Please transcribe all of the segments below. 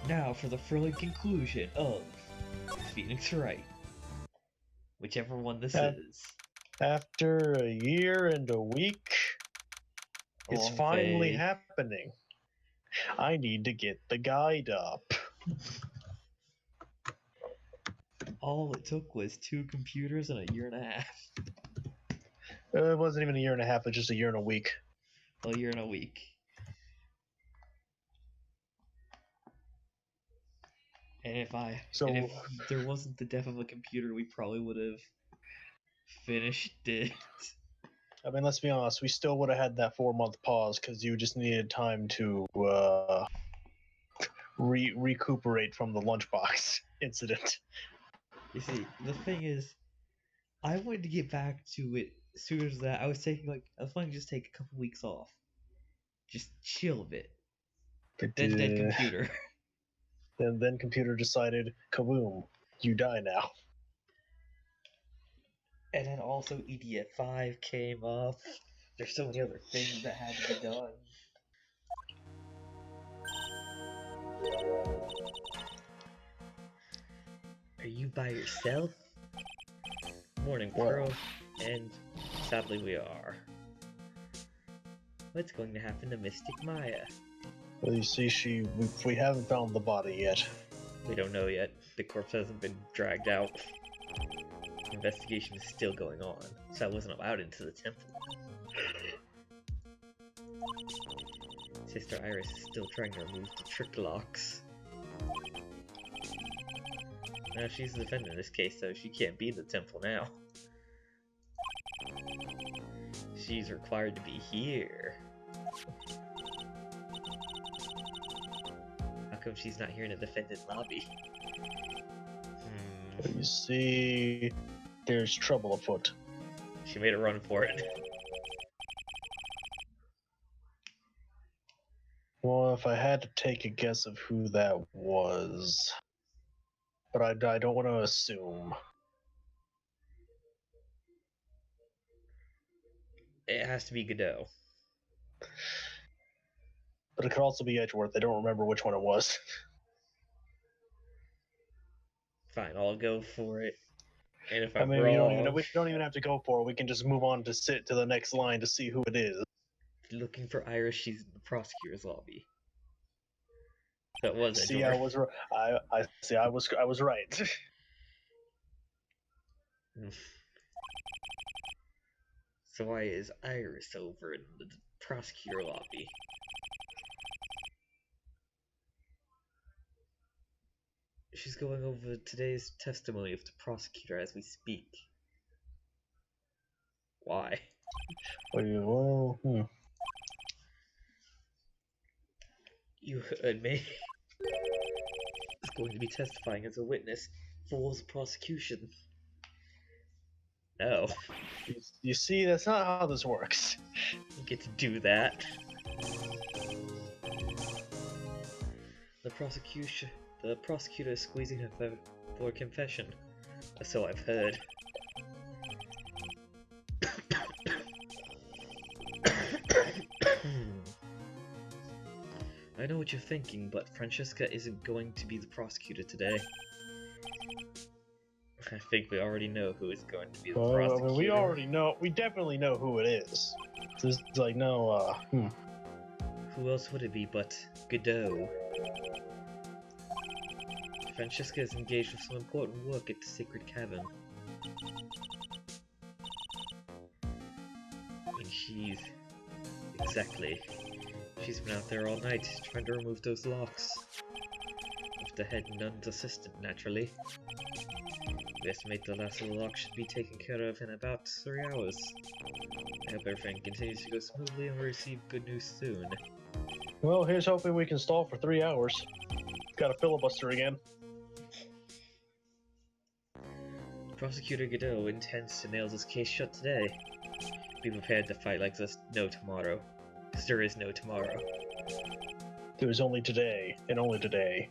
Now for the thrilling conclusion of Phoenix Wright. Whichever one this is. After a year and a week, it's Long finally day. happening. I need to get the guide up. All it took was 2 computers and a year and a half. It wasn't even a year and a half, but just a year and a week. A year and a week. And if there wasn't the death of a computer, we probably would have finished it. I mean, let's be honest, we still would have had that 4-month pause because you just needed time to recuperate from the lunchbox incident. You see, the thing is, I wanted to get back to it as soon as that. I was planning to just take a couple weeks off. Just chill a bit. Then dead computer. Then computer decided, kaboom, you die now. And then also EDF5 came up. There's so many other things that had to be done. Are you by yourself? Morning, Pro. And sadly we are. What's going to happen to Mystic Maya? Well, you see, we haven't found the body yet. We don't know yet. The corpse hasn't been dragged out. The investigation is still going on, so I wasn't allowed into the temple. Sister Iris is still trying to remove the trick locks. Now she's the defendant in this case, so she can't be in the temple now. She's required to be here. How come she's not here in the defendant lobby? You see, there's trouble afoot. She made a run for it. Well, if I had to take a guess of who that was, but I don't want to assume. It has to be Godot. But it could also be Edgeworth. I don't remember which one it was. Fine, I'll go for it. And if I I'm mean, wrong, we don't even have to go for it. We can just move on to the next line to see who it is. Looking for Iris, she's in the prosecutor's lobby. That was Edgeworth. See, I was right. So why is Iris over in the prosecutor lobby? She's going over today's testimony of the prosecutor as we speak. Why? Well, You heard me. Is going to be testifying as a witness for the prosecution. No. You see, that's not how this works. You get to do that. The prosecutor is squeezing her for confession. So I've heard. I know what you're thinking, but Francesca isn't going to be the prosecutor today. I think we already know who is going to be the prosecutor. I mean, we definitely know who it is. There's like no, Who else would it be but Godot? Francesca is engaged with some important work at the Sacred Cavern. And she's been out there all night trying to remove those locks. With the head nun's assistant, naturally. We estimate the last of the lock should be taken care of in about 3 hours. I hope everything continues to go smoothly and we receive good news soon. Well, here's hoping we can stall for 3 hours. Got a filibuster again. Prosecutor Godot intends to nail this case shut today. Be prepared to fight like there's no tomorrow. Because there is no tomorrow. There's only today, and only today.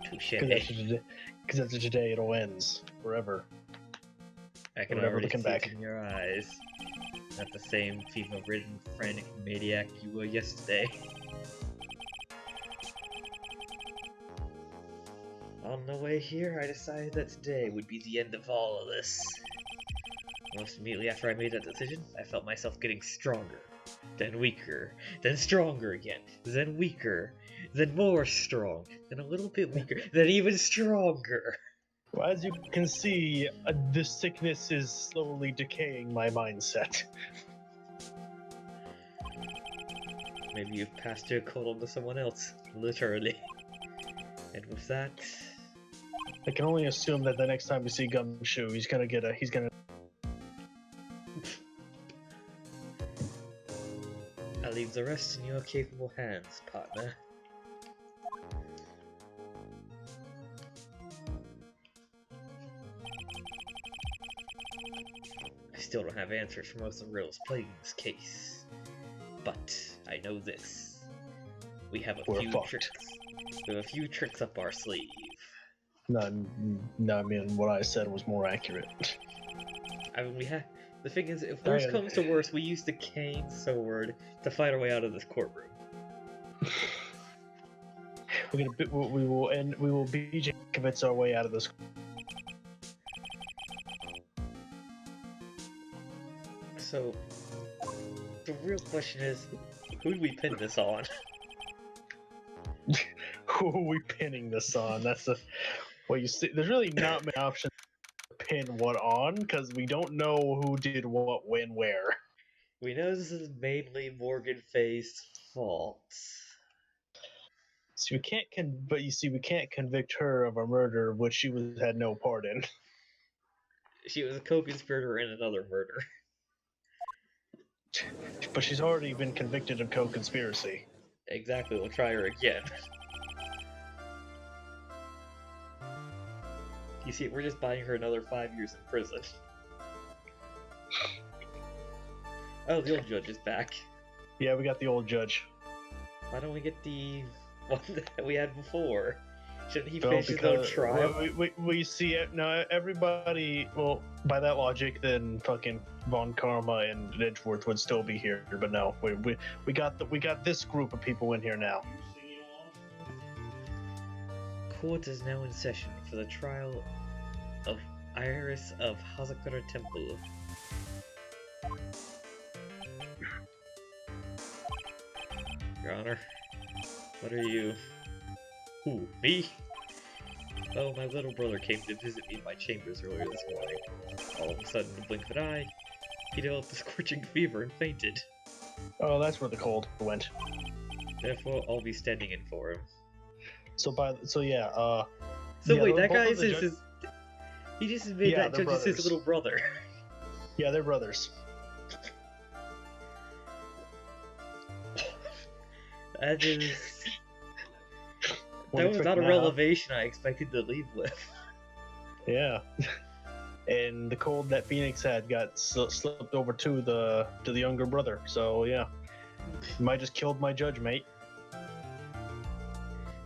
Touché. Because after today, it'll ends forever. I can already see it in your eyes. Not the same fever-ridden, frantic maniac you were yesterday. On the way here, I decided that today would be the end of all of this. Almost immediately after I made that decision, I felt myself getting stronger, then weaker, then stronger again, then weaker, then more strong, then a little bit weaker, then even stronger. Well, as you can see, this sickness is slowly decaying my mindset. Maybe you've passed your cold on to someone else, literally. And with that, I can only assume that the next time we see Gumshoe, he's gonna I leave the rest in your capable hands, partner. I still don't have answers for most of the riddles plaguing this case. But I know this. We have a few tricks. We have a few tricks up our sleeve. No, I mean, what I said was more accurate. I mean, the thing is, if worse comes to worse, we use the cane sword to fight our way out of this courtroom. We will BJ convince our way out of this. So, the real question is, who do we pin this on? Who are we pinning this on? That's the. Well, you see, there's really not many options to pin what on because we don't know who did what, when, where. We know this is mainly Morgan Faye's fault. So we can't we can't convict her of a murder which she had no part in. She was a co-conspirator in another murder. But she's already been convicted of co-conspiracy. Exactly, we'll try her again. You see, we're just buying her another 5 years in prison. Oh, the old judge is back. Yeah, we got the old judge. Why don't we get the one that we had before? Shouldn't he finish his own trial? We see it now. Everybody, well, by that logic, then fucking Von Karma and Edgeworth would still be here. But no, we got this group of people in here now. Court is now in session for the trial of Iris of Hazakura Temple. Your Honor, what are you? Who, me? Oh, my little brother came to visit me in my chambers earlier this morning. All of a sudden, in the blink of an eye, he developed a scorching fever and fainted. Oh, that's where the cold went. Therefore, I'll be standing in for him. So So wait, that guy is his. He just made that judge as his little brother. Yeah, they're brothers. That is. That was not a revelation I expected to leave with. Yeah. And the cold that Phoenix had got slipped over to the younger brother. So yeah, you might just killed my judge, mate.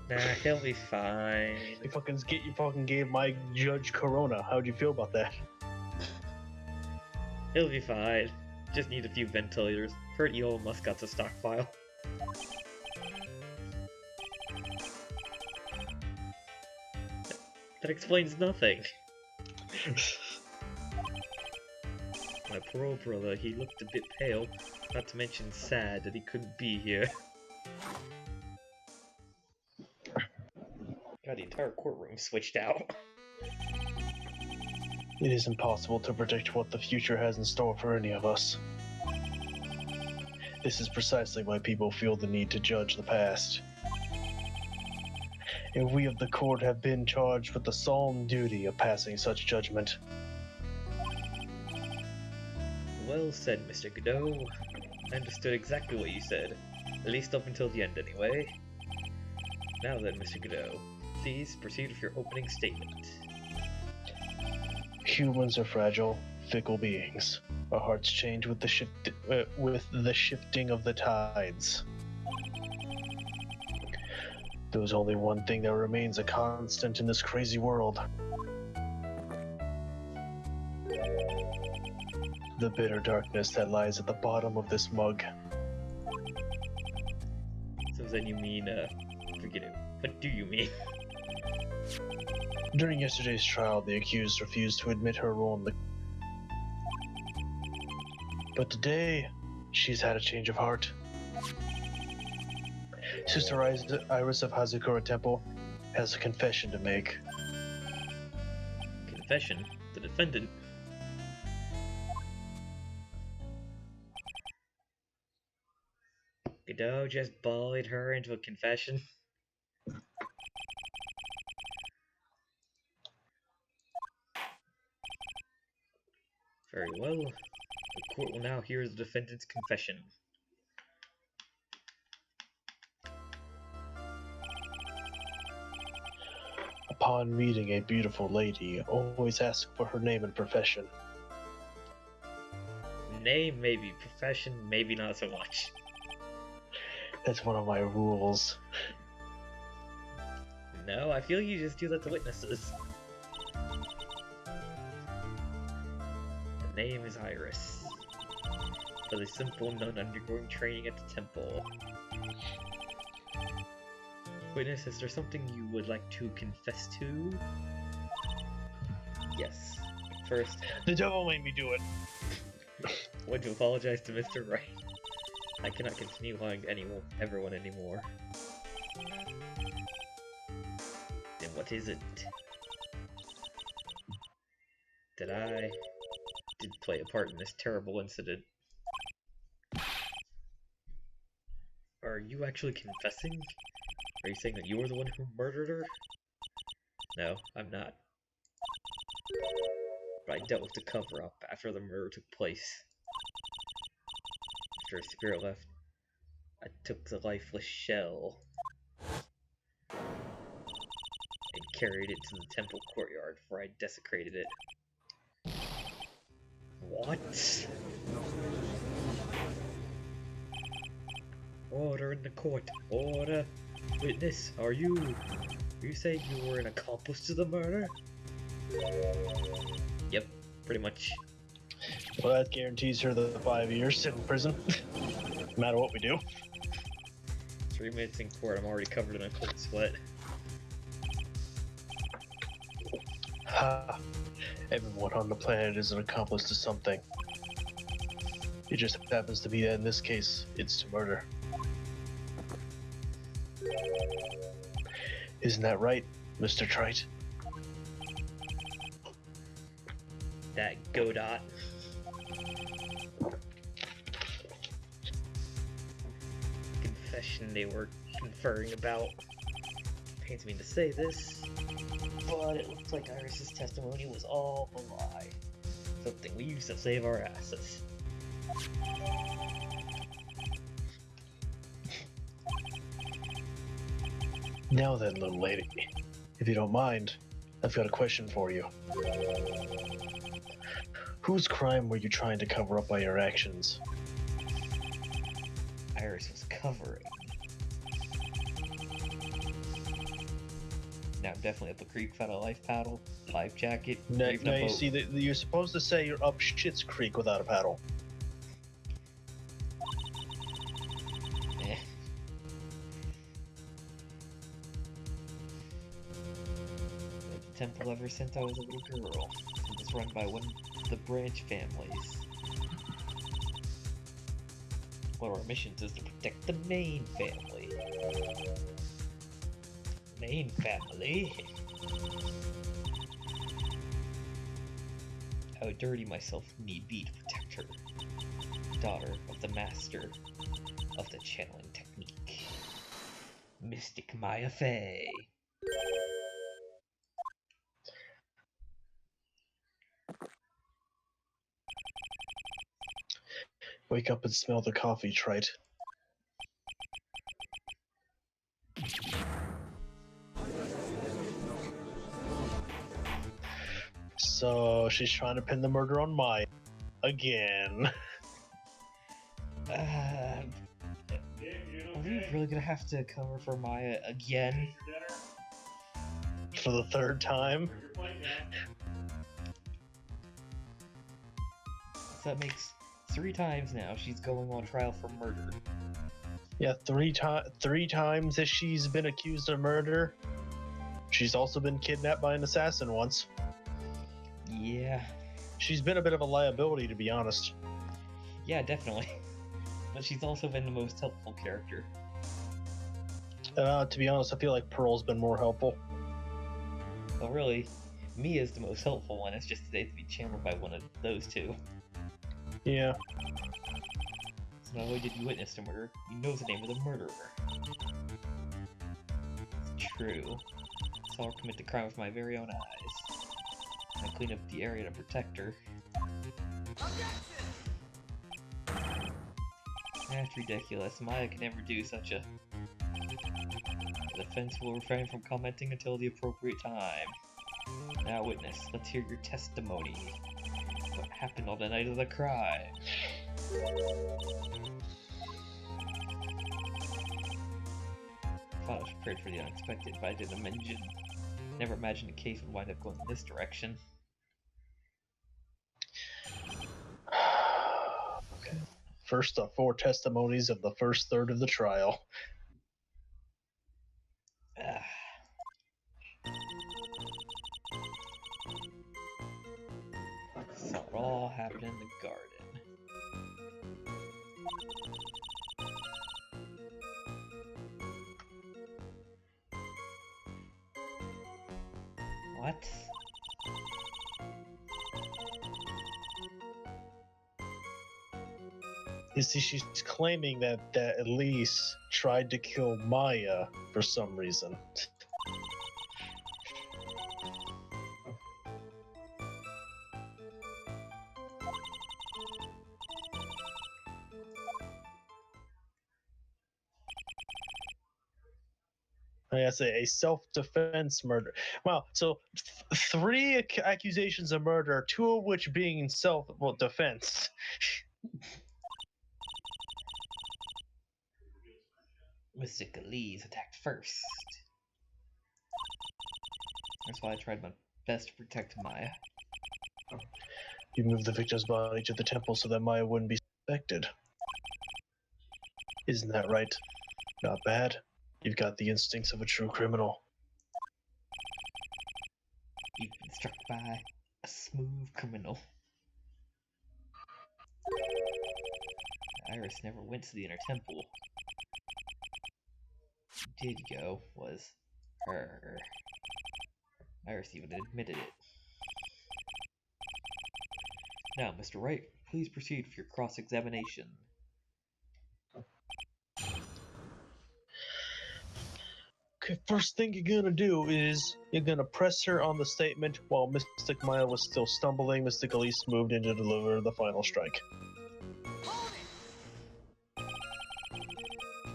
Nah, he'll be fine. You fucking gave my judge corona. How'd you feel about that? He'll be fine. Just need a few ventilators. Heard Elon Musk got to stockpile. That explains nothing. My poor old brother, he looked a bit pale, not to mention sad that he couldn't be here. God, the entire courtroom switched out. It is impossible to predict what the future has in store for any of us. This is precisely why people feel the need to judge the past. And we of the court have been charged with the solemn duty of passing such judgment. Well said, Mr. Godot. I understood exactly what you said. At least up until the end, anyway. Now then, Mr. Godot, please proceed with your opening statement. Humans are fragile, fickle beings. Our hearts change with the shifting of the tides. There's only one thing that remains a constant in this crazy world. The bitter darkness that lies at the bottom of this mug. So then you mean, forget it. What do you mean? During yesterday's trial, the accused refused to admit her role in the... But today, she's had a change of heart. Sister Iris of Hazakura Temple has a confession to make. Confession? The defendant? Godot just bullied her into a confession? Very well. The court will now hear the defendant's confession. Upon meeting a beautiful lady, always ask for her name and profession. Name, maybe. Profession, maybe not so much. That's one of my rules. No, I feel you just do that to witnesses. The name is Iris. For the simple nun undergoing training at the temple. Witness, is there something you would like to confess to? Yes. First, The devil made me do it. I want to apologize to Mr. Wright. I cannot continue lying to everyone anymore. Then what is it? I did play a part in this terrible incident. Are you actually confessing? Are you saying that you were the one who murdered her? No, I'm not. But I dealt with the cover-up after the murder took place. After her spirit left, I took the lifeless shell and carried it to the temple courtyard where I desecrated it. What? Order in the court. Order. Witness, are you saying you were an accomplice to the murder? Yep, pretty much. Well, that guarantees her the 5 years in prison. No matter what we do. 3 minutes in court, I'm already covered in a cold sweat. Ha! Everyone on the planet is an accomplice to something. It just happens to be that in this case, it's to murder. Isn't that right, Mr. Trite? That Godot. Confession they were conferring about. Pains me to say this, but it looks like Iris's testimony was all a lie. Something we used to save our asses. Now then, little lady, if you don't mind, I've got a question for you. Whose crime were you trying to cover up by your actions? Iris was covering. Now I'm definitely up a creek without a life paddle, life jacket, No, even a you boat. see, you're supposed to say you're up Shit's Creek without a paddle. Eh. The temple ever since I was a little girl. It was run by one of the branch families. One of our missions is to protect the main family. Main family? I would dirty myself need be to protect her. Daughter of the master of the channeling technique. Mystic Maya Fey. Wake up and smell the coffee, Trite. So she's trying to pin the murder on Maya again. Are we really gonna have to cover for Maya again? For the third time. So that makes 3 times now she's going on trial for murder. Yeah, three times that she's been accused of murder. She's also been kidnapped by an assassin once. Yeah. She's been a bit of a liability, to be honest. Yeah, definitely. But she's also been the most helpful character. To be honest, I feel like Pearl's been more helpful. Well, really, Mia's the most helpful one. It's just today to be channeled by one of those two. Yeah. So not only did you witness the murder, you know the name of the murderer. It's true. I saw her commit the crime with my very own eyes. I cleaned up the area to protect her. That's ridiculous. Maya can never do such a... The defense will refrain from commenting until the appropriate time. Now, witness, let's hear your testimony. What happened on the night of the crime? I thought I was prepared for the unexpected, but I never imagined the case would wind up going in this direction. Okay. First of 4 testimonies of the first third of the trial. Saw it all happen in the garden. What? You see, she's claiming that Elise tried to kill Maya for some reason. I gotta say, a self-defense murder. Wow, so 3 accusations of murder, 2 of which being self-defense. Mr. Galees attacked first. That's why I tried my best to protect Maya. You moved the victim's body to the temple so that Maya wouldn't be suspected. Isn't that right? Not bad. You've got the instincts of a true criminal. You've been struck by a smooth criminal. Iris never went to the inner temple. Who did go was her. Iris even admitted it. Now, Mr. Wright, please proceed with your cross-examination. Okay, first thing you're gonna do is you're gonna press her on the statement while Mystic Maya was still stumbling. Mystic Elise moved in to deliver the final strike.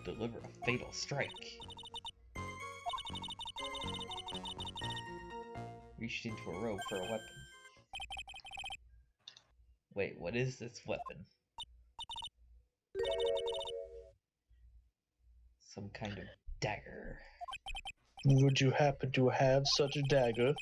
Deliver a fatal strike. Reached into a robe for a weapon. Wait, what is this weapon? Some kind of dagger. Would you happen to have such a dagger?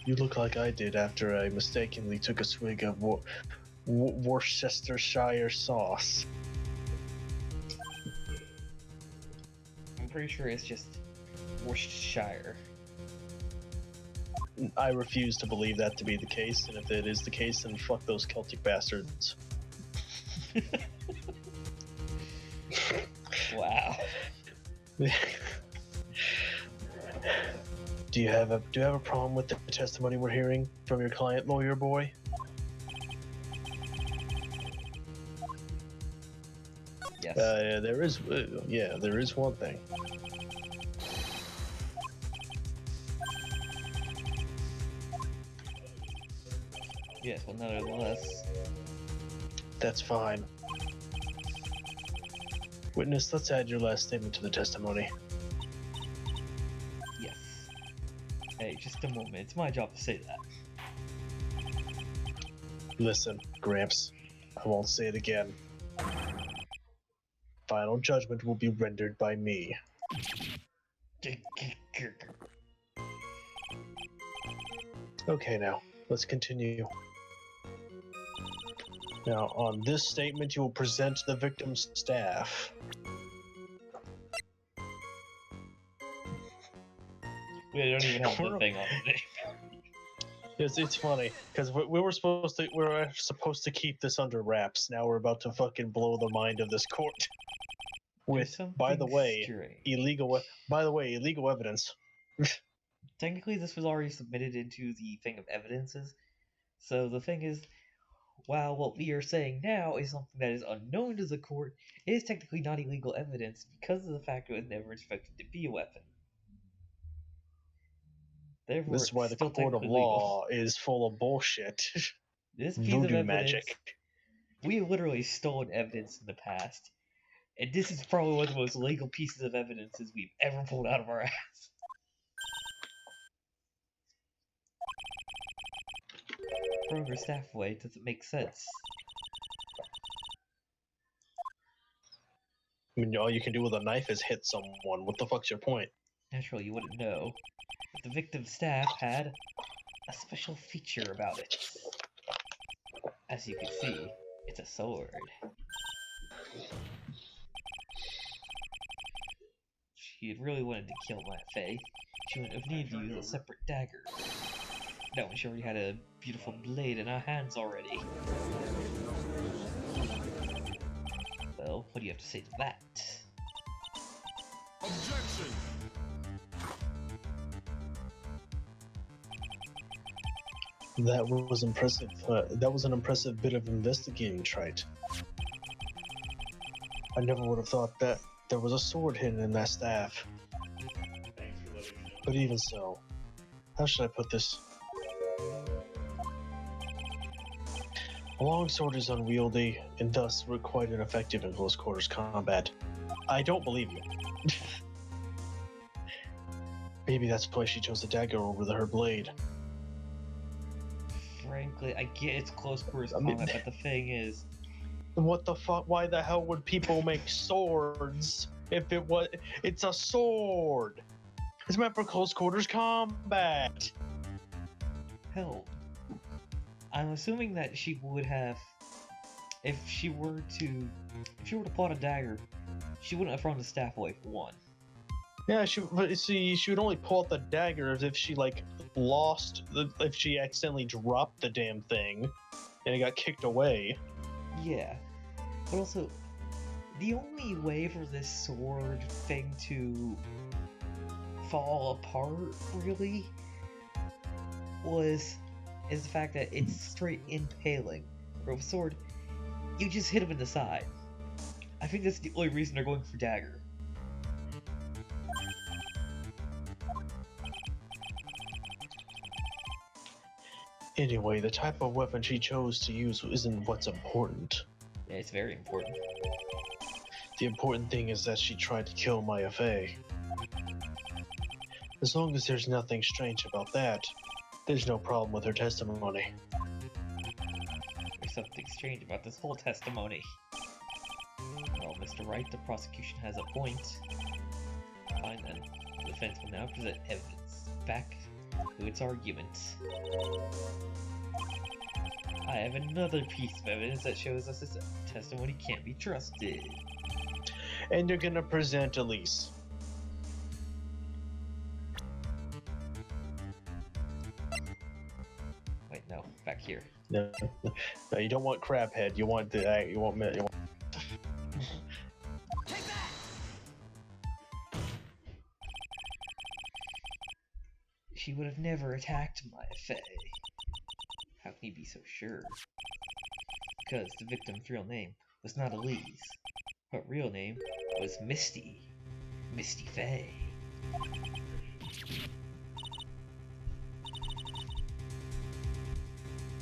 You look like I did after I mistakenly took a swig of Worcestershire sauce. I'm pretty sure it's just Worcestershire. I refuse to believe that to be the case, and if it is the case, then fuck those Celtic bastards. Wow. Do you have a problem with the testimony we're hearing from your client, lawyer boy? Yes. Yeah, there is one thing. Yes, well, nevertheless. That's fine. Witness, let's add your last statement to the testimony. Yes. Hey, just a moment. It's my job to say that. Listen, Gramps, I won't say it again. Final judgment will be rendered by me. Okay, now let's continue. Now, on this statement, you will present the victim's staff. We don't even have the thing on it. It's funny because we were supposed to keep this under wraps. Now we're about to fucking blow the mind of this court with, by the way, illegal evidence. Technically, this was already submitted into the thing of evidences. So the thing is, while what we are saying now is something that is unknown to the court, it is technically not illegal evidence because of the fact it was never expected to be a weapon. Therefore, This is why the court of law is full of bullshit. This piece Voodoo of evidence, magic. We have literally stolen evidence in the past, and this is probably one of the most legal pieces of evidence we've ever pulled out of our ass. Throwing her staff away doesn't make sense. I mean, all you can do with a knife is hit someone. What the fuck's your point? Naturally, you wouldn't know. But the victim's staff had a special feature about it. As you can see, it's a sword. She had really wanted to kill my Faye. She wouldn't have needed to use a separate dagger. No, she already had a beautiful blade in her hands already. Well, what do you have to say to that? Objection! That was impressive. That was an impressive bit of investigating, Wright. I never would have thought that there was a sword hidden in that staff. But even so, how should I put this? A long sword is unwieldy and thus quite ineffective in close quarters combat. I don't believe you. Maybe that's why she chose the dagger over her blade. Frankly, I get it's close quarters combat, but the thing is... What the fuck? Why the hell would people make swords if it's a sword? It's meant for close quarters combat. Hell, I'm assuming that she would have, if she were to pull out a dagger, she wouldn't have thrown the staff away for one. Yeah, she would only pull out the dagger if she if she accidentally dropped the damn thing and it got kicked away. Yeah, but also, the only way for this sword thing to fall apart, really, is the fact that it's straight impaling. Where with a sword, you just hit him in the side. I think that's the only reason they're going for dagger. Anyway, the type of weapon she chose to use isn't what's important. Yeah, it's very important. The important thing is that she tried to kill Maya Fey. As long as there's nothing strange about that, there's no problem with her testimony. There's something strange about this whole testimony. Well, Mr. Wright, the prosecution has a point. Fine then. The defense will now present evidence back to its argument. I have another piece of evidence that shows us this testimony can't be trusted. And you're gonna present Elise. Wait, no, back here. No, you don't want Crabhead. You want the you want. Take that! She would have never attacked my Faye. How can you be so sure? Because the victim's real name was not Elise. Her real name was Misty. Misty Faye.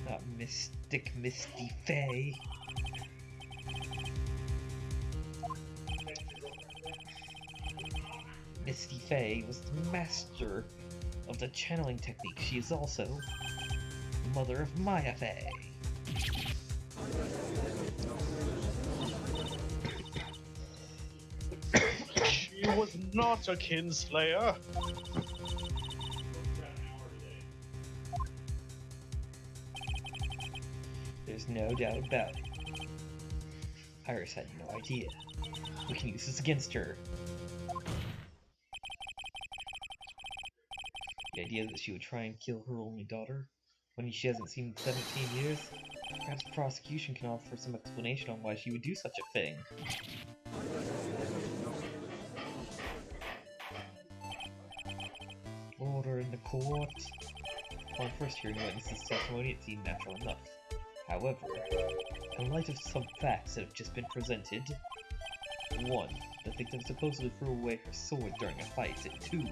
Not Mystic Misty Faye. Misty Faye was the master of the channeling technique. She is also the mother of Maya Faye. She was not a kinslayer. There's no doubt about it. Iris had no idea. We can use this against her. The idea that she would try and kill her only daughter, when she hasn't seen in 17 years? Perhaps the prosecution can offer some explanation on why she would do such a thing. Order in the court. On first hearing witnesses' testimony, it seemed natural enough. However, in light of some facts that have just been presented, 1. The victim supposedly threw away her sword during a fight, and 2.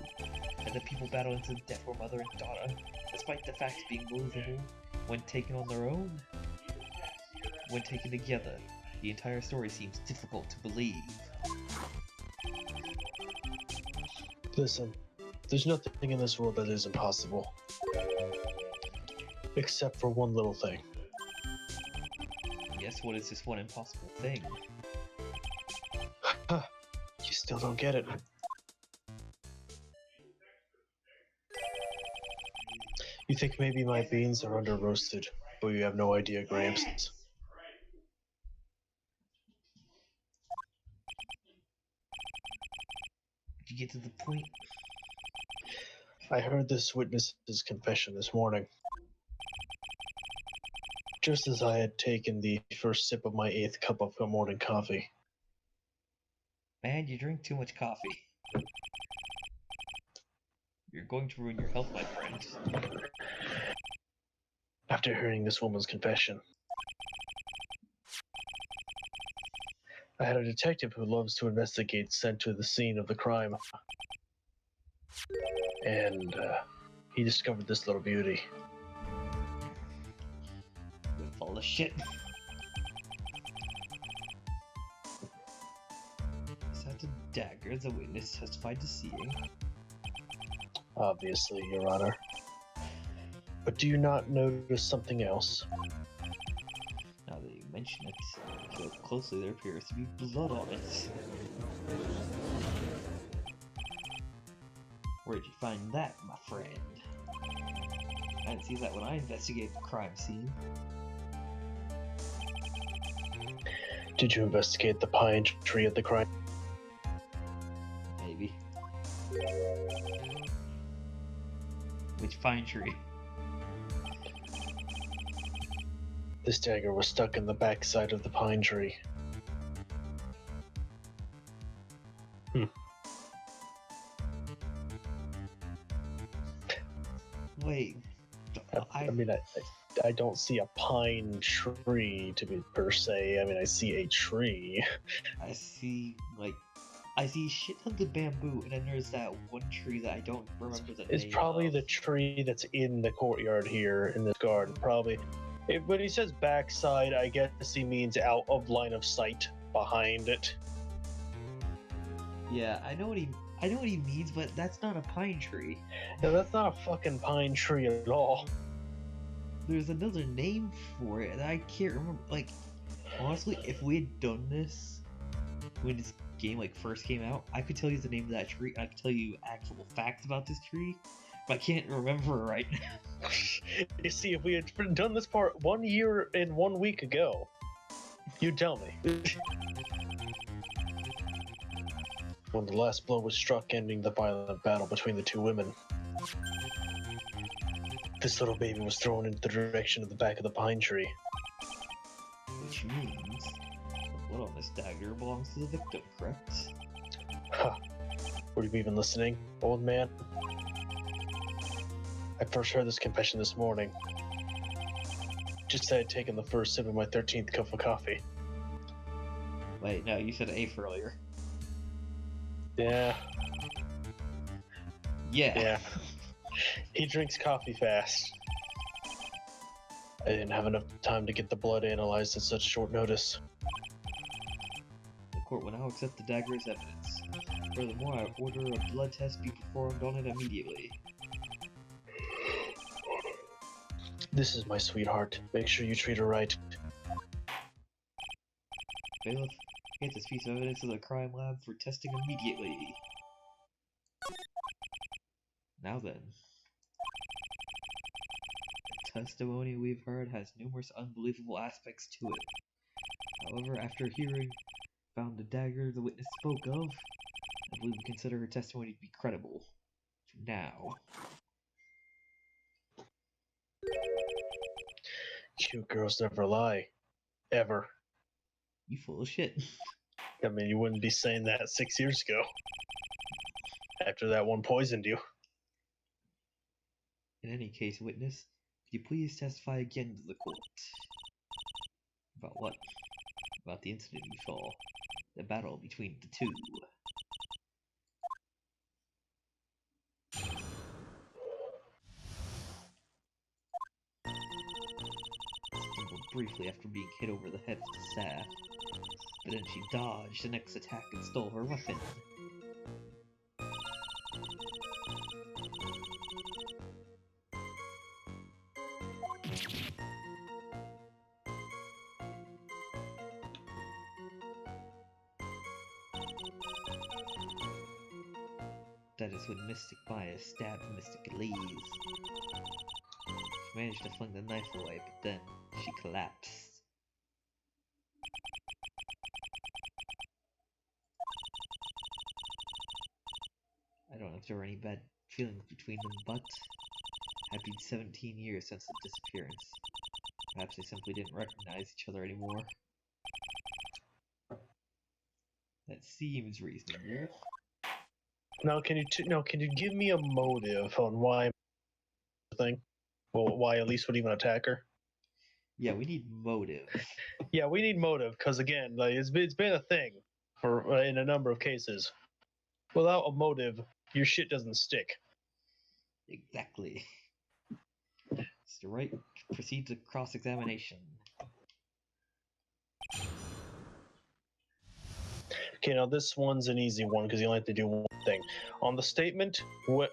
That the people battled to the death were mother and daughter, despite the facts being believable when taken on their own. When taken together, the entire story seems difficult to believe. Listen, there's nothing in this world that is impossible. Except for one little thing. Yes, what is this one impossible thing? You still don't get it. You think maybe my beans are under roasted, but you have no idea, Gramps. Did you get to the point? I heard this witness's confession this morning. Just as I had taken the first sip of my 8th cup of morning coffee. Man, you drink too much coffee. You're going to ruin your health, my friend. After hearing this woman's confession, I had a detective who loves to investigate sent to the scene of the crime. And he discovered this little beauty. Full of shit. Is that the dagger the witness testified to seeing? Obviously, Your Honor. But do you not notice something else? Now that you mention it, if you look closely, there appears to be blood on it. Where'd you find that, my friend? I didn't see that when I investigated the crime scene. Did you investigate the pine tree at the crime? Maybe. Which pine tree? This dagger was stuck in the backside of the pine tree. Wait. I mean, I don't see a pine tree to be per se. I mean, I see a tree. I see shit tons of bamboo, and then there's that one tree that I don't remember the name of. It's probably the tree that's in the courtyard here in this garden. Probably. When he says backside, I guess he means out of line of sight behind it. Yeah, I know what he means, but that's not a pine tree. No, that's not a fucking pine tree at all. There's another name for it, and I can't remember. Like, honestly, if we had done this when this game first came out, I could tell you the name of that tree, and I could tell you actual facts about this tree, but I can't remember right now. You see, if we had done this part 1 year and 1 week ago, you'd tell me. When the last blow was struck, ending the violent battle between the two women, this little baby was thrown in the direction of the back of the pine tree. Which means the blood on this dagger belongs to the victim, correct? Huh. Were you even listening, old man? I first heard this confession this morning. Just as I had taken the first sip of my 13th cup of coffee. Wait, no, you said 8th earlier. Yeah. Yeah. He drinks coffee fast. I didn't have enough time to get the blood analyzed at such short notice. The court will now accept the dagger as evidence. Furthermore, I order a blood test be performed on it immediately. This is my sweetheart. Make sure you treat her right. Bailiff, get this piece of evidence to the crime lab for testing immediately. Now then. testimony we've heard has numerous unbelievable aspects to it. However, after hearing found the dagger the witness spoke of, I believe we consider her testimony to be credible. Now. Cute girls never lie. Ever. You full of shit. I mean, you wouldn't be saying that 6 years ago. After that one poisoned you. In any case, witness, could you please testify again to the court? About what? About the incident you saw. The battle between the two. Stumbled briefly after being hit over the head with the staff, but then she dodged the next attack and stole her weapon. That is when Mystic Maya stabbed Mystic Elise. She managed to fling the knife away, but then she collapsed. I don't know if there were any bad feelings between them, but it had been 17 years since the disappearance. Perhaps they simply didn't recognize each other anymore. That seems reasonable. Now, can you give me a motive on why thing? Well, why Elise would even attack her? Yeah, we need motive. Yeah, we need motive because again, like it's been a thing for in a number of cases. Without a motive, your shit doesn't stick. Exactly. Mr. Wright, proceed to cross-examination. Okay, now this one's an easy one because you only have to do one thing. On the statement,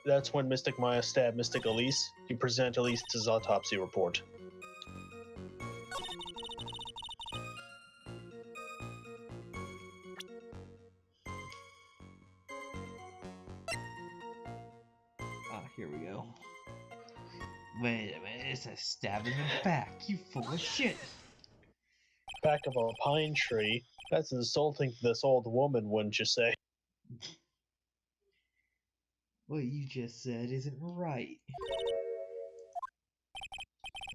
that's when Mystic Maya stabbed Mystic Elise. You present Elise's autopsy report. Here we go. Wait a minute, it's a stab in the back. You full of shit. Back of a pine tree. That's insulting to this old woman, wouldn't you say? What you just said isn't right.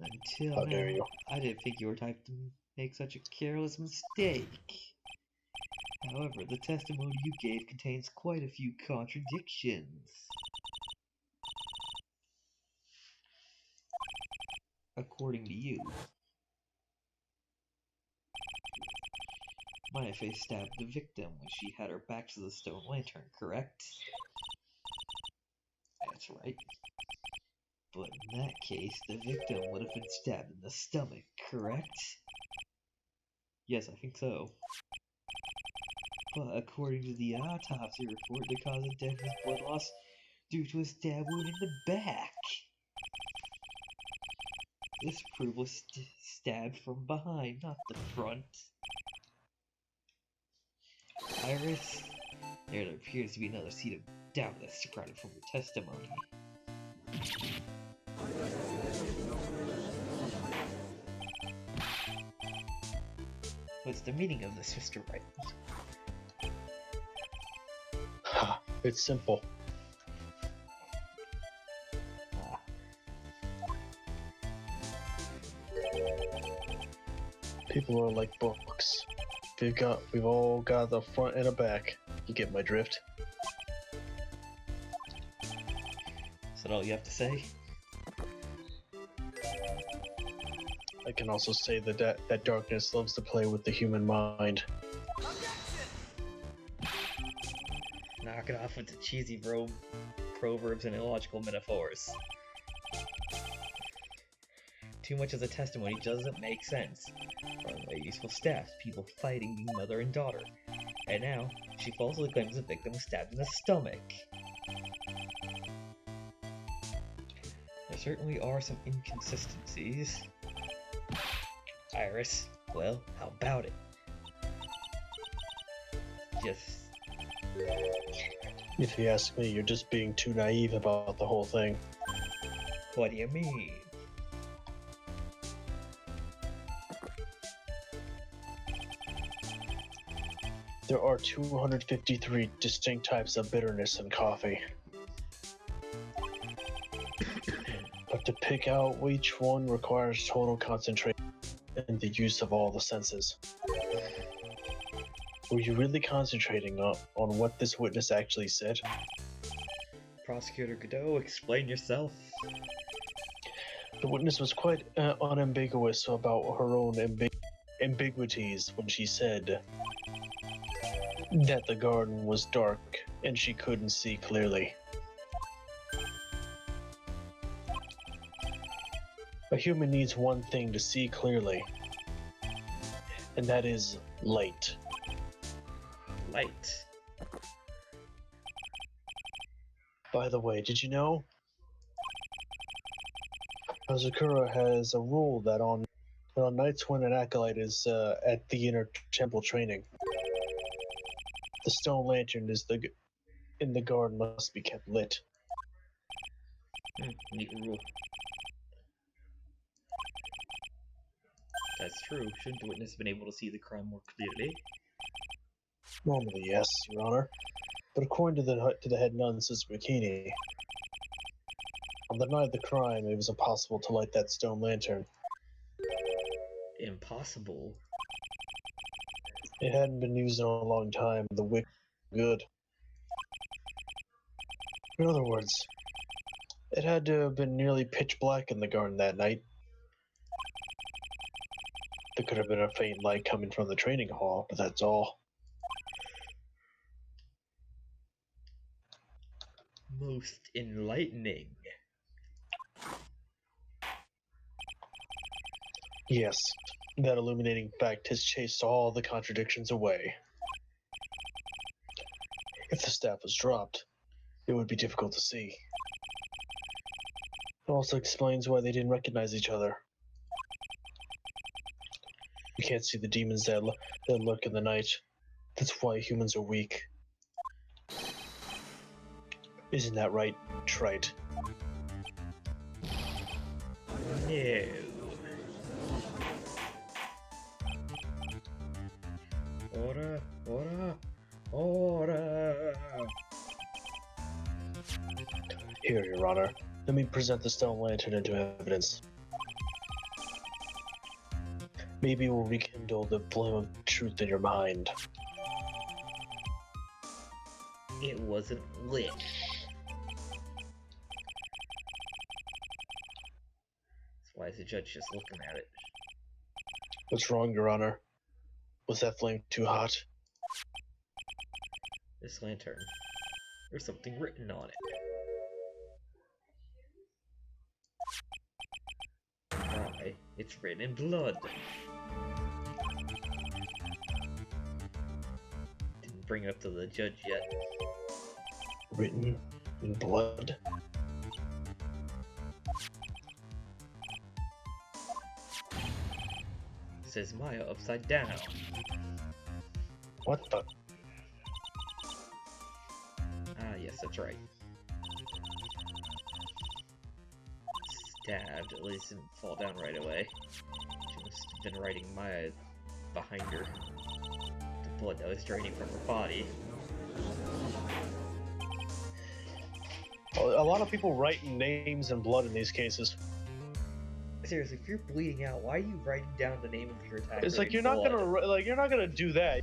Until How dare you. I didn't think you were type to make such a careless mistake. However, the testimony you gave contains quite a few contradictions. According to you, Mayafe stabbed the victim when she had her back to the stone lantern, correct? That's right. But in that case, the victim would have been stabbed in the stomach, correct? Yes, I think so. But according to the autopsy report, the cause of death was blood loss due to a stab wound in the back. This proof was stabbed from behind, not the front. Iris, there appears to be another seed of doubt that's sprouted from your testimony. What's the meaning of this, Mr. Wright? It's simple. People are like books. We've all got the front and a back. You get my drift? Is that all you have to say? I can also say that darkness loves to play with the human mind. Knock it off with the cheesy proverbs and illogical metaphors. Too much of the testimony doesn't make sense. Runaway useful staff, people fighting mother and daughter, and now she falsely claims the victim was stabbed in the stomach. There certainly are some inconsistencies. Iris, well, how about it? If you ask me, you're just being too naive about the whole thing. What do you mean? There are 253 distinct types of bitterness in coffee. But to pick out which one requires total concentration and the use of all the senses. Were you really concentrating on what this witness actually said? Prosecutor Godot, explain yourself. The witness was quite unambiguous about her own ambiguities when she said that the garden was dark and she couldn't see clearly. A human needs one thing to see clearly, and that is light. Light. By the way, did you know? Hazakura has a rule that on nights when an acolyte is at the inner temple training, the stone lantern in the garden must be kept lit. Neat rule. That's true. Shouldn't the witness have been able to see the crime more clearly? Normally, yes, Your Honor. But according to the head nun, Sister Bikini, on the night of the crime, it was impossible to light that stone lantern. Impossible? It hadn't been used in a long time. The wick good. In other words, it had to have been nearly pitch black in the garden that night. There could have been a faint light coming from the training hall, but that's all. Most enlightening. Yes, that illuminating fact has chased all the contradictions away. If the staff was dropped, it would be difficult to see. It also explains why they didn't recognize each other. You can't see the demons that lurk in the night. That's why humans are weak. Isn't that right, Wright? No. Order. Here, Your Honor. Let me present the stone lantern into evidence. Maybe it will rekindle the flame of truth in your mind. It wasn't lit. Why is the judge just looking at it? What's wrong, Your Honor? Was that flame too hot? This lantern. There's something written on it. Why? It's written in blood. Didn't bring it up to the judge yet. Written in blood? It says Maya upside down. What the? Ah, yes, that's right. Stabbed, at least didn't fall down right away. She must have been riding Maya behind her. The blood that was draining from her body. A lot of people write names in blood in these cases. Seriously, if you're bleeding out, why are you writing down the name of your attacker? It's like you're not gonna do that.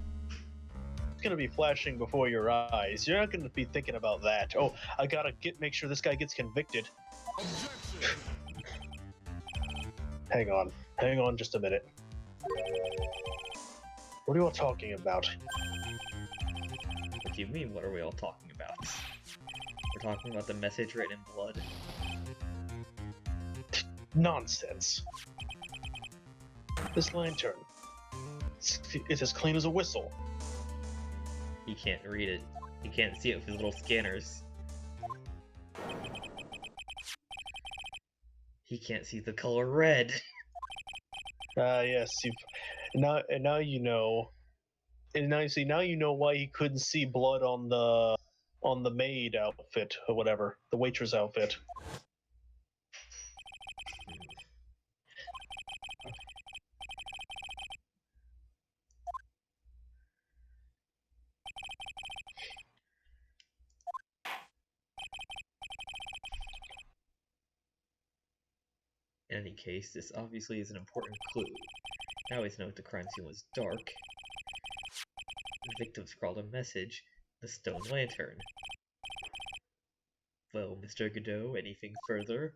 It's gonna be flashing before your eyes. You're not gonna be thinking about that. Oh, I gotta make sure this guy gets convicted. Hang on just a minute. What are you all talking about? What do you mean, what are we all talking about? We're talking about the message written in blood. Nonsense. This lantern, it's as clean as a whistle. He can't read it. He can't see it with his little scanners. He can't see the color red. Yes. Now you know. And now you know why he couldn't see blood on the maid outfit or whatever, the waitress outfit. In any case, this obviously is an important clue. I always know the crime scene was dark. The victim scrawled a message, the stone lantern. Well, Mr. Godot, anything further?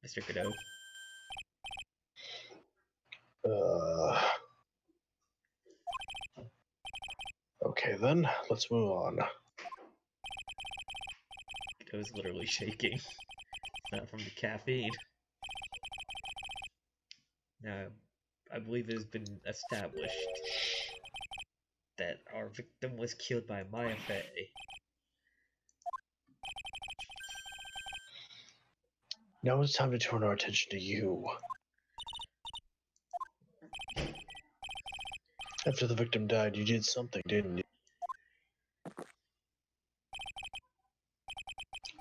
Mr. Godot. Okay then, let's move on. Godot's literally shaking. Not from the caffeine. Now, I believe it has been established that our victim was killed by Maya Fey. Now it's time to turn our attention to you. After the victim died, you did something, didn't you?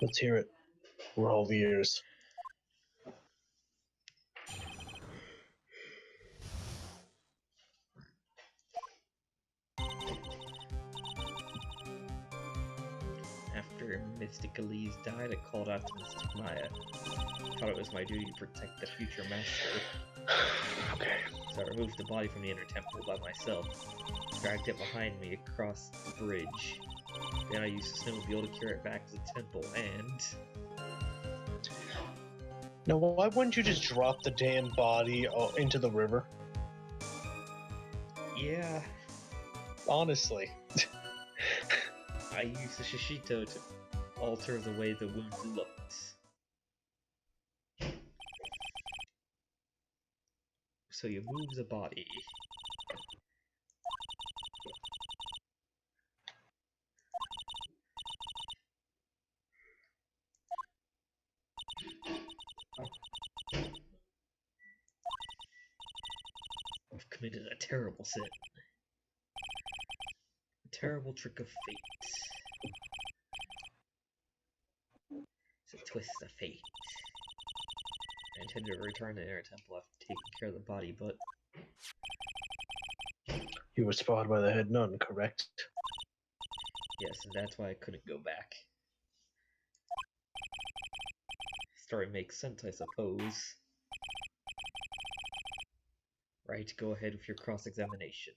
Let's hear it. We're all ears. After Mystic Elise died, I called out to Mystic Maya. I thought it was my duty to protect the future master. Okay. So I removed the body from the inner temple by myself, dragged it behind me across the bridge. Then I used the snowmobile to carry it back to the temple, and... Now, why wouldn't you just drop the damn body into the river? Yeah. Honestly. I used the Shishito to alter the way the wound looked. So you move the body. I've committed a terrible sin. A terrible trick of fate. It's a twist of fate. I intended to return to the inner temple after taking care of the body, but... You were spotted by the head nun, correct? Yes, and that's why I couldn't go back. Story makes sense, I suppose. Right, go ahead with your cross-examination.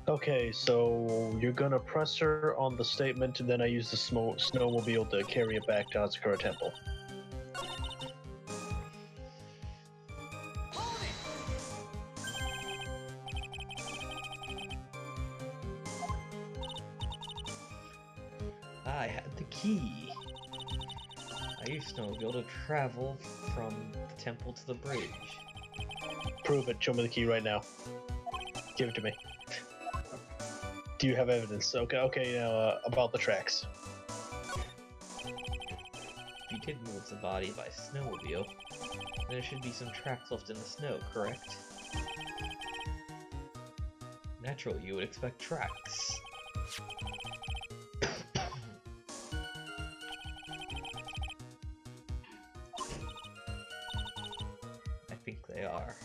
Okay, so you're gonna press her on the statement, and then I use the snowmobile to carry it back to Azakura Temple. I had the key. I used snowmobile to travel from the temple to the bridge. Prove it. Show me the key right now. Give it to me. Do you have evidence? Okay, now, about the tracks. If you did move the body by snowmobile, then there should be some tracks left in the snow, correct? Naturally, you would expect tracks. I think they are.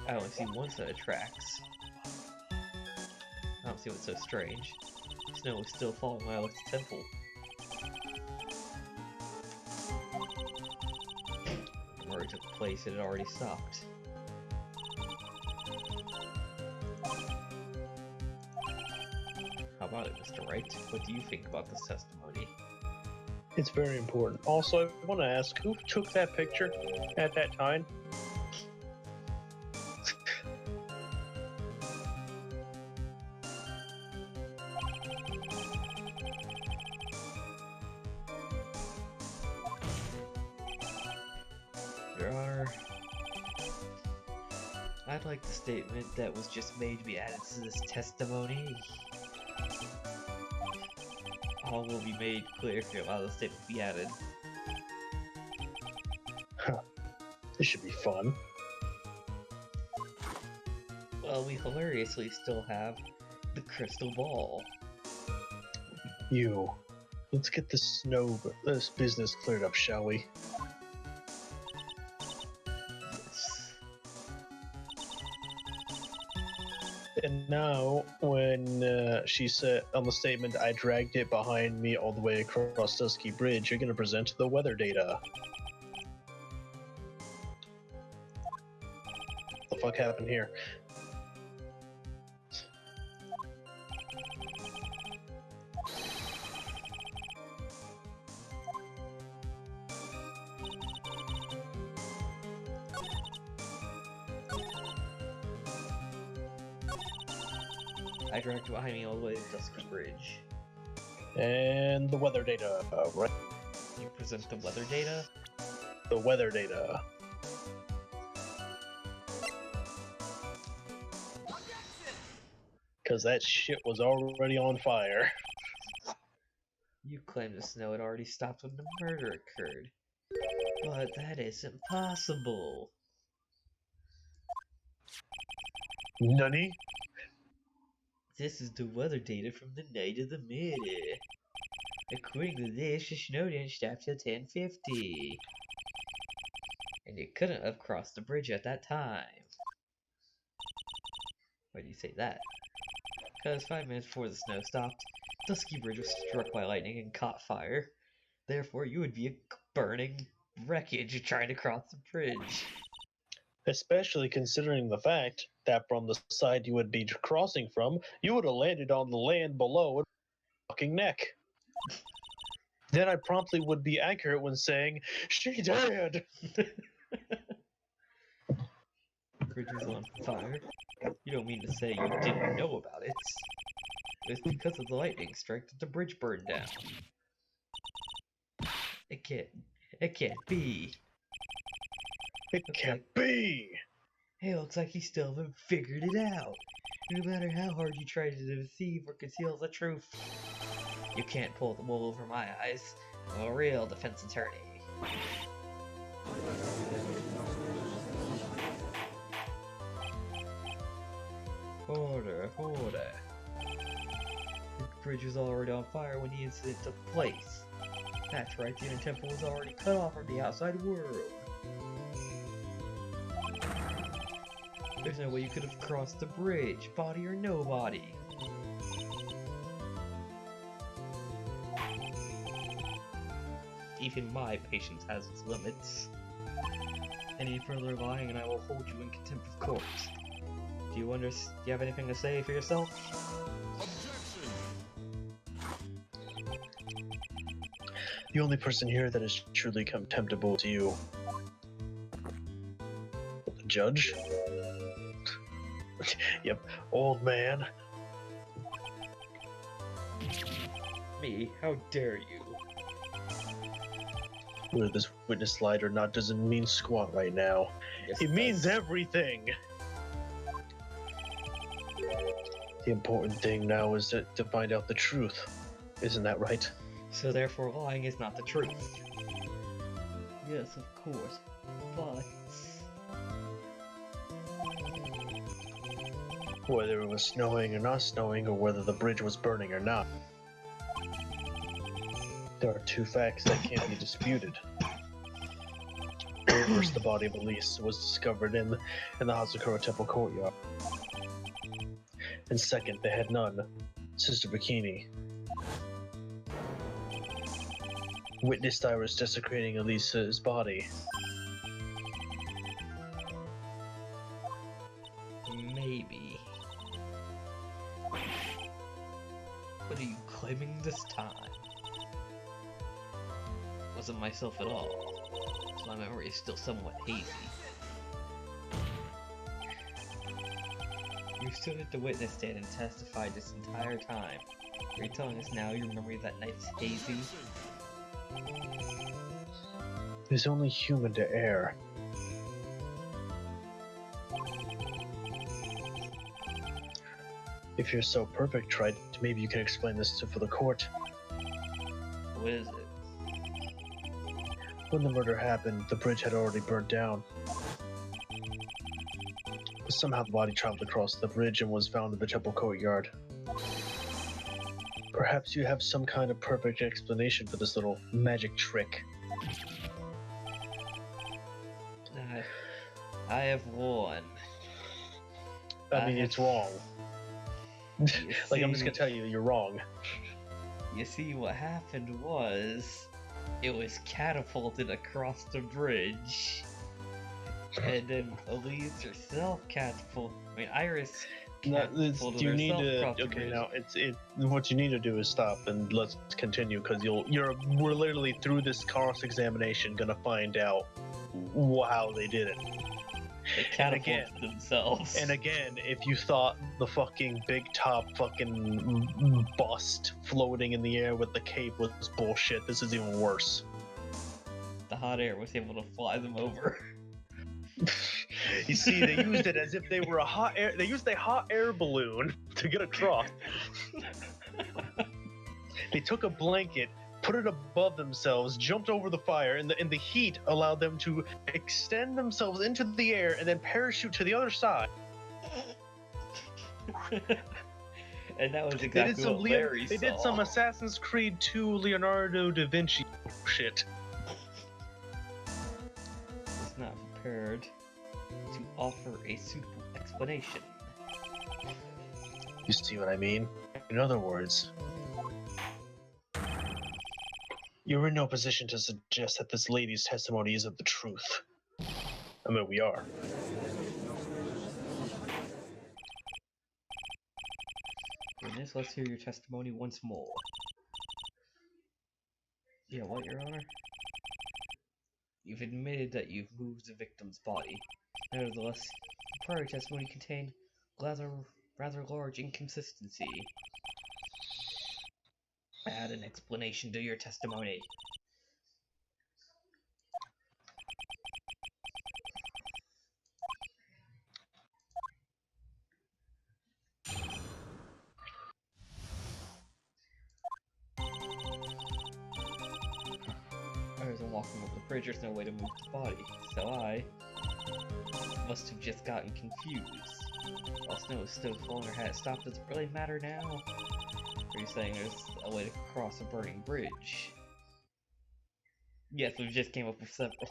I only see one set of tracks. I don't see what's so strange. Snow is still falling while I left the temple. Where it took place, it had already stopped. How about it, Mr. Wright? What do you think about this testimony? It's very important. Also, I want to ask, who took that picture at that time? Your Honor, I'd like the statement that was just made to be added to this testimony. All will be made clear if you allow the statement to be added. Huh. This should be fun. Well, we hilariously still have the crystal ball. Let's get this business cleared up, shall we? And now, when she said on the statement, I dragged it behind me all the way across Dusky Bridge, you're going to present the weather data. What the fuck happened here? I dragged behind me all the way to Dusky Bridge. And the weather data, right? You present the weather data? The weather data. Because that shit was already on fire. You claim the snow had already stopped when the murder occurred. But that isn't possible. Nani? This is the weather data from the night of the murder. According to this, the snow didn't stop till 10:50. And you couldn't have crossed the bridge at that time. Why do you say that? Because 5 minutes before the snow stopped, Dusky Bridge was struck by lightning and caught fire. Therefore, you would be a burning wreckage trying to cross the bridge. Especially considering the fact that from the side you would be crossing from, you would have landed on the land below with a fucking neck. Then I promptly would be accurate when saying, she did! Bridge was on fire. You don't mean to say you didn't know about it. It was because of the lightning strike that the bridge burned down. It can't be. It can't be! Hey, looks like you still haven't figured it out. No matter how hard you try to deceive or conceal the truth, you can't pull the wool over my eyes. I'm a real defense attorney. Order. The bridge was already on fire when the incident took place. That's right, the inner temple was already cut off from the outside world. There's no way you could have crossed the bridge, body or no body. Even my patience has its limits. Any further lying and I will hold you in contempt of court. Do you have anything to say for yourself? The only person here that is truly contemptible to you. The judge? Yep, old man. Me? How dare you? Whether this witness slide or not doesn't mean squat right now. Yes, it means everything! The important thing now is to find out the truth. Isn't that right? So therefore lying is not the truth. Yes, of course, but... Whether it was snowing or not snowing, or whether the bridge was burning or not. There are two facts that can't be disputed. First, the body of Elise was discovered in the Hazakura Temple courtyard. And second, the head nun, Sister Bikini, witnessed Iris desecrating Elisa's body. Maybe. What are you claiming this time? Wasn't myself at all, so my memory is still somewhat hazy. You stood at the witness stand and testified this entire time. Are you telling us now your memory of that night is hazy? It is only human to err. If you're so perfect, Wright, maybe you can explain this for the court. What is it? When the murder happened, the bridge had already burnt down. But somehow the body traveled across the bridge and was found in the temple courtyard. Perhaps you have some kind of perfect explanation for this little magic trick. I have one. I mean, it's wrong. Like, I'm just gonna tell you, you're wrong. You see, what happened was, it was catapulted across the bridge, and then Elise herself Iris catapulted You need herself to. across the Okay, bridge. now what you need to do is stop and let's continue, because we're literally through this cross examination gonna find out how they did it. They catapulted themselves. And again, if you thought the fucking big top fucking bust floating in the air with the cape was bullshit, this is even worse. The hot air was able to fly them over. You see, they used it as if they were they used a hot air balloon to get across. They took a blanket, put it above themselves, jumped over the fire, and the heat allowed them to extend themselves into the air and then parachute to the other side. And that was exactly what Larry saw. They did some Assassin's Creed 2 Leonardo da Vinci shit. Was not prepared to offer a suitable explanation. You see what I mean? In other words, you're in no position to suggest that this lady's testimony isn't the truth. I mean, we are. Witness, let's hear your testimony once more. Yeah, what, Your Honor? You've admitted that you've moved the victim's body. Nevertheless, the prior testimony contained rather large inconsistency. Add an explanation to your testimony. As I'm walking over the bridge, there's no way to move the body, so I must have just gotten confused. While snow is still falling or had it stopped, does it really matter now? Are you saying there's a way to cross a burning bridge? Yes, we just came up with several.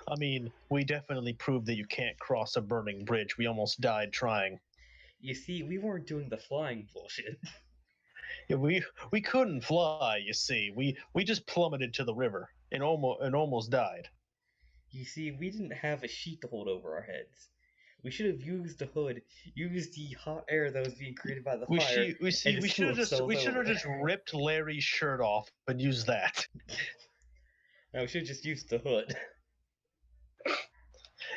I mean, we definitely proved that you can't cross a burning bridge. We almost died trying. You see, we weren't doing the flying bullshit. Yeah, we couldn't fly, you see. We just plummeted to the river and almost died. You see, we didn't have a sheet to hold over our heads. We should have used the hood, used the hot air that was being created by the fire. We should have just ripped Larry's shirt off and used that. No, we should have just used the hood.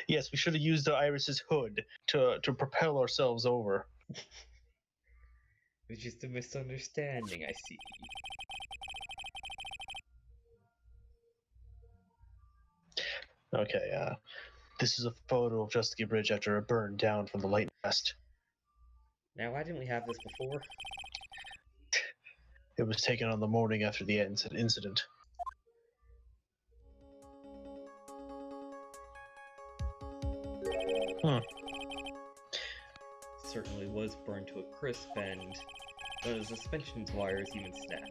Yes, we should have used the Iris's hood to propel ourselves over. It's just a misunderstanding, I see. Okay, this is a photo of Chesapeake Bridge after it burned down from the lightning blast. Now, why didn't we have this before? It was taken on the morning after the incident. Certainly was burned to a crisp, and the suspension wires even snapped.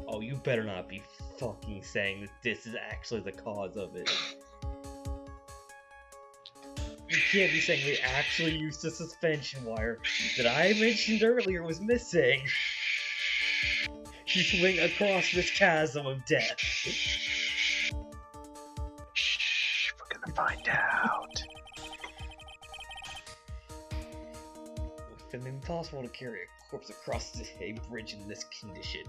Oh, you better not be fucking saying that this is actually the cause of it. You can't be saying they actually used the suspension wire that I mentioned earlier was missing to swing across this chasm of death. Shh, we're gonna find out. It's impossible to carry a corpse across a bridge in this condition.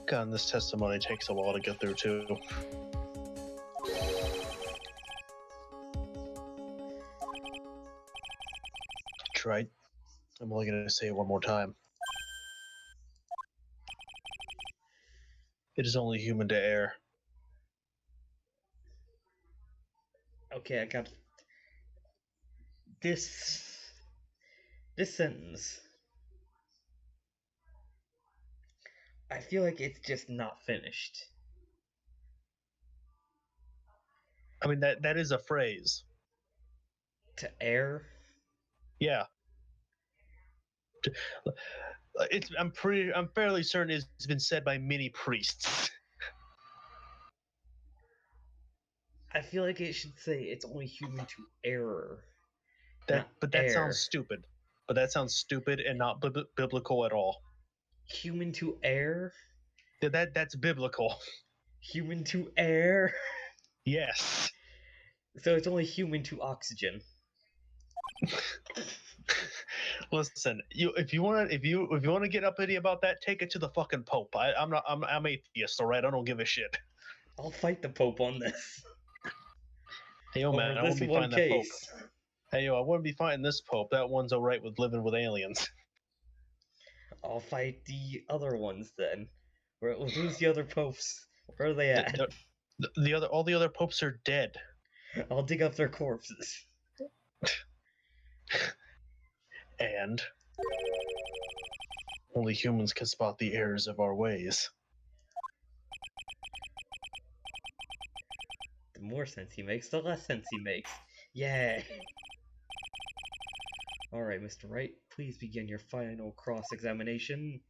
God, and this testimony takes a while to get through too. Right. I'm only gonna say it one more time. It is only human to err. Okay, I got this sentence. I feel like it's just not finished. I mean, that is a phrase. To err? Yeah. I'm fairly certain it's been said by many priests. I feel like it should say it's only human to error. That sounds stupid. But that sounds stupid and not biblical at all. Human to air? That's biblical. Human to air? Yes. So it's only human to oxygen. Listen, if you want to get uppity about that, take it to the fucking Pope. I'm atheist, all right? I don't give a shit. I'll fight the Pope on this. Hey, yo, man, I wouldn't be fighting that Pope. Hey, yo, I wouldn't be fighting this Pope. That one's all right with living with aliens. I'll fight the other ones then. Who's the other popes? Where are they at? All the other popes are dead. I'll dig up their corpses. And only humans can spot the errors of our ways. The more sense he makes, the less sense he makes. Yay! Alright, Mr. Wright, please begin your final cross-examination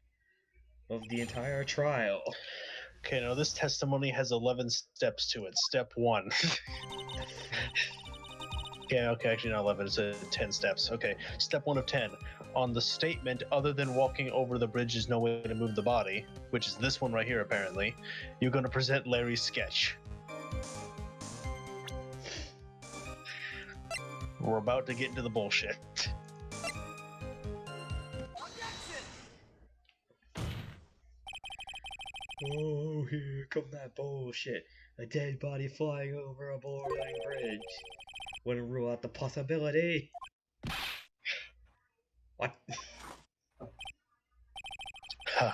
of the entire trial. Okay, now this testimony has 11 steps to it. Step 1. Yeah, okay, actually not 11, it's 10 steps. Okay, step 1 of 10. On the statement, other than walking over the bridge is no way to move the body, which is this one right here apparently, you're going to present Larry's sketch. We're about to get into the bullshit. Oh, here come that bullshit. A dead body flying over a boiling bridge. Wouldn't rule out the possibility. What? Huh.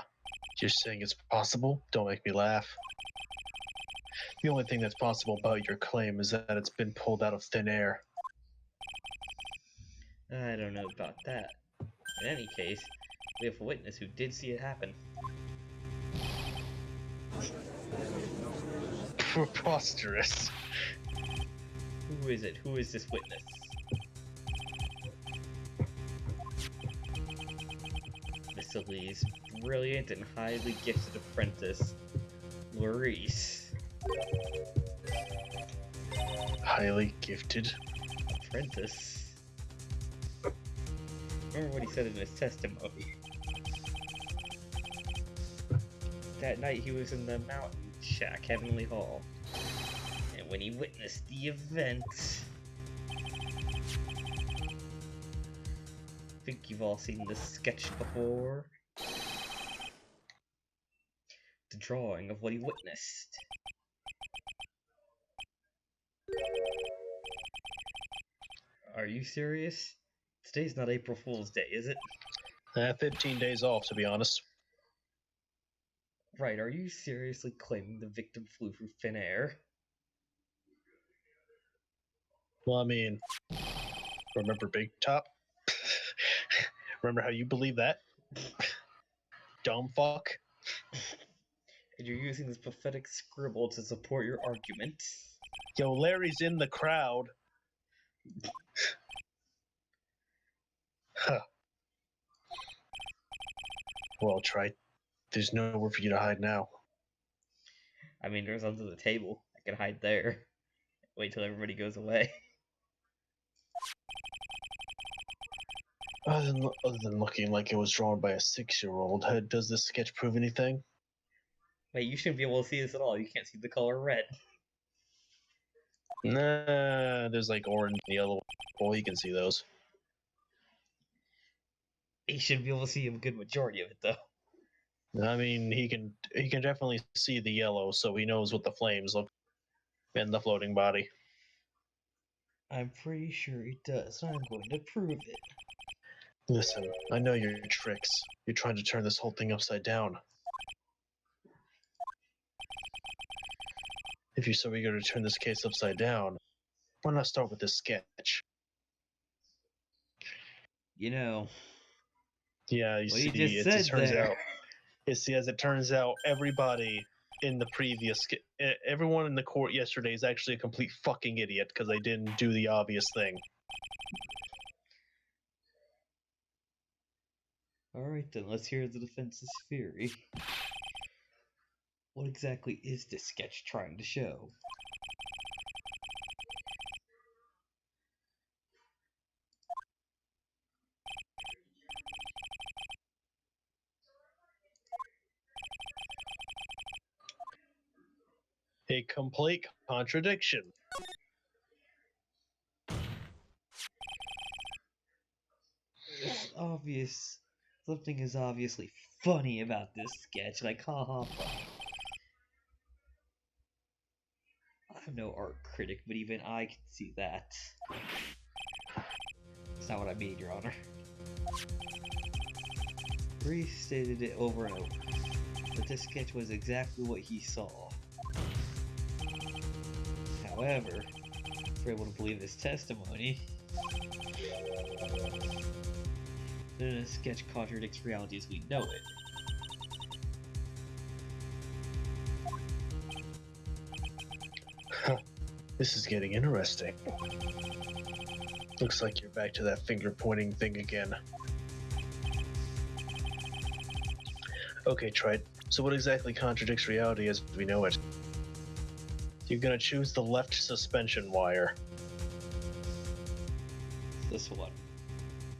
You're saying it's possible? Don't make me laugh. The only thing that's possible about your claim is that it's been pulled out of thin air. I don't know about that. In any case, we have a witness who did see it happen. Preposterous. Who is it? Who is this witness? Miss Lee's brilliant and highly gifted apprentice, Maurice. Highly gifted? Apprentice? Remember what he said in his testimony. That night he was in the mountain shack, Heavenly Hall. And when he witnessed the event... I think you've all seen this sketch before. The drawing of what he witnessed. Are you serious? Today's not April Fool's Day, is it? 15 days off, to be honest. Right, are you seriously claiming the victim flew through thin air? Well, I mean, remember Big Top? Remember how you believe that? Dumb fuck. And you're using this pathetic scribble to support your argument? Yo, Larry's in the crowd. Huh. Well, try. There's nowhere for you to hide now. I mean, there's under the table. I can hide there. Wait till everybody goes away. Other than looking like it was drawn by a 6-year-old, does this sketch prove anything? Wait, you shouldn't be able to see this at all. You can't see the color red. Nah, there's like orange and yellow. Well, you can see those. He should be able to see a good majority of it, though. I mean, he can definitely see the yellow, so he knows what the flames look and the floating body. I'm pretty sure he does, and I'm going to prove it. Listen, I know your tricks. You're trying to turn this whole thing upside down. If you're so eager to turn this case upside down, why not start with this sketch? You know... Yeah, you see, as it turns out, everybody in the previous, everyone in the court yesterday is actually a complete fucking idiot because they didn't do the obvious thing. Alright then, let's hear the defense's theory. What exactly is this sketch trying to show? A complete contradiction. It's obvious. Something is obviously funny about this sketch. Like, haha, funny. I'm no art critic, but even I can see that. That's not what I mean, Your Honor. Reese stated it over and over, that this sketch was exactly what he saw. However, if we're able to believe his testimony, then the sketch contradicts reality as we know it. This is getting interesting. Looks like you're back to that finger-pointing thing again. Okay, Trite. So what exactly contradicts reality as we know it? You're gonna choose the left suspension wire. This one.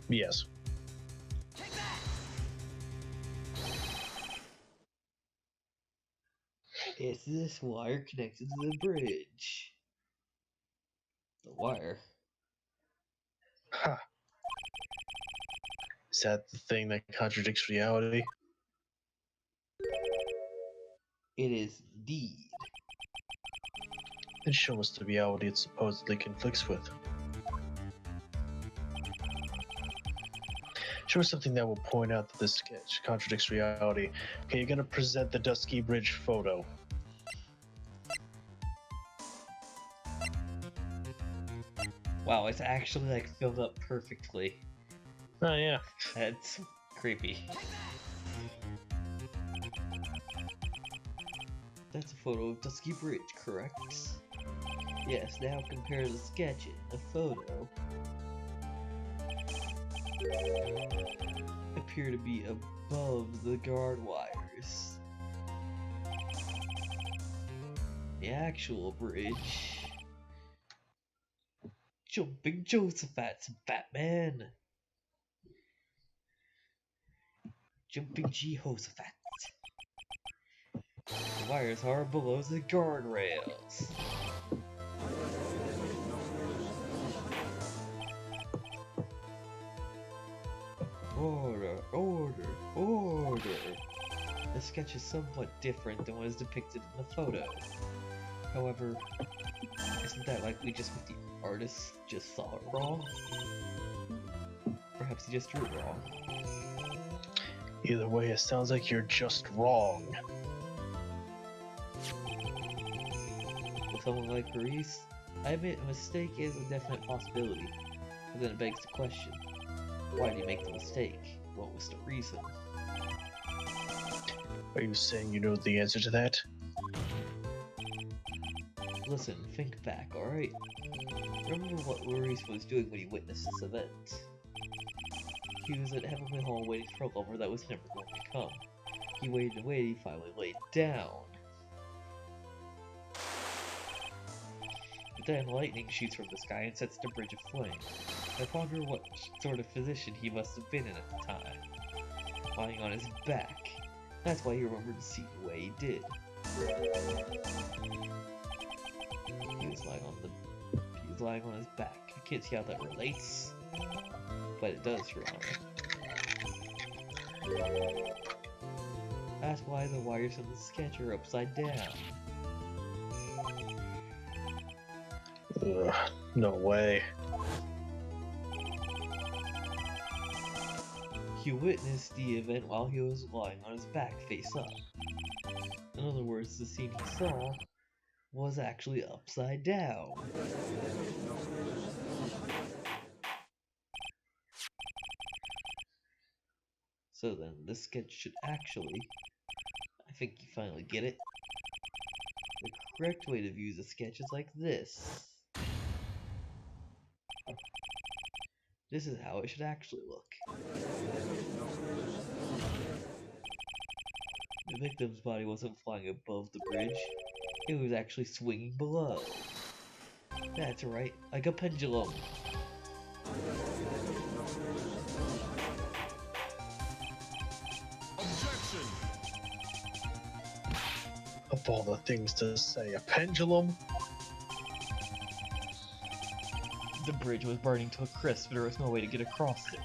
Yes. Is this wire connected to the bridge? The wire. Huh. Is that the thing that contradicts reality? It is indeed. Then show us the reality it supposedly conflicts with. Show us something that will point out that this sketch contradicts reality. Okay, you're gonna present the Dusky Bridge photo. Wow, it's actually like filled up perfectly. Oh yeah. That's creepy. That's a photo of Dusky Bridge, correct? Yes, now compare the sketch and the photo. Appear to be above the guard wires. The actual bridge. Jumping Josephat's Batman. Jumping Jehoshaphat. The wires are below the guardrails. Order, order, order. The sketch is somewhat different than what is depicted in the photo. However, isn't that likely just what the artist just saw it wrong? Perhaps he just drew it wrong. Either way, it sounds like you're just wrong. With someone like Reese, I admit a mistake is a definite possibility, but then it begs the question, why did he make the mistake? What was the reason? Are you saying you know the answer to that? Listen, think back, alright? Remember what Reese was doing when he witnessed this event? He was at Heavenly Hall waiting for a lover that was never going to come. He waited and waited, he finally laid down. But then lightning shoots from the sky and sets the bridge aflame. I wonder what sort of position he must have been in at the time. Lying on his back. That's why he remembered to see the way he did. He was lying on his back. I can't see how that relates, but it does, Your Honor. That's why the wires in the sketch are upside down. Ugh, no way. He witnessed the event while he was lying on his back, face up. In other words, the scene he saw was actually upside down. So then, this sketch should actually... I think you finally get it. The correct way to view the sketch is like this. This is how it should actually look. The victim's body wasn't flying above the bridge, it was actually swinging below. That's right, like a pendulum. Objection! Of all the things to say, a pendulum? The bridge was burning to a crisp, but there was no way to get across it.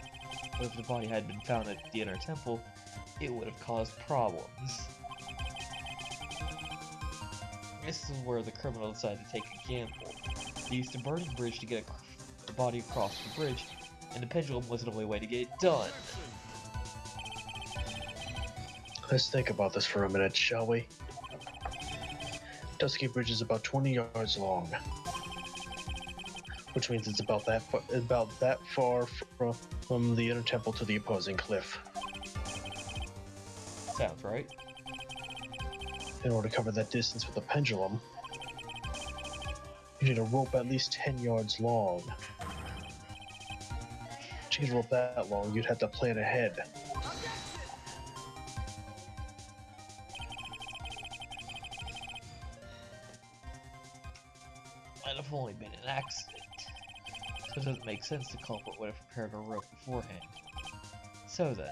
But if the body had been found at the inner temple, it would have caused problems. This is where the criminal decided to take a gamble. They used the burning bridge to get the body across the bridge, and the pendulum was the only way to get it done. Let's think about this for a minute, shall we? Dusky Bridge is about 20 yards long, which means it's about that far from the inner temple to the opposing cliff. Sounds right. In order to cover that distance with a pendulum, you need a rope at least 10 yards long. To get a rope that long, you'd have to plan ahead. Might have only been an accident, so it doesn't make sense the culprit would have prepared a rope beforehand. So then,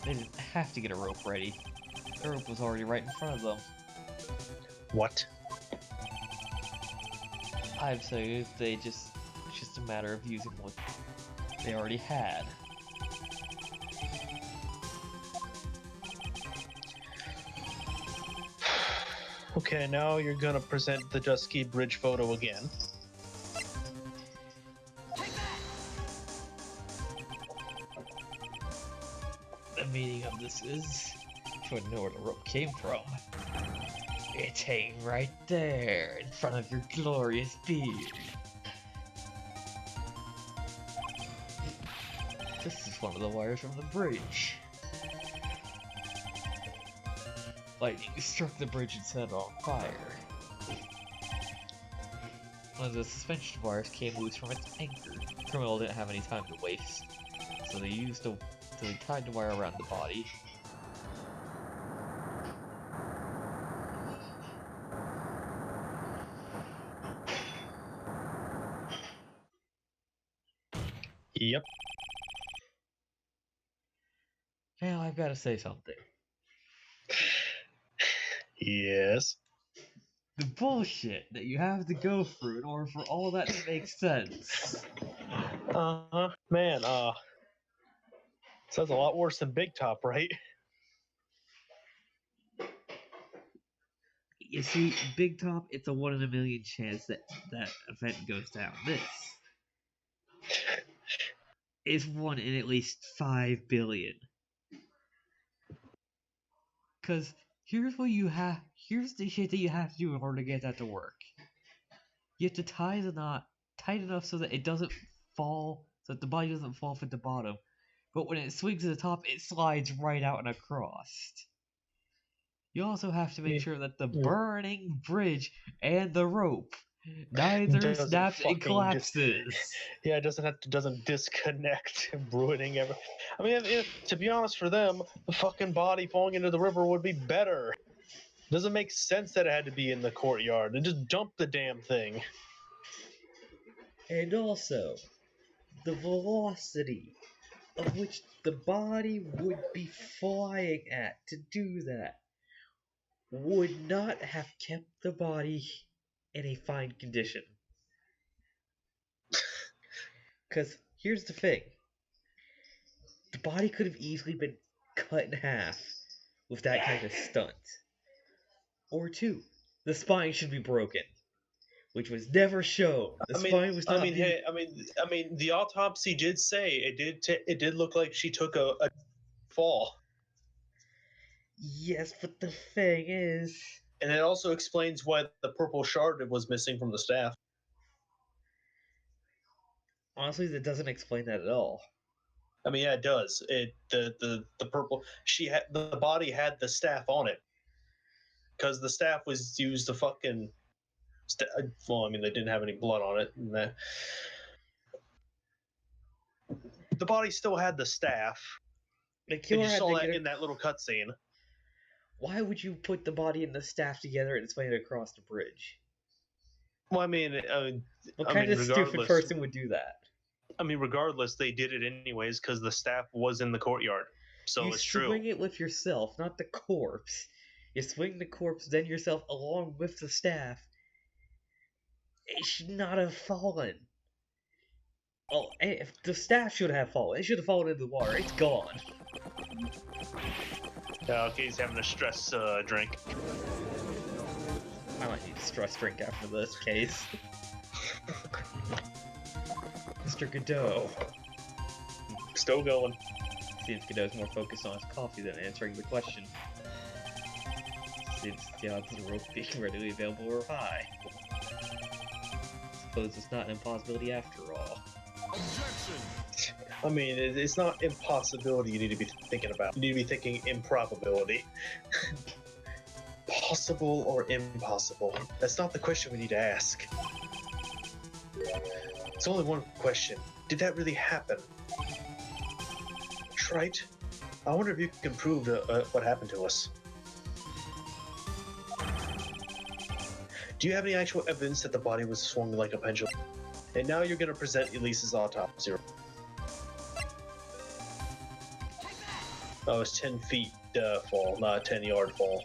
they didn't have to get a rope ready. The rope was already right in front of them. What? I'd say it's just a matter of using what they already had. Okay, now you're gonna present the Dusky Bridge photo again. The meaning of this is, you wouldn't know where the rope came from. It's hanging right there, in front of your glorious beard. This is one of the wires from the bridge. Lightning struck the bridge and set it on fire. One of the suspension wires came loose from its anchor. The criminal didn't have any time to waste, so they tied the wire around the body. Yep. Now I've got to say something. Yes. The bullshit that you have to go through in order for all that to make sense. Man, sounds a lot worse than Big Top, right? You see, Big Top, it's a 1 in a million chance that that event goes down. This is 1 in at least 5 billion. Cause here's the shit that you have to do in order to get that to work. You have to tie the knot tight enough so that it doesn't fall, so that the body doesn't fall at the bottom. But when it swings to the top, it slides right out and across. You also have to make sure that the burning bridge and the rope neither snaps and collapses. It doesn't disconnect, ruining everything. I mean, to be honest, for them, the fucking body falling into the river would be better. Doesn't make sense that it had to be in the courtyard. They just dumped the damn thing. And also, the velocity of which the body would be flying at to do that would not have kept the body in a fine condition. Because here's the thing. The body could have easily been cut in half with that kind of stunt. Or 2, the spine should be broken, which was never shown. The spine was not. I mean, the autopsy did say it did look like she took a fall. Yes, but the thing is, and it also explains why the purple shard was missing from the staff. Honestly, that doesn't explain that at all. I mean, yeah, it does. The purple. The body had the staff on it. Because the staff was used to fucking. Well, I mean, they didn't have any blood on it. And the body still had the staff. The killer you saw that in that little cutscene. Why would you put the body and the staff together and swing it across the bridge? Well, I mean, what kind of stupid person would do that? I mean, regardless, they did it anyways because the staff was in the courtyard. So it's true. You swing it with yourself, not the corpse. You swing the corpse, then yourself along with the staff. It should not have fallen. Oh, if the staff should have fallen. It should have fallen into the water. It's gone. Okay, he's having a stress drink. I might need a stress drink after this case. Mr. Godot. Still going. Seems Godot's more focused on his coffee than answering the question. Since the odds of the rope being readily available are high. Suppose it's not an impossibility after all. Objection! I mean, it's not impossibility you need to be thinking about. You need to be thinking improbability. Possible or impossible? That's not the question we need to ask. It's only one question. Did that really happen? Wright, I wonder if you can prove what happened to us. Do you have any actual evidence that the body was swung like a pendulum? And now you're going to present Elise's autopsy. Oh, it's 10 feet fall, not a 10-yard fall.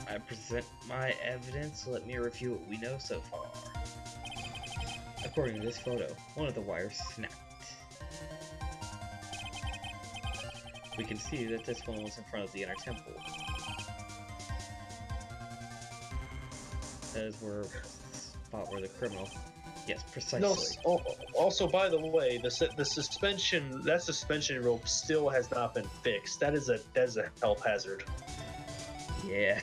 I present my evidence. Let me review what we know so far. According to this photo, one of the wires snapped. We can see that this one was in front of the inner temple. That is where the spot where the criminal. Yes, precisely. No, also, by the way, the suspension rope still has not been fixed. That is a health hazard. Yeah.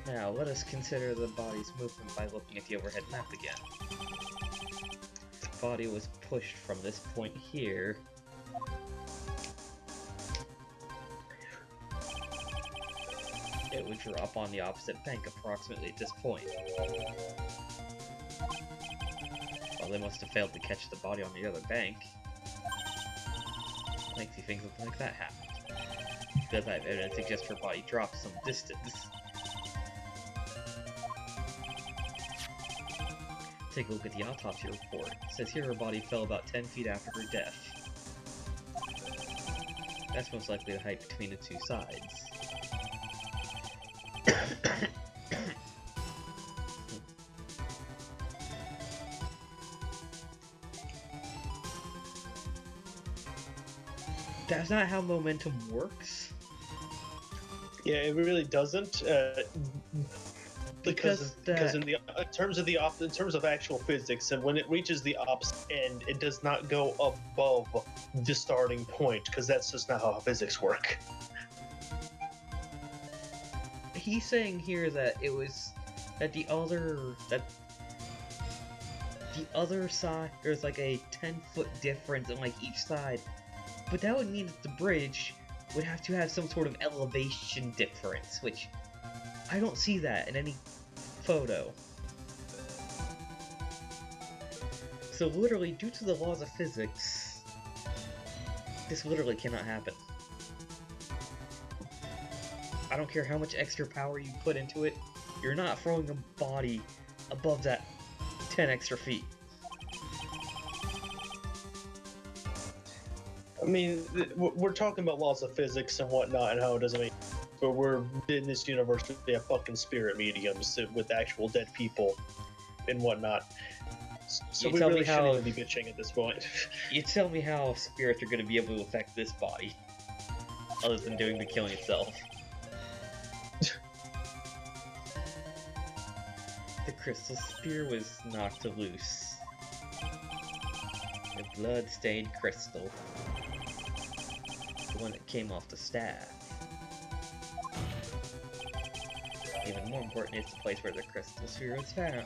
Now, let us consider the body's movement by looking at the overhead map again. The body was pushed from this point here. It would drop on the opposite bank approximately at this point. Well, they must have failed to catch the body on the other bank. Lengthy things like that happened. Because I have evidence suggests her body dropped some distance. Take a look at the autopsy report. It says here her body fell about 10 feet after her death. That's most likely the height between the two sides. That's not how momentum works. Yeah, it really doesn't. Because in terms of actual physics, and when it reaches the opposite end, it does not go above the starting point, because that's just not how physics work. He's saying here that it was that the other side there's like a 10-foot difference in like each side, but that would mean that the bridge would have to have some sort of elevation difference, which I don't see that in any photo. So literally, due to the laws of physics, this literally cannot happen. I don't care how much extra power you put into it, you're not throwing a body above that 10 extra feet. I mean, we're talking about laws of physics and whatnot and how it doesn't make. But we're in this universe we have fucking spirit mediums with actual dead people and whatnot. So we really shouldn't even be bitching at this point. You tell me how spirits are going to be able to affect this body, other than doing the killing itself. The crystal spear was knocked loose. The blood-stained crystal. The one that came off the staff. Even more important is the place where the crystal sphere was found.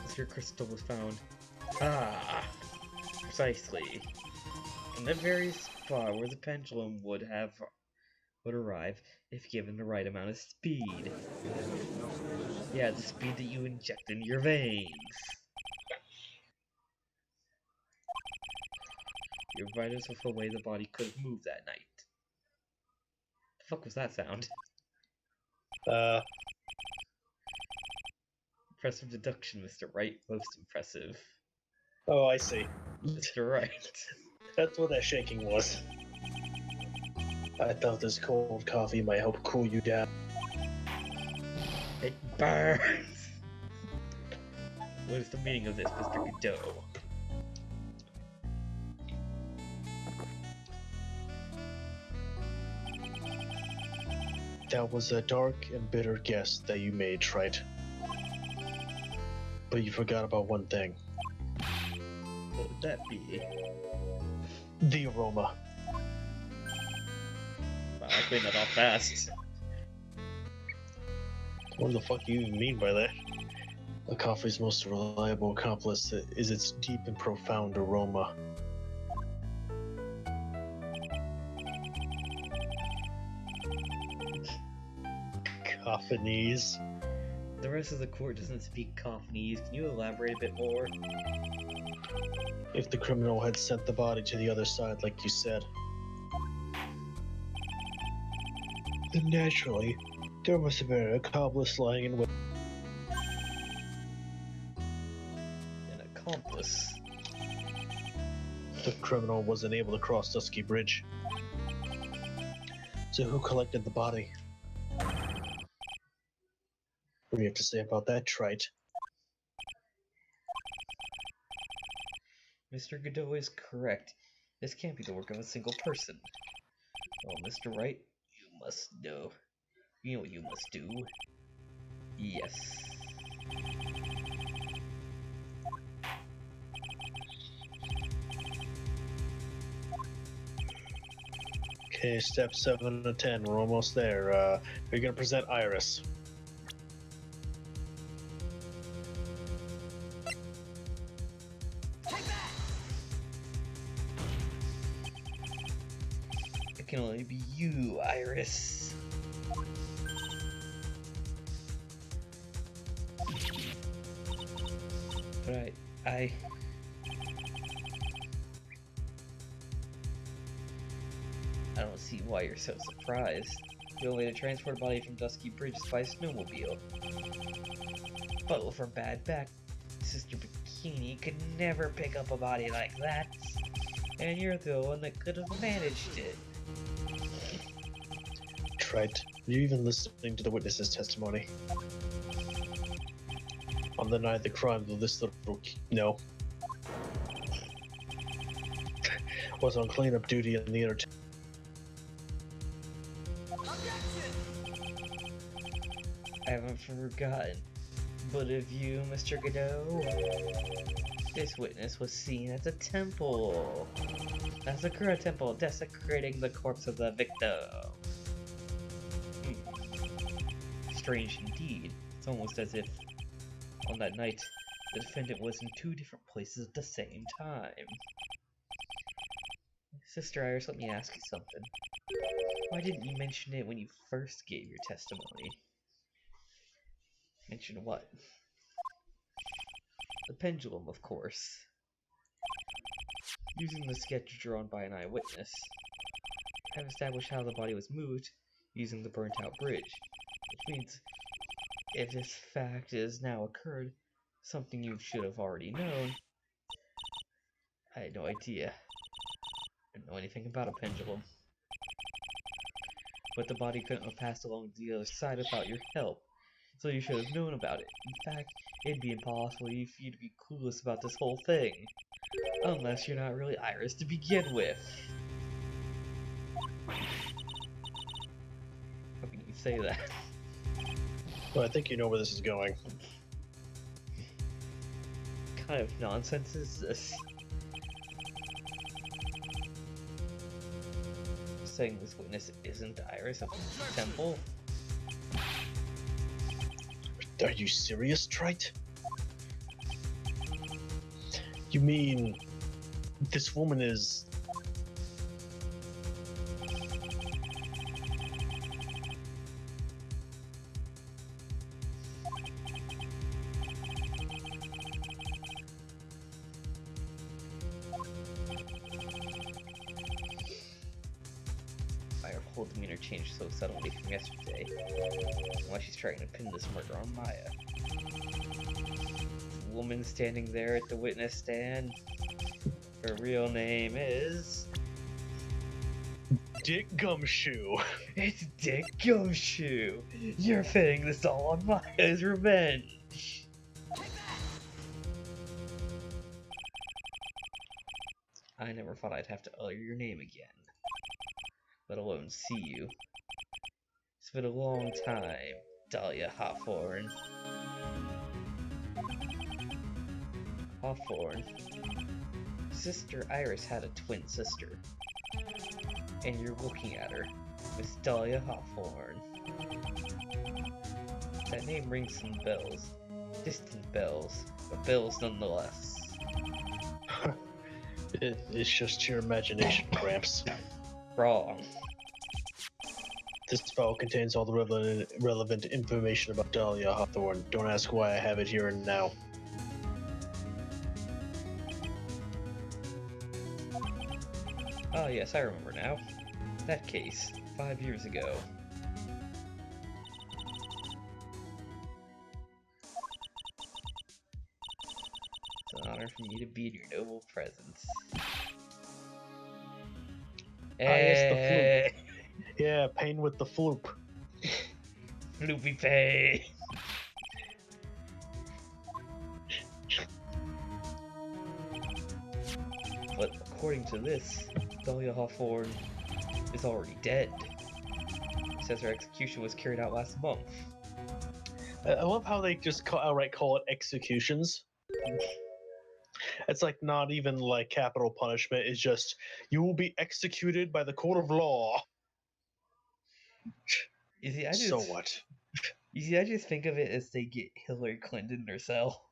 The sphere crystal was found. Ah! Precisely. In the very spot where the pendulum would arrive if given the right amount of speed. Yeah, the speed that you inject in your veins. Your vitals with the way the body could have moved that night. The fuck was that sound? Impressive deduction, Mr. Wright. Most impressive. Oh, I see. Mr. Wright. That's what that shaking was. I thought this cold coffee might help cool you down. It burns! What is the meaning of this, Mr. Godot? That was a dark and bitter guess that you made, Wright. But you forgot about one thing. What would that be? The aroma. Wow, I cleaned that off fast. What the fuck do you even mean by that? A coffee's most reliable accomplice is its deep and profound aroma. Coffinese. The rest of the court doesn't speak Coffinese. Can you elaborate a bit more? If the criminal had sent the body to the other side like you said, then naturally, there must have been an accomplice lying in wait. An accomplice? The criminal wasn't able to cross Dusky Bridge. So who collected the body? What do you have to say about that, Trite? Mr. Godot is correct. This can't be the work of a single person. Oh, Mr. Wright, you must know. You know what you must do. Yes. Okay, step 7 to 10. We're almost there. We're gonna present Iris. It can only be you, Iris. But I don't see why you're so surprised. The only way to transport a body from Dusky Bridge is by snowmobile. But for bad back, Sister Bikini could never pick up a body like that. And you're the one that could have managed it. Trite, are you even listening to the witness's testimony? On the night of the crime, this little no was on cleanup duty in the entertainment. I haven't forgotten. But if you, Mr. Godot, this witness was seen at the temple. As a Sakura temple, desecrating the corpse of the victim. Strange indeed. It's almost as if, on that night, the defendant was in two different places at the same time. Sister Iris, let me ask you something. Why didn't you mention it when you first gave your testimony? Mention what? The pendulum, of course. Using the sketch drawn by an eyewitness, I've established how the body was moved using the burnt-out bridge, which means if this fact has now occurred, something you should have already known. I had no idea. I didn't know anything about a pendulum. But the body couldn't have passed along the other side without your help, so you should have known about it. In fact, it'd be impossible for you to be clueless about this whole thing. Unless you're not really Iris to begin with. How can you say that? Well, I think you know where this is going. What kind of nonsense is this? Saying this witness isn't Iris of the temple? Are you serious, Trite? You mean this woman is... I hold demeanor changed so subtly from yesterday? Why she's trying to pin this murder on Maya? The woman standing there at the witness stand, her real name is... Dick Gumshoe. It's Dick Gumshoe! You're fitting this all on Maya's revenge! I never thought I'd have to utter your name again, let alone see you. It's been a long time, Dahlia Hawthorne. Hawthorne. Sister Iris had a twin sister. And you're looking at her, Miss Dahlia Hawthorne. That name rings some bells. Distant bells, but bells nonetheless. It's just your imagination, Gramps. Wrong. This file contains all the relevant information about Dahlia Hawthorne. Don't ask why I have it here and now. Oh yes, I remember now. That case, 5 years ago. It's an honor for me to be in your noble presence. Yes, the floop. Yeah, pain with the floop. Floopy pay. But according to this, Dahlia Hawthorne is already dead. It says her execution was carried out last month. I love how they just outright call it executions. It's like not even like capital punishment. It's just, you will be executed by the court of law. You see, So what? You see, I just think of it as they get Hillary Clinton in her cell.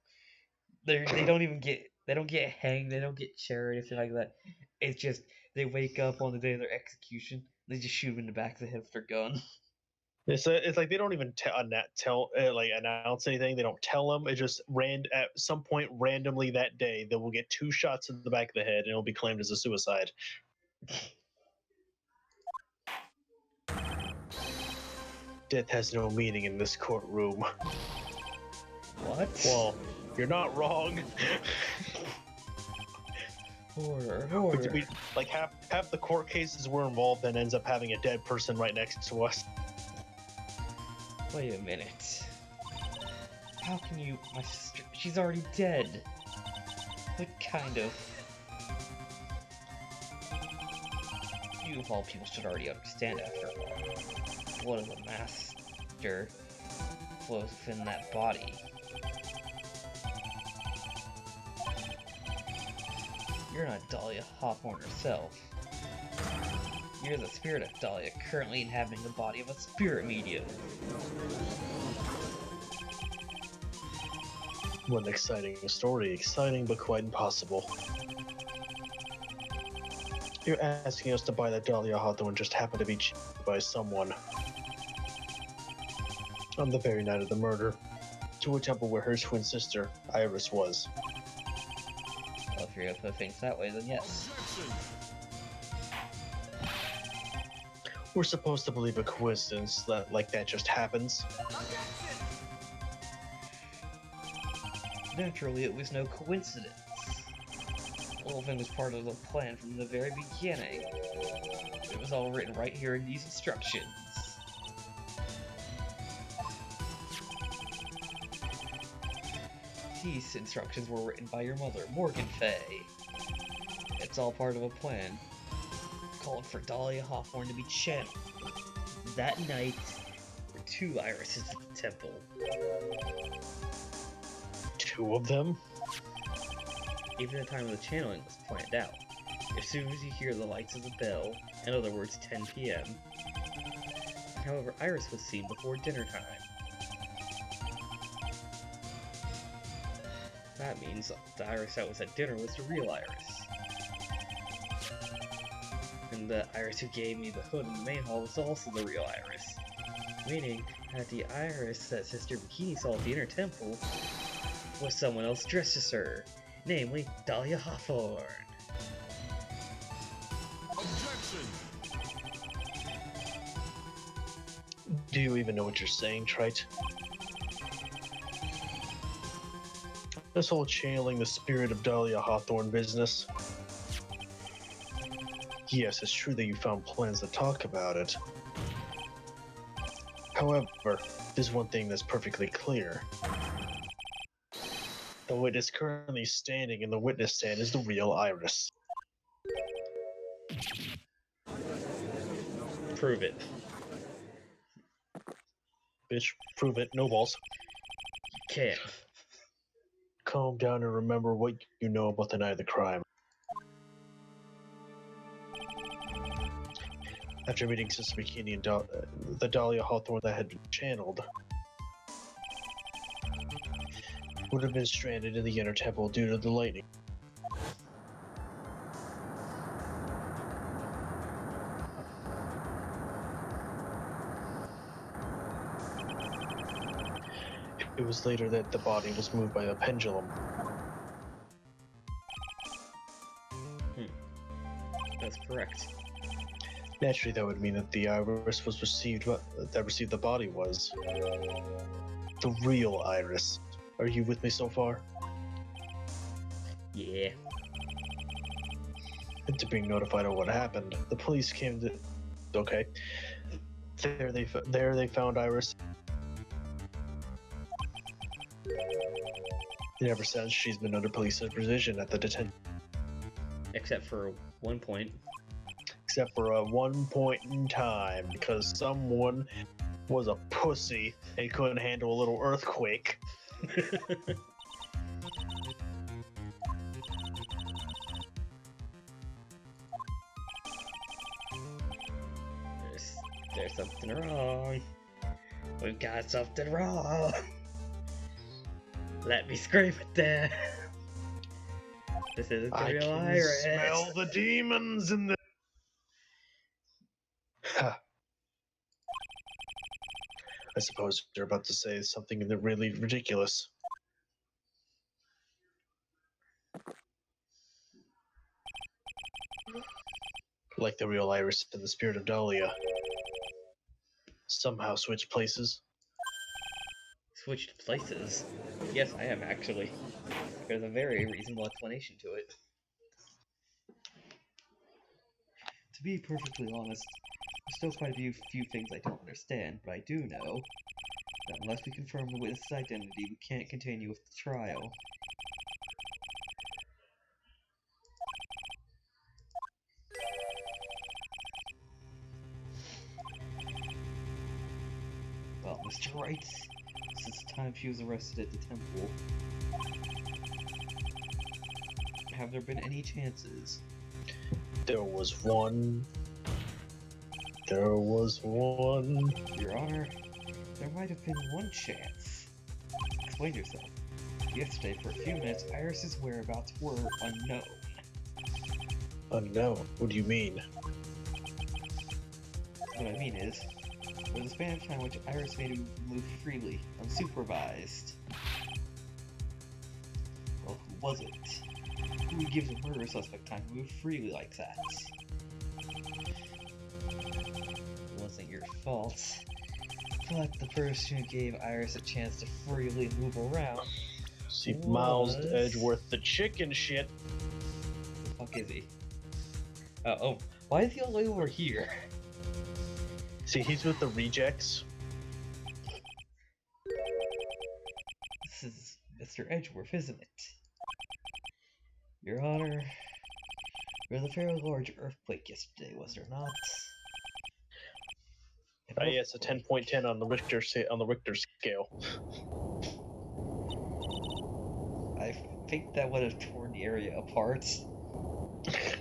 They don't get hanged, they don't get chair or anything like that. It's just they wake up on the day of their execution, they just shoot them in the back of the head with their gun. It's like they don't even announce anything. They don't tell them. It just at some point randomly that day they will get 2 shots in the back of the head and it'll be claimed as a suicide. Death has no meaning in this courtroom. What? Well, you're not wrong. Order. Like half the court cases we're involved in ends up having a dead person right next to us. Wait a minute. How can you... My sister... She's already dead. What kind of... You of all people should already understand after all. Blood of the master flows within that body. You're not Dahlia Hawthorne herself. You're the spirit of Dahlia, currently inhabiting the body of a spirit medium. What an exciting story. Exciting, but quite impossible. You're asking us to buy that Dahlia Hawthorne just happened to be cheated by someone on the very night of the murder to a temple where her twin sister, Iris, was. Well, if you're gonna put things that way, then yes. We're supposed to believe a coincidence that like that just happens. Naturally, it was no coincidence. The whole thing was part of the plan from the very beginning. It was all written right here in these instructions. These instructions were written by your mother, Morgan Fay. It's all part of a plan. Called for Dahlia Hawthorne to be channeled. That night, there were 2 irises at the temple. 2 of them? Even the time of the channeling was planned out. As soon as you hear the lights of the bell, in other words 10 p.m. However, Iris was seen before dinner time. That means the Iris that was at dinner was the real Iris. And the Iris who gave me the hood in the main hall was also the real Iris. Meaning that the Iris that Sister Bikini saw at the inner temple was someone else dressed as her, namely Dahlia Hawthorne. Objection. Do you even know what you're saying, Trite? This whole channeling the spirit of Dahlia Hawthorne business. Yes, it's true that you found plans to talk about it. However, there's one thing that's perfectly clear. The witness currently standing in the witness stand is the real Iris. Prove it. Bitch, prove it. No balls. Can't. Calm down and remember what you know about the night of the crime. After meeting Sister Bikini and the Dahlia Hawthorne that had been channeled would have been stranded in the inner temple due to the lightning. It was later that the body was moved by a pendulum. That's correct. Naturally, that would mean that the Iris was received the body was the real Iris. Are you with me so far? Yeah. After being notified of what happened, the police came to. Okay. There they found Iris. And ever since, she's been under police supervision at the detention. Except for one point. Except for one point in time, because someone was a pussy and couldn't handle a little earthquake. There's something wrong. We've got something wrong. Let me scream it there. This isn't the real Iris. I can smell the demons in the. I suppose you're about to say something really ridiculous. Like the real Iris and the spirit of Dahlia. Somehow switch places. Switched places? Yes, I am actually. There's a very reasonable explanation to it. To be perfectly honest, there's still quite a few things I don't understand, but I do know that unless we confirm the witness's identity, we can't continue with the trial. Well, Mr. Wright, since the time she was arrested at the temple, have there been any chances? There was one. There was one. Your Honor, there might have been one chance. Explain yourself. Yesterday, for a few minutes, Iris's whereabouts were unknown. Unknown? What do you mean? What I mean is, there was a span of time in which Iris made him move freely, unsupervised. Well, who was it? Who would give a murder suspect time to move freely like that? It wasn't your fault, but the person who gave Iris a chance to freely move around. See, Miles Edgeworth, the chicken shit. The fuck is he? Oh, why is he all the way over here? See, he's with the rejects. This is Mr. Edgeworth, isn't it? Your Honor, there was a fairly large earthquake yesterday, was there not? Yes, a 10.10 on the Richter scale. I think that would have torn the area apart,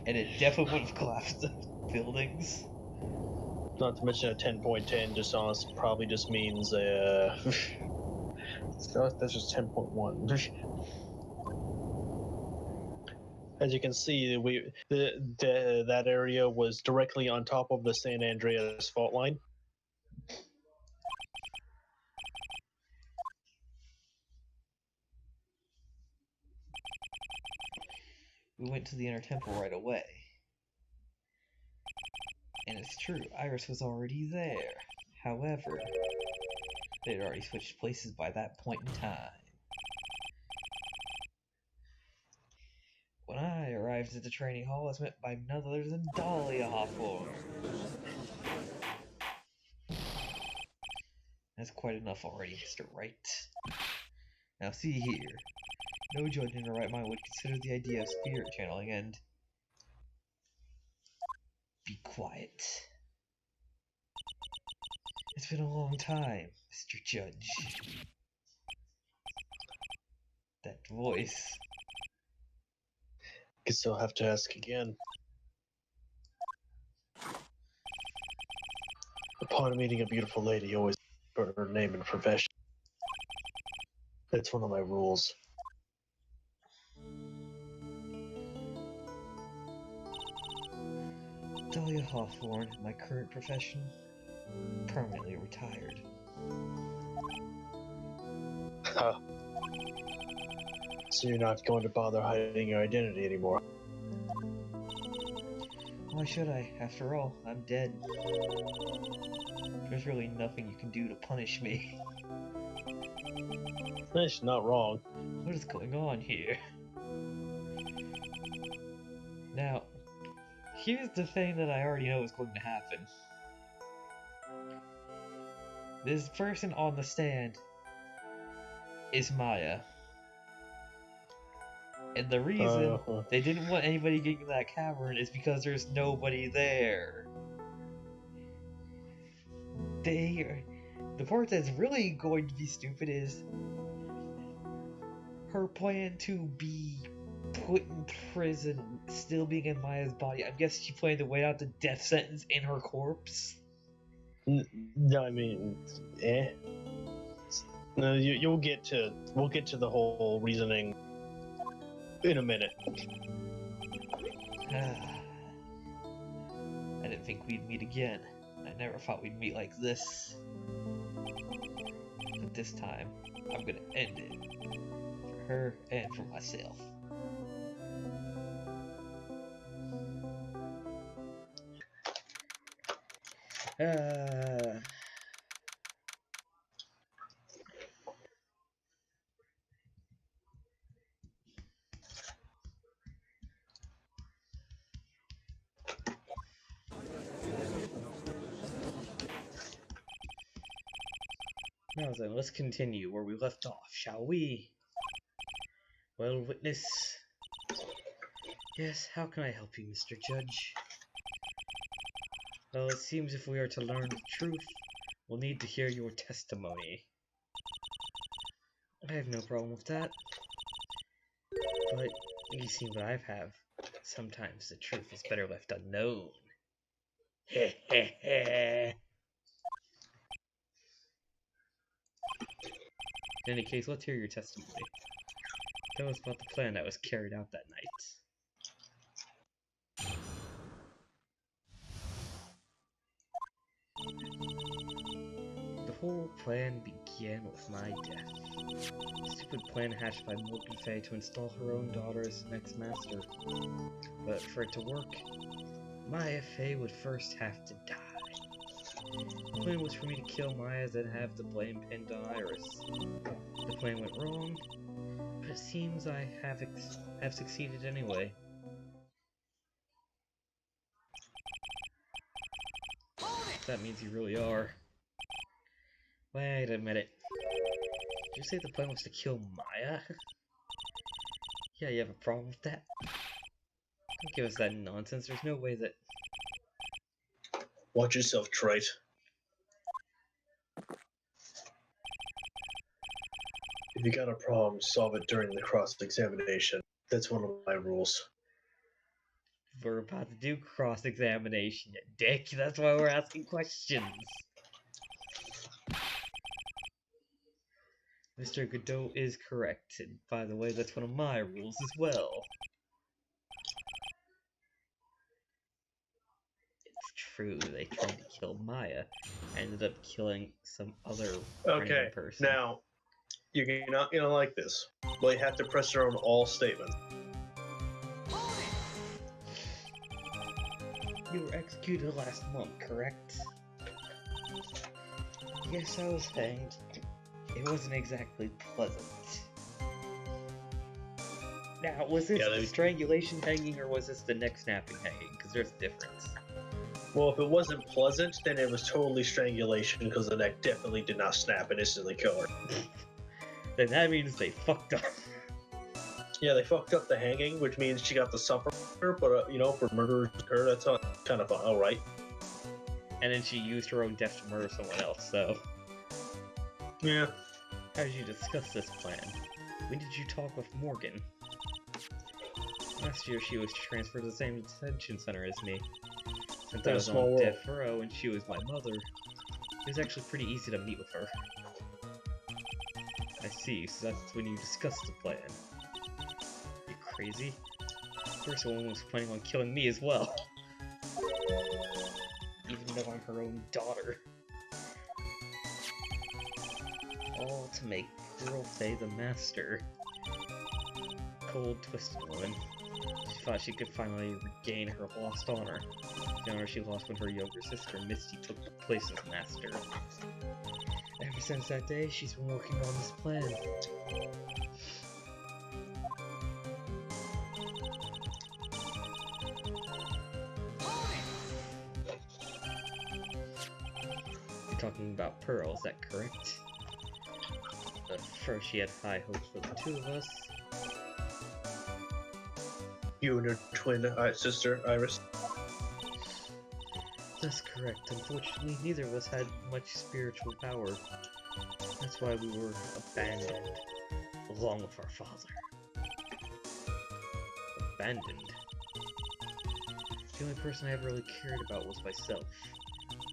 and it definitely would have collapsed the buildings. Not to mention a 10.10 just honestly probably just means that's just 10.1. As you can see, that area was directly on top of the San Andreas fault line. We went to the inner temple right away. And it's true, Iris was already there. However, they had already switched places by that point in time. When I arrived at the training hall, I was met by none other than Dahlia Hawthorne. That's quite enough already, Mr. Wright. Now see here. No judge in their right mind would consider the idea of spirit channeling and... Be quiet. It's been a long time, Mr. Judge. That voice. Guess I'll have to ask again. Upon meeting a beautiful lady, always put her name and profession. That's one of my rules. Dahlia Hawthorne, my current profession, permanently retired. Huh. So you're not going to bother hiding your identity anymore? Why should I? After all, I'm dead. There's really nothing you can do to punish me. That's not wrong. What is going on here? Now, here's the thing that I already know is going to happen. This person on the stand is Maya. And the reason they didn't want anybody getting in that cavern is because there's nobody there. The part that's really going to be stupid is her plan to be put in prison, still being in Maya's body. I guess she planned to wait out the death sentence in her corpse. No, I mean, No, we'll get to the whole reasoning in a minute. I didn't think we'd meet again. I never thought we'd meet like this. But this time, I'm gonna end it. For her and for myself. Now then, let's continue where we left off, shall we? Well, witness. Yes, how can I help you, Mr. Judge? Well, it seems if we are to learn the truth, we'll need to hear your testimony. I have no problem with that. But, you see what I have. Sometimes the truth is better left unknown. Heh heh heh. In any case, let's hear your testimony. Tell us about the plan that was carried out that night. The whole plan began with my death. A stupid plan hatched by Morgan Fay to install her own daughter as the next master. But for it to work, Maya Fay would first have to die. The plan was for me to kill Maya, then have the blame pinned on Iris. The plan went wrong, but it seems I have succeeded anyway. That means you really are. Wait a minute. Did you say the plan was to kill Maya? Yeah, you have a problem with that? Don't give us that nonsense. There's no way that... Watch yourself, Trite. If you got a problem, solve it during the cross-examination. That's one of my rules. We're about to do cross-examination, you dick. That's why we're asking questions. Mr. Godot is correct, and by the way, that's one of my rules as well. It's true, they tried to kill Maya. I ended up killing some other random person. Now, you're not gonna like this, but you have to press her on all statements. You were executed last month, correct? guess I was hanged. It wasn't exactly pleasant. Now, was this the strangulation hanging, or was this the neck snapping hanging? Because there's a difference. Well, if it wasn't pleasant, then it was totally strangulation, because the neck definitely did not snap and instantly kill her. Then that means they fucked up. Yeah, they fucked up the hanging, which means she got to suffer, but, you know, for murderers her, that's kind of alright. And then she used her own death to murder someone else, so... Yeah. How did you discuss this plan? When did you talk with Morgan? Last year she was transferred to the same detention center as me. Since I was on death row and she was my mother, it was actually pretty easy to meet with her. I see, so that's when you discussed the plan. You crazy? First one was planning on killing me as well. Even though I'm her own daughter. All to make Pearl Fay the master. Cold, twisted woman. She thought she could finally regain her lost honor. The honor she lost when her younger sister, Misty, took the place as master. Ever since that day, she's been working on this plan. You're talking about Pearl, is that correct? At first she had high hopes for the two of us. You and your twin sister, Iris? That's correct. Unfortunately, neither of us had much spiritual power. That's why we were abandoned, along with our father. Abandoned? The only person I ever really cared about was myself.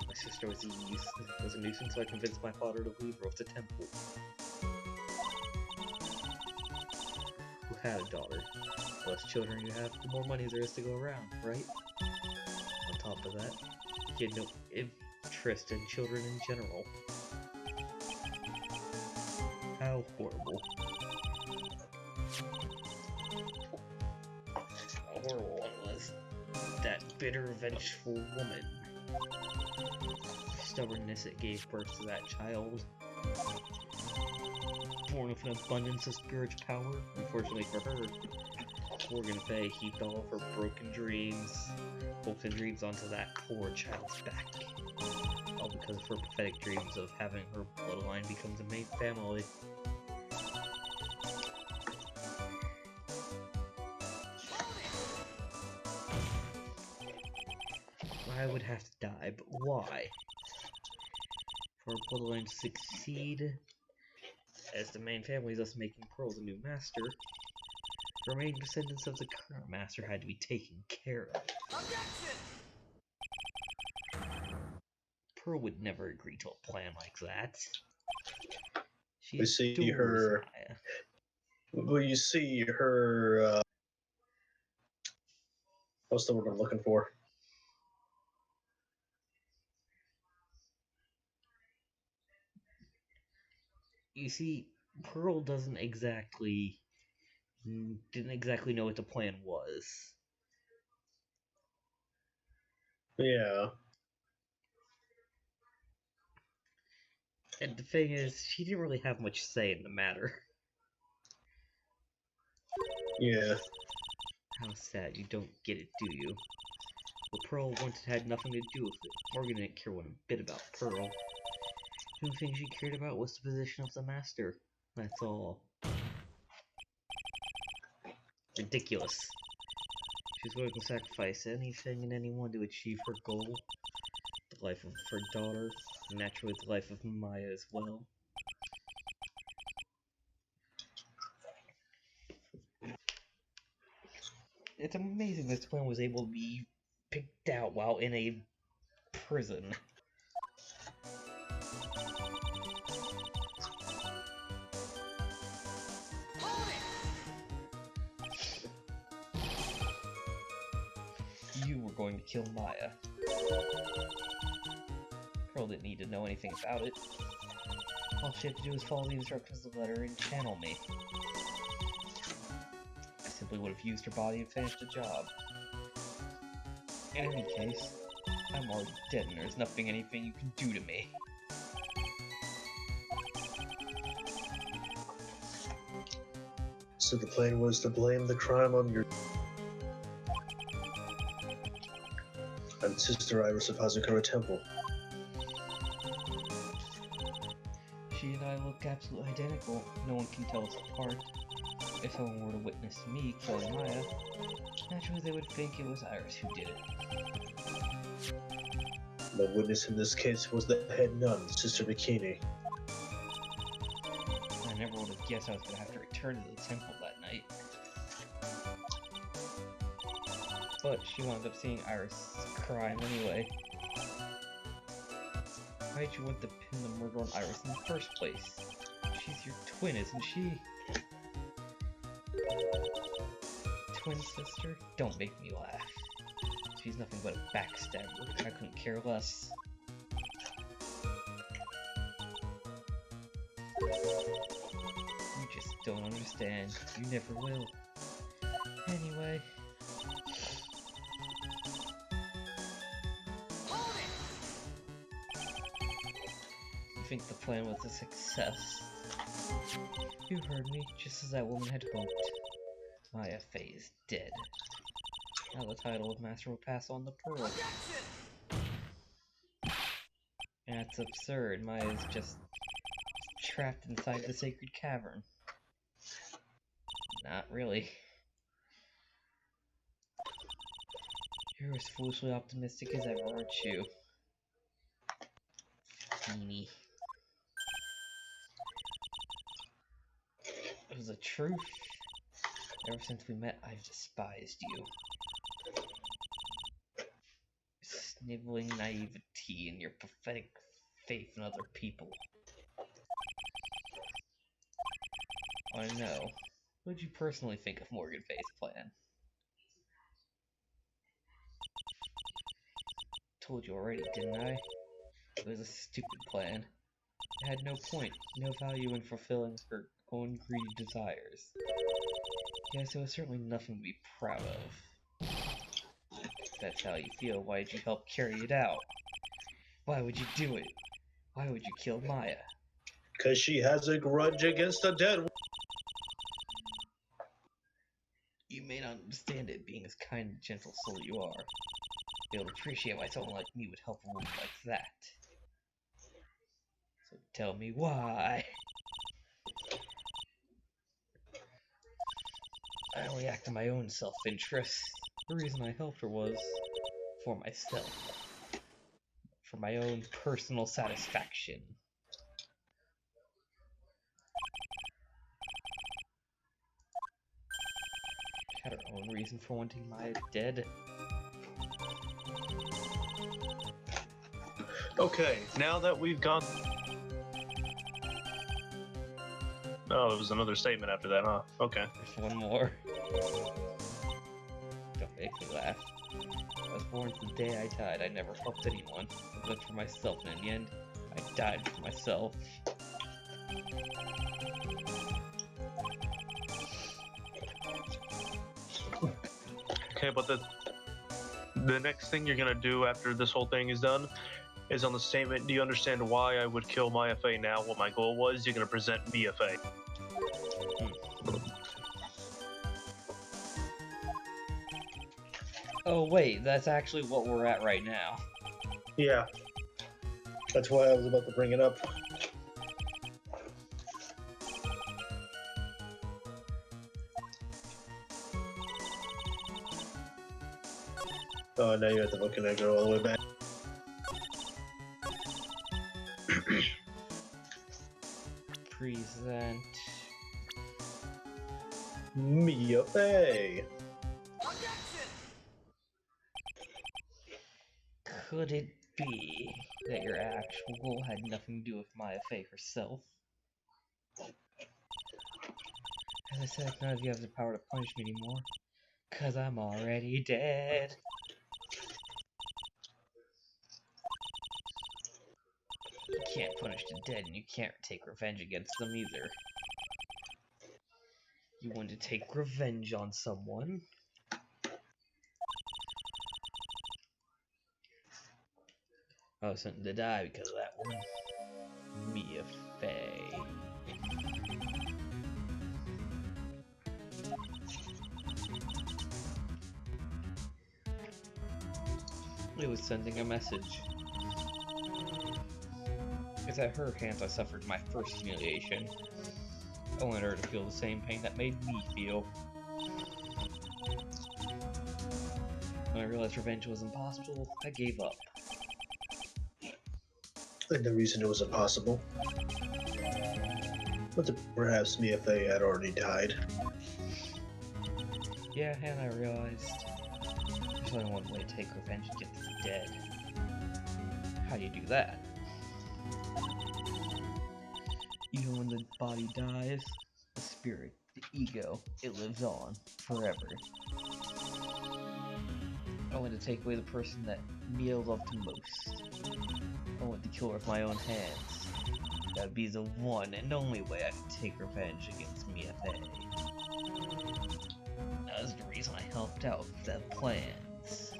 My sister was a nuisance, so I convinced my father to leave her with the temple. Who had a daughter? The less children you have, the more money there is to go around, right? On top of that, he had no interest in children in general. How horrible. How horrible one was. That bitter, vengeful woman. The stubbornness that gave birth to that child. Born with an abundance of spiritual power, unfortunately for her, Morgan Fay heaped all of her broken dreams, hopes and dreams onto that poor child's back. All because of her pathetic dreams of having her bloodline become the main family. I would have to die, but why? For a bloodline to succeed, as the main family, thus making Pearl the new master, the remaining descendants of the current master had to be taken care of. Objection! Pearl would never agree to a plan like that. We see her. Maya. Well, you see her. What's the word I'm looking for? You see, Pearl didn't exactly know what the plan was. Yeah. And the thing is, she didn't really have much say in the matter. Yeah. How sad you don't get it, do you? Well, Pearl once had nothing to do with it. Morgan didn't care one bit about Pearl. The only thing she cared about was the position of the master. That's all. Ridiculous. She's willing to sacrifice anything and anyone to achieve her goal. The life of her daughter, and naturally the life of Maya as well. It's amazing this plan was able to be picked out while in a prison. You were going to kill Maya. Pearl didn't need to know anything about it. All she had to do was follow the instructions of the letter and channel me. I simply would have used her body and finished the job. In any case, I'm already dead and there's anything you can do to me. So the plan was to blame the crime on your... and Sister Iris of Hazakura Temple. She and I look absolutely identical. No one can tell us apart. If someone were to witness me killing Maya, naturally they would think it was Iris who did it. The witness in this case was the head nun, Sister Bikini. I never would have guessed I was going to have to return to the temple that night. But she wound up seeing Iris' crime anyway. Why'd you want to pin the murder on Iris in the first place? She's your twin, isn't she? Twin sister? Don't make me laugh. She's nothing but a backstabber. I couldn't care less. You just don't understand. You never will. Anyway. You think the plan was a success? You heard me, just as that woman had hoped. Maya Fey is dead. Now the title of Master will pass on the pearl. That's absurd. Maya's just trapped inside the sacred cavern. Not really. You're as foolishly optimistic as ever, aren't you? Meanie. It was the truth. Ever since we met, I've despised you. Sniveling naivety and your pathetic faith in other people. I know. What did you personally think of Morgan Fay's plan? Told you already, didn't I? It was a stupid plan. It had no point, no value in fulfilling her own greedy desires. Yes, it was certainly nothing to be proud of. If that's how you feel, why did you help carry it out? Why would you do it? Why would you kill Maya? Because she has a grudge against the dead. You may not understand it, being as kind and gentle soul you are. You'll appreciate why someone like me would help a woman like that. So tell me why. I only act in my own self-interest. The reason I helped her was for myself. For my own personal satisfaction. She had her own reason for wanting Maya dead. Okay, now that we've gone... Oh, there was another statement after that, huh? Okay. There's one more. Don't make me laugh. I was born the day I died. I never helped anyone. I lived for myself, and in the end, I died for myself. Okay, but the next thing you're gonna do after this whole thing is done is on the statement, do you understand why I would kill Maya Fey now? What my goal was? You're gonna present Mia Fey. Oh wait, that's actually what we're at right now. Yeah. That's why I was about to bring it up. Oh, now you have to fucking go all the way back. Present. Mia Fey. Could it be that your actual goal had nothing to do with Maya Fey herself? As I said, none of you have the power to punish me anymore. 'Cause I'm already dead. You can't punish the dead, and you can't take revenge against them either. You want to take revenge on someone? I was sent to die because of that one. Mia Fey. It was sending a message. It's at her hands I suffered my first humiliation. I wanted her to feel the same pain that made me feel. When I realized revenge was impossible, I gave up. And the reason it was impossible was that perhaps Miafe had already died. Yeah, and I realized there's only one way to take revenge against the dead. How do you do that? Even when the body dies, the spirit, the ego, it lives on forever. I want to take away the person that Mia loved the most. I want to kill her with my own hands. That would be the one and only way I could take revenge against Miafe. That was the reason I helped out with the plans.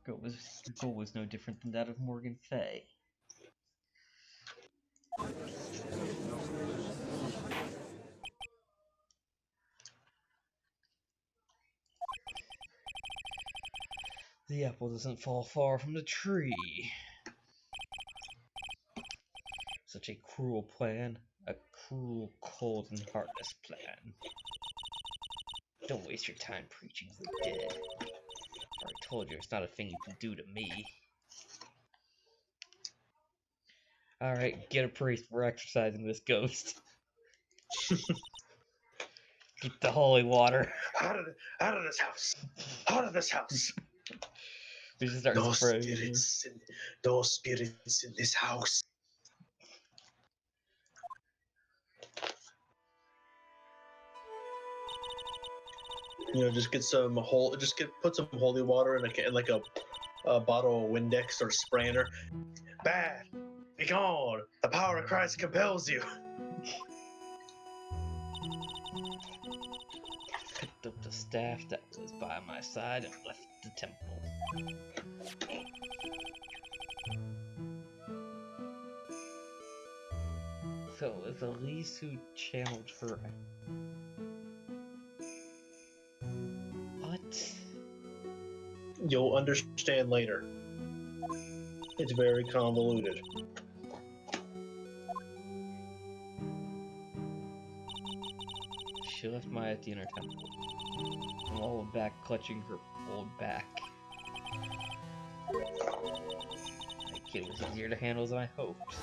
The goal was no different than that of Morgan Fay. The apple doesn't fall far from the tree. Such a cruel plan. A cruel, cold, and heartless plan. Don't waste your time preaching to the dead. I already told you it's not a thing you can do to me. Alright, get a priest. We're exorcising this ghost. Get the holy water. Out of this house! Out of this house! We just start No spraying. spirits in this house. You know, just get some put some holy water in a bottle of Windex or spraying her. Bad, be gone. The power of Christ compels you. Picked up the staff that was by my side and left the temple. So it was Elise who channeled her. What? You'll understand later. It's very convoluted. She left Maya at the inner temple. I'm all back clutching her old back. That kid was easier to handle than I hoped.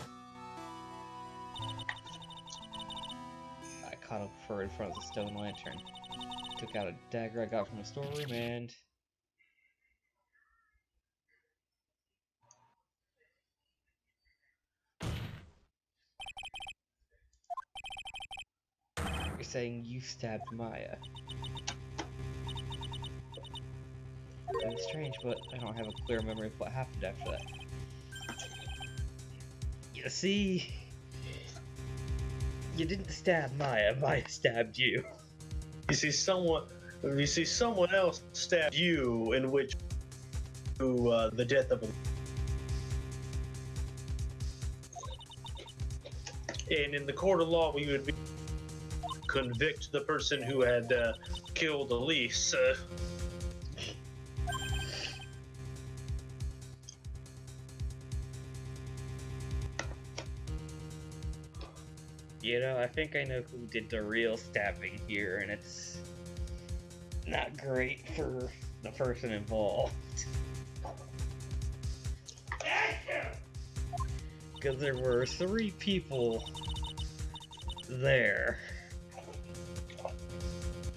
I caught up with her in front of the stone lantern. Took out a dagger I got from the storeroom and... You're saying you stabbed Maya. It was strange, but I don't have a clear memory of what happened after that. You see... You didn't stab Maya, Maya stabbed you. You see someone else stab you, in which the death of a... And in the court of law, we would convict the person who had killed Elise. You know, I think I know who did the real stabbing here, and it's not great for the person involved. Because there were 3 people there.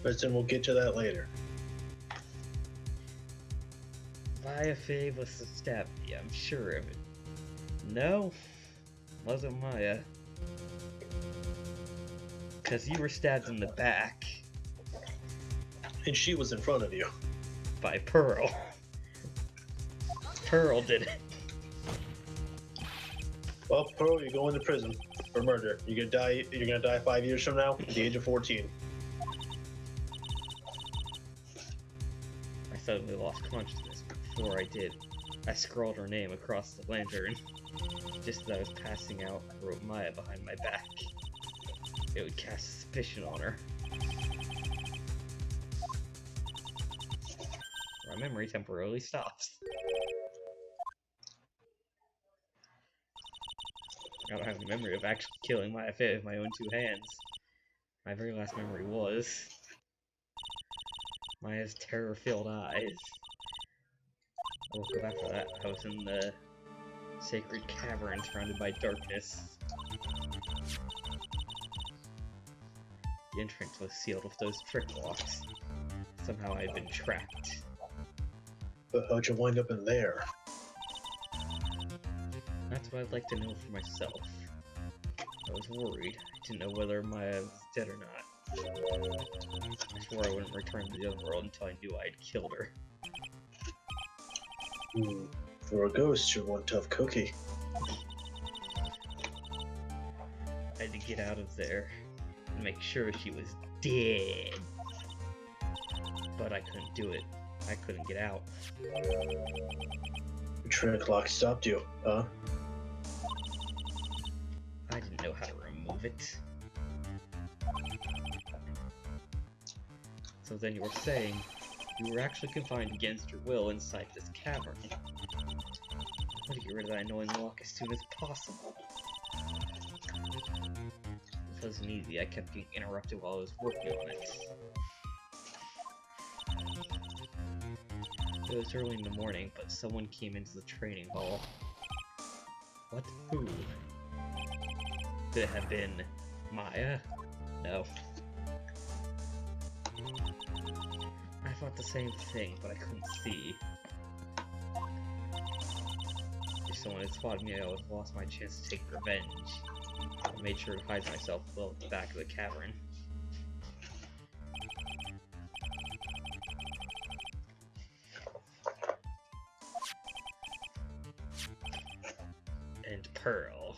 But then we'll get to that later. Maya Faye must have stabbed me, I'm sure of it. No, wasn't Maya. Because you were stabbed in the back. And she was in front of you. By Pearl. Pearl did it. Well, Pearl, you're going to prison for murder. You're gonna die 5 years from now, at the age of 14. I suddenly lost consciousness, but before I did, I scrawled her name across the lantern. Just as I was passing out, I wrote Maya behind my back. It would cast suspicion on her. my memory temporarily stops. I don't have the memory of actually killing Maya Fey with my own two hands. My very last memory was Maya's terror-filled eyes. I woke up after that. I was in the sacred cavern surrounded by darkness. The entrance was sealed with those trick locks. Somehow I had been trapped. But how'd you wind up in there? That's what I'd like to know for myself. I was worried. I didn't know whether Maya was dead or not. I swore I wouldn't return to the other world until I knew I had killed her. For a ghost, you're one tough cookie. I had to get out of there and make sure she was dead. But I couldn't do it. I couldn't get out. The trick lock stopped you, huh? I didn't know how to remove it. So then you were saying you were actually confined against your will inside this cavern. I want to get rid of that annoying lock as soon as possible. It wasn't easy. I kept getting interrupted while I was working on it. It was early in the morning, but someone came into the training hall. What? Who? Could it have been Maya? No. I thought the same thing, but I couldn't see. If someone had spotted me, I would have lost my chance to take revenge. I made sure to hide myself well at the back of the cavern. And Pearl.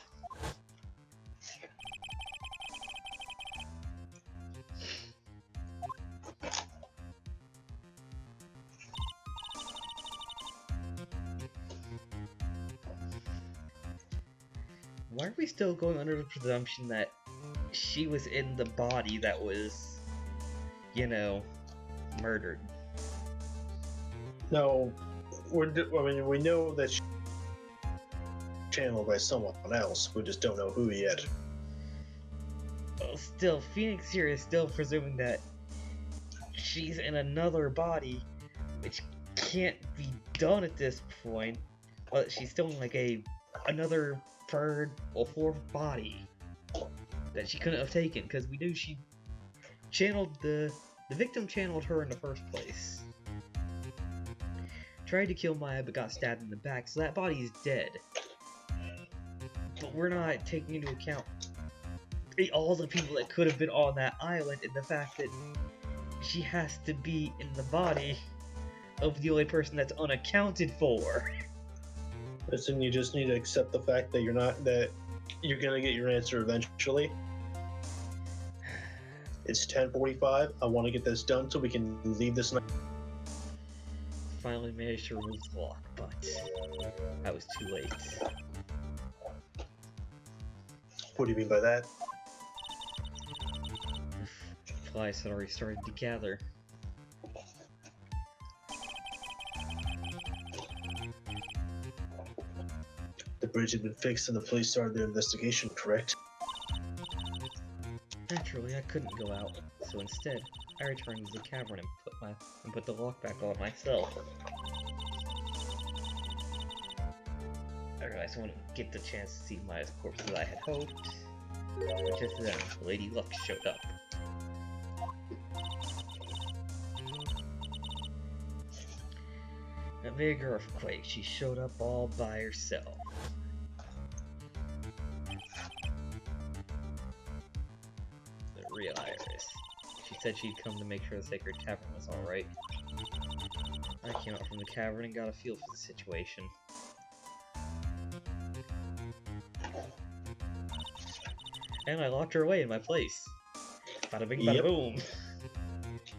Why are we still going under the presumption that she was in the body that was, you know, murdered? No, we know that she's channeled by someone else. We just don't know who yet. Well, still, Phoenix here is still presuming that she's in another body, which can't be done at this point. But she's still in like another third or fourth body that she couldn't have taken, because we knew she channeled the victim channeled her in the first place. Tried to kill Maya but got stabbed in the back, so that body is dead. But we're not taking into account all the people that could have been on that island and the fact that she has to be in the body of the only person that's unaccounted for. Listen, you just need to accept the fact that you're gonna get your answer eventually. It's 10:45. I want to get this done so we can leave this night. Finally managed to remove the lock, but I was too late. What do you mean by that? The flies had already started to gather. The bridge had been fixed and the police started their investigation, correct? Naturally, I couldn't go out, so instead, I returned to the cavern and put the lock back on myself. I realized I wouldn't get the chance to see Maya's corpse as I had hoped. But just then, Lady Luck showed up. A big earthquake. She showed up all by herself. The real Iris. She said she'd come to make sure the sacred cavern was alright. I came out from the cavern and got a feel for the situation. And I locked her away in my place. Bada bing, bada boom.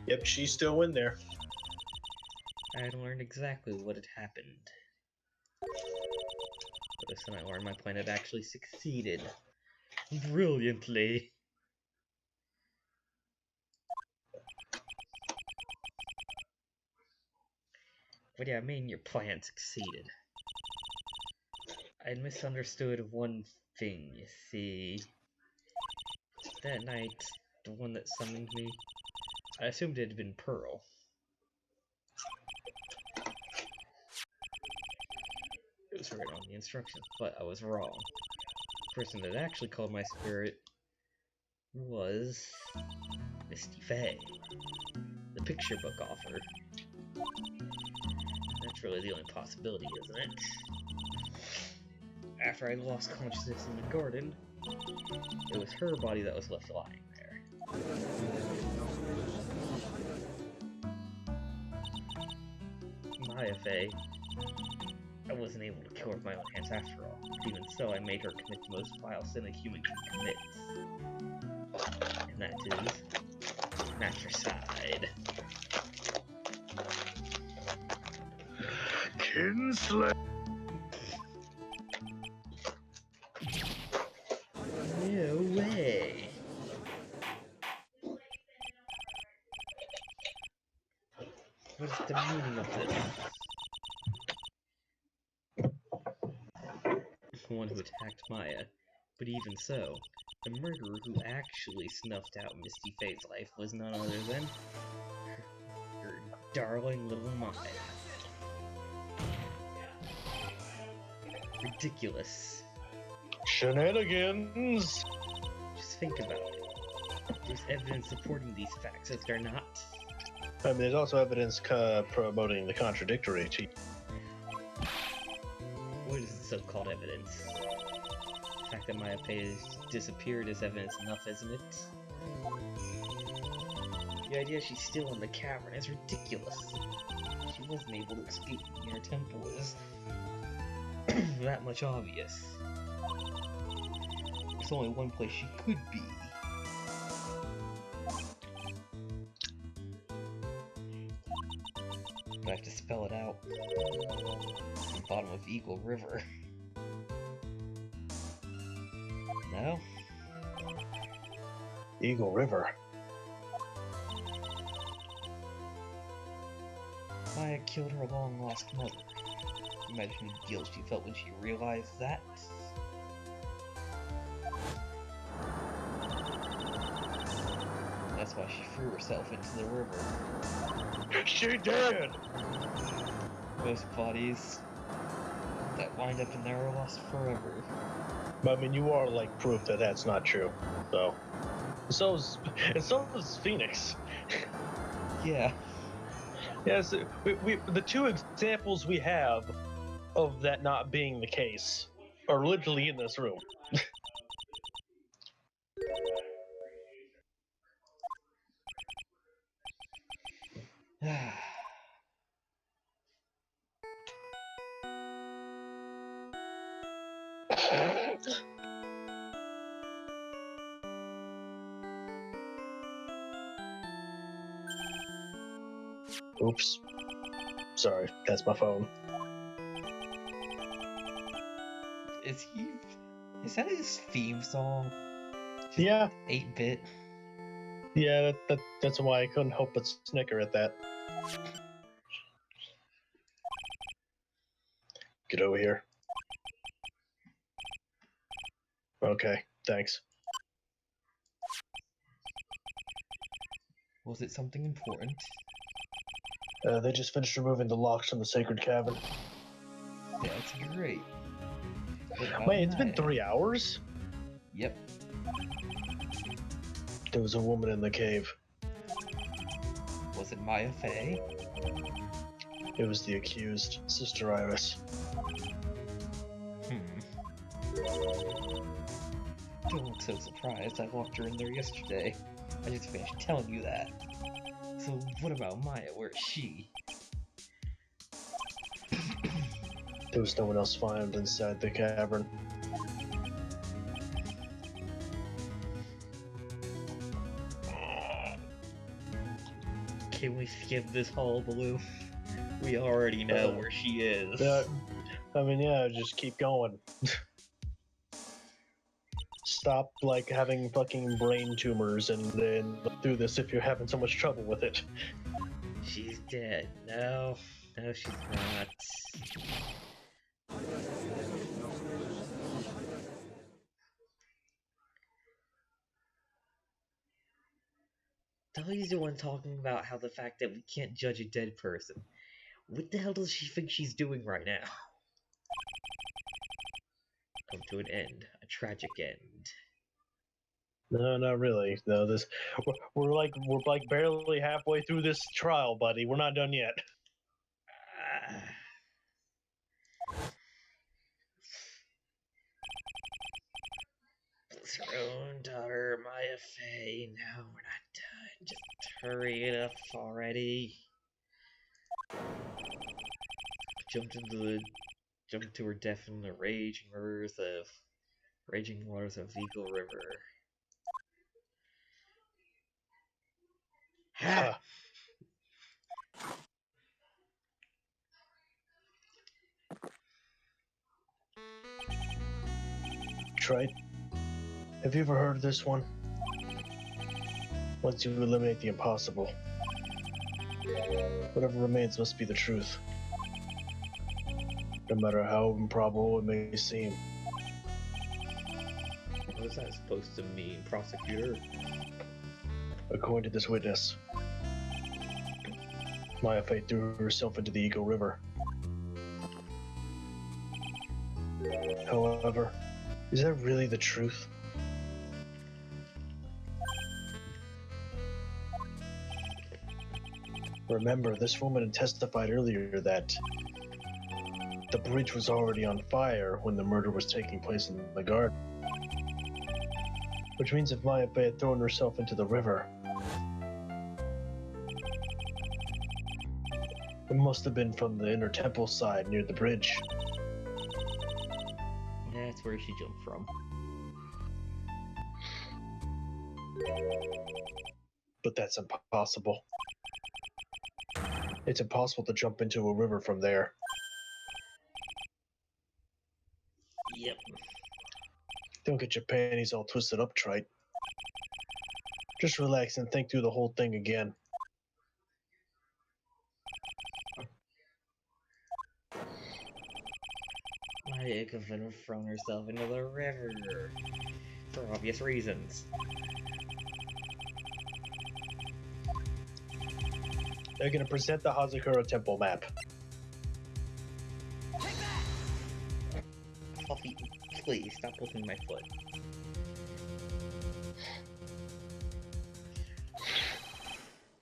Yep, she's still in there. I had learned exactly what had happened. But this time I learned my plan had actually succeeded. Brilliantly. But yeah, I mean, your plan succeeded. I misunderstood one thing, you see. That night, the one that summoned me, I assumed it had been Pearl. It was written on the instructions, but I was wrong. The person that actually called my spirit was Misty Faye, the picture book author. That's really the only possibility, isn't it? After I lost consciousness in the garden, it was her body that was left lying there. Maya Faye, I wasn't able to kill her with my own hands after all. Even so, I made her commit the most vile sin a human can commit. And that is matricide. Kinsley. No way! What is the meaning of this? The one who attacked Maya. But even so, the murderer who actually snuffed out Misty Faye's life was none other than her darling little Maya. Ridiculous. Shenanigans! Just think about it. There's evidence supporting these facts, is there not? I mean, there's also evidence promoting the contradictory to you. What is the so-called evidence? The fact that Maya Faye has disappeared is evidence enough, isn't it? The idea she's still in the cavern is ridiculous. She wasn't able to escape near temple is that much obvious. There's only one place she could be. But I have to spell it out. The bottom of Eagle River. No? Eagle River. Maya killed her long-lost mother. Imagine the guilt she felt when she realized that. That's why she threw herself into the river. She did! Most bodies that wind up in there are lost forever. But I mean, you are like proof that that's not true. So is Phoenix. Yeah. Yes, the two examples we have of that not being the case are literally in this room. Oops. Sorry, that's my phone. Is that his theme song? Yeah. 8-bit? Yeah, that's why I couldn't help but snicker at that. Get over here. Okay, thanks. Was it something important? They just finished removing the locks from the sacred cavern. That's great. Wait, it's been 3 hours? Yep. There was a woman in the cave. Was it Maya Faye? It was the accused, Sister Iris. Don't look so surprised. I walked her in there yesterday. I just finished telling you that. So what about Maya? Where is she? There was no one else found inside the cavern. Can we skip this hullabaloo? We already know where she is. I mean, yeah, just keep going. Stop, like, having fucking brain tumors and then do this if you're having so much trouble with it. She's dead. No. No, she's not. Dolly's the one talking about how the fact that we can't judge a dead person. What the hell does she think she's doing right now? Come to an end. A tragic end. No, not really. No, we're like barely halfway through this trial, buddy. We're not done yet. It's her own daughter, Maya Fey. No, we're not done. Just hurry it up already. Jumped to her death in the raging waters of Eagle River. Ha! Trite, have you ever heard of this one? Once you eliminate the impossible, whatever remains must be the truth. No matter how improbable it may seem. What is that supposed to mean, prosecutor? According to this witness, Maya Fey threw herself into the Eagle River. However, is that really the truth? Remember, this woman had testified earlier that the bridge was already on fire when the murder was taking place in the garden. Which means if Maya Fey had thrown herself into the river, it must have been from the inner temple side near the bridge. That's where she jumped from. But that's impossible. It's impossible to jump into a river from there. Yep. Don't get your panties all twisted up, Trite. Just relax and think through the whole thing again. Maya could have thrown herself into the river. For obvious reasons. They're gonna present the Hazakura Temple map. Fluffy, please stop looking at my foot.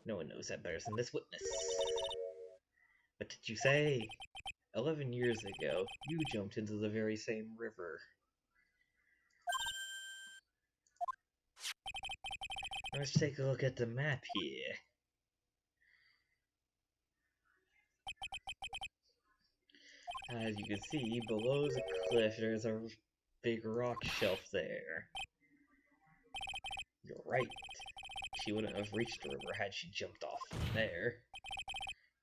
No one knows that better than this witness. What did you say? 11 years ago, you jumped into the very same river. Let's take a look at the map here. As you can see, below the cliff, there's a big rock shelf there. You're right. She wouldn't have reached the river had she jumped off from there.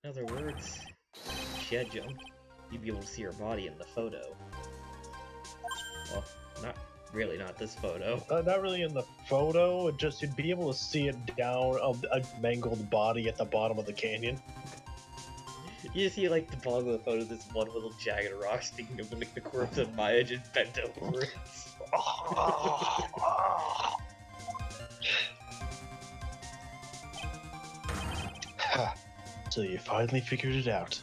In other words, if she had jumped, you'd be able to see her body in the photo. Well, not this photo. Not really in the photo, just you'd be able to see it down a mangled body at the bottom of the canyon. You see, like, the bottom of the photo, this one little jagged rock sticking up, like the corpse of Maya just bent over it. So you finally figured it out.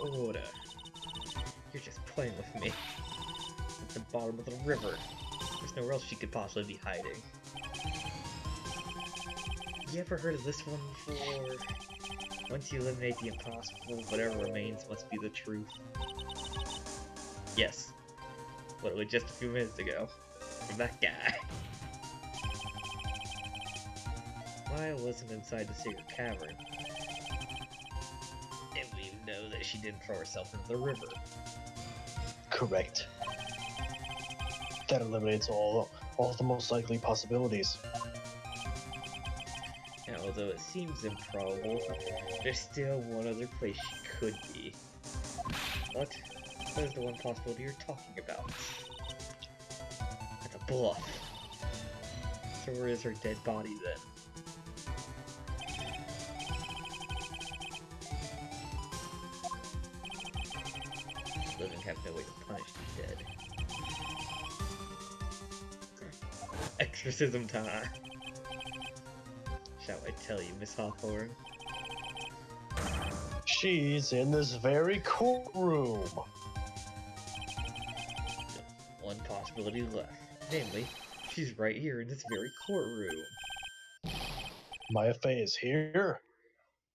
Order. You're just playing with me. At the bottom of the river. There's nowhere else she could possibly be hiding. You ever heard of this one before? Once you eliminate the impossible, whatever remains must be the truth. Yes. Literally just a few minutes ago. From that guy. Maya wasn't inside the secret cavern. And we know that she didn't throw herself into the river. Correct. That eliminates all the most likely possibilities. And although it seems improbable, there's still one other place she could be. What is the one possibility you're talking about? At the bluff. So where is her dead body then? Living have no way to punish the dead. Exorcism time! Shall I tell you, Miss Hawthorne? She's in this very courtroom. One possibility left. Namely, she's right here in this very courtroom. Maya Fey is here.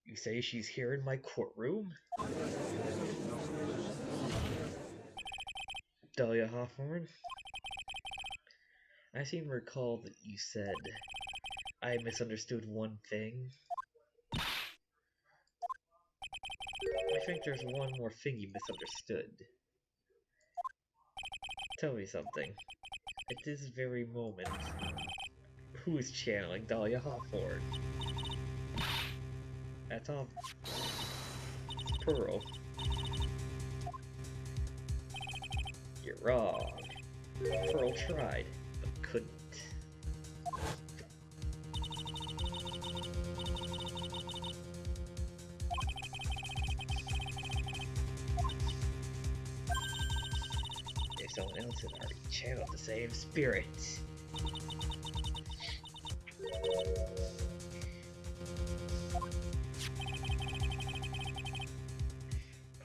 You say she's here in my courtroom? Dahlia Hawthorne? I seem to recall that you said I misunderstood one thing. I think there's one more thing you misunderstood. Tell me something. At this very moment, who is channeling Dahlia Hawthorne? That's all. It's Pearl. You're wrong. Pearl tried, but couldn't. If someone else had already channeled the same spirit.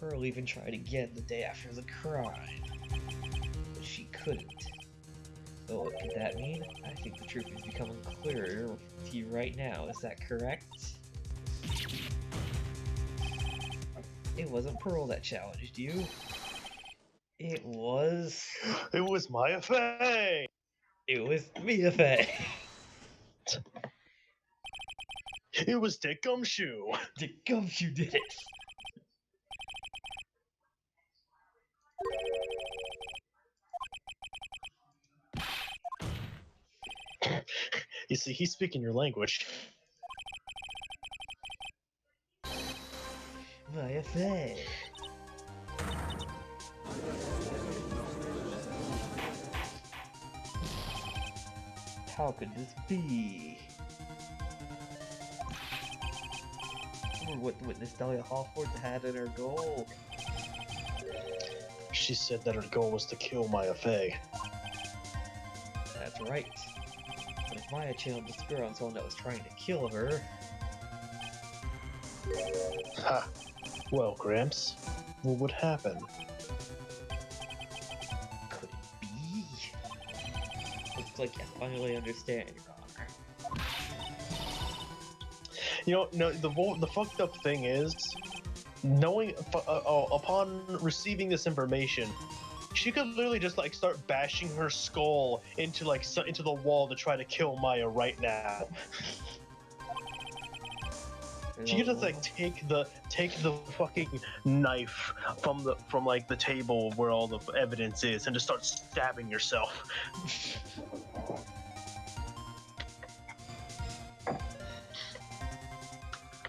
Pearl even tried again the day after the crime, but she couldn't. So what could that mean? I think the truth is becoming clearer to you right now, is that correct? It wasn't Pearl that challenged you. It was... It was Maya Fey! It was Mia Fey! It was Dick Gumshoe! Dick Gumshoe did it! You see, he's speaking your language. Maya Fey! How could this be? Or what witness Dahlia Hawthorne had in her goal? She said that her goal was to kill Maya Fey. That's right. But if Maya channeled the spirit on someone that was trying to kill her... Ha! Well, Gramps, what would happen? Could it be? Looks like I finally understand, Your Honor. You know, no, the fucked up thing is, knowing, upon receiving this information, she could literally just like start bashing her skull into the wall to try to kill Maya right now. She could just like take the fucking knife from the table where all the evidence is and just start stabbing yourself.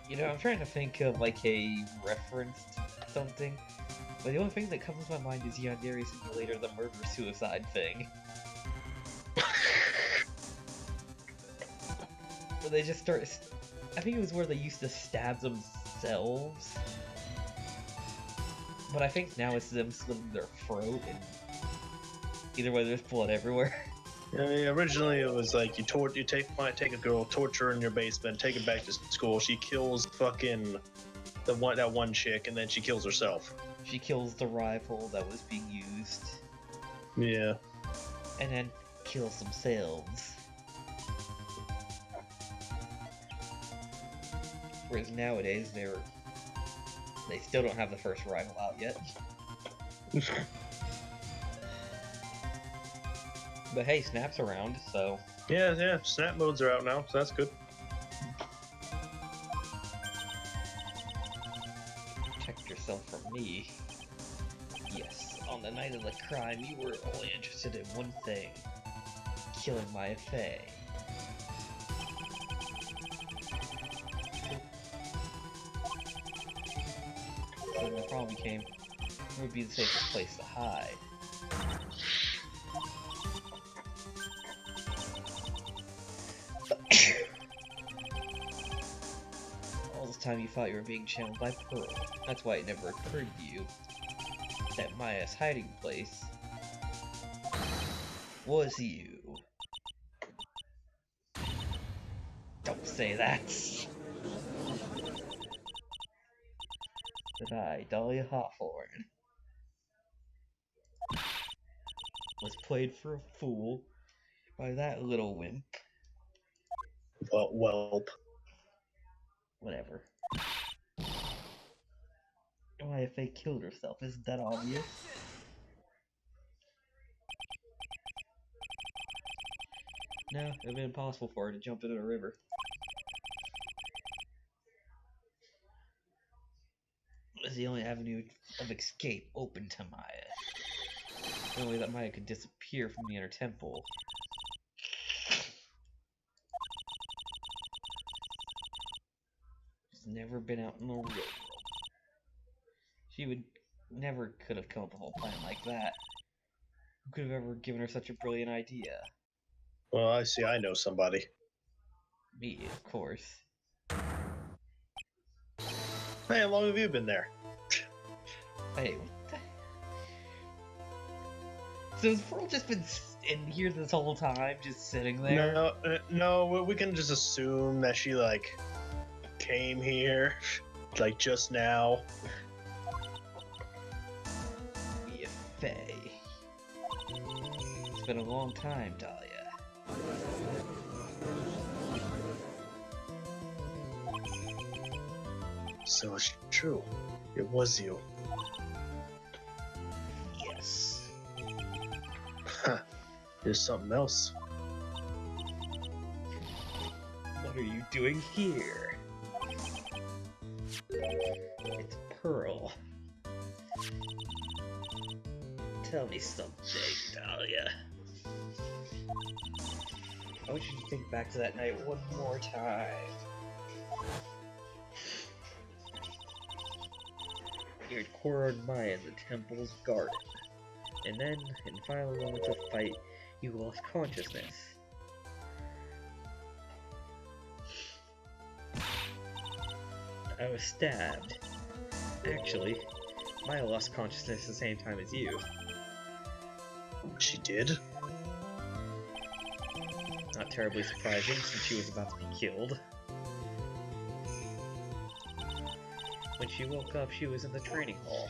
You know, I'm trying to think of like a reference to something, but the only thing that comes to my mind is Yandere Simulator, the murder-suicide thing. Where they just start... I think it was where they used to stab themselves. But I think now it's them slitting their throat, and either way there's blood everywhere. I mean, originally it was like you take a girl, torture her in your basement, take her back to school. She kills fucking that one chick, and then she kills herself. She kills the rival that was being used. Yeah. And then kills themselves. Whereas nowadays they still don't have the first rival out yet. But hey, Snap's around, so... Yeah, Snap modes are out now, so that's good. Protect yourself from me. Yes, on the night of the crime, you were only interested in one thing. Killing Maya Fey. So then the problem became, where would be the safest place to hide? time you thought you were being channeled by Pearl. That's why it never occurred to you that Maya's hiding place was you. Don't say that! That I, Dahlia Hawthorne, was played for a fool by that little wimp. Welp. Whatever. Why, if they killed herself, isn't that obvious? No, it would have been impossible for her to jump into the river. It was the only avenue of escape open to Maya. The only way that Maya could disappear from the inner temple. She's never been out in the real world. She would never could have come up with a whole plan like that. Who could have ever given her such a brilliant idea? Well, I see. I know somebody. Me, of course. Hey, how long have you been there? Hey, what the... So has Pearl just been in here this whole time, just sitting there? No, we can just assume that she, like, came here, like, just now. Be a fae. It's been a long time, Dahlia. So it's true. It was you. Yes. Huh. There's something else. What are you doing here? It's Pearl. Tell me something, Dahlia. I want you to think back to that night one more time. You had cornered Maya in the temple's garden, and then, in the final moments of fight, you lost consciousness. I was stabbed. Actually, Maya lost consciousness at the same time as you. She did? Not terribly surprising, since she was about to be killed. When she woke up, she was in the training hall.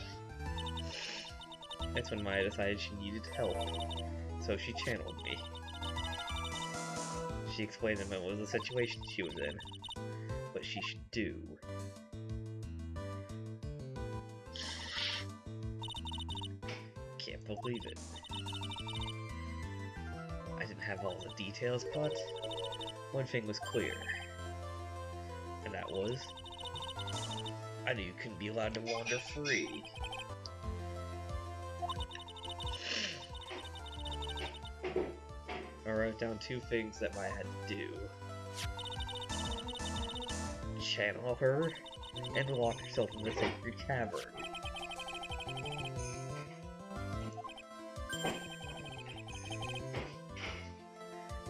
That's when Maya decided she needed help, so she channeled me. She explained to me what was the situation she was in, what she should do. Can't believe it. I didn't have all the details, but one thing was clear. And that was, I knew you couldn't be allowed to wander free. I wrote down two things that Maya had to do. Channel her, and lock herself in the sacred cavern.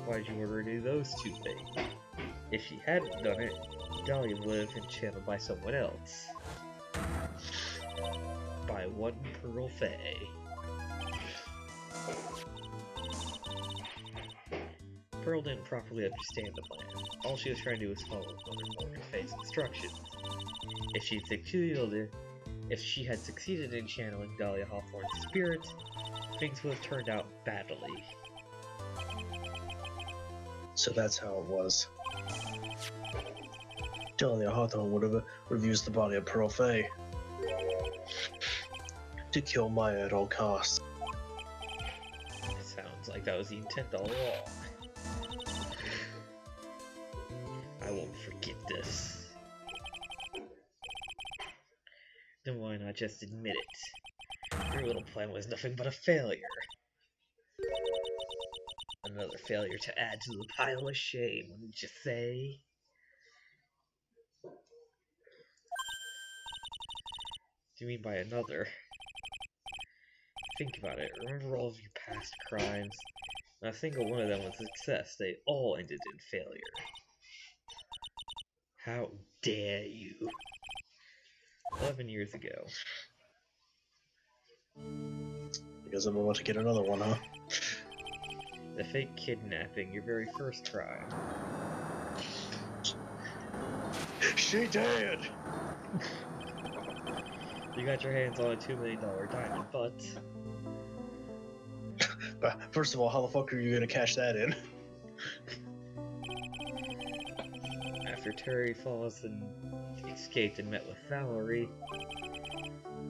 Why'd you order her to do those two things? If she hadn't done it, Dahlia would have been channeled by someone else. By one Pearl Fae. Pearl didn't properly understand the plan. All she was trying to do was follow Mother Fae's instructions. If she had succeeded in channeling Dahlia Hawthorne's spirit, things would have turned out badly. So that's how it was. Dahlia Hawthorne would have used the body of Pearl Fae to kill Maya at all costs. It sounds like that was the intent all along. I won't forget this. Then why not just admit it? Your little plan was nothing but a failure. Another failure to add to the pile of shame, wouldn't you say? Do you mean by another? Think about it. Remember all of your past crimes? Not a single one of them was a success. They all ended in failure. How dare you? 11 years ago. Because I'm about to get another one, huh? The fake kidnapping, your very first crime. She did! You got your hands on a $2 million diamond, but First of all, how the fuck are you gonna cash that in? after Terry Falls and escaped and met with Valerie,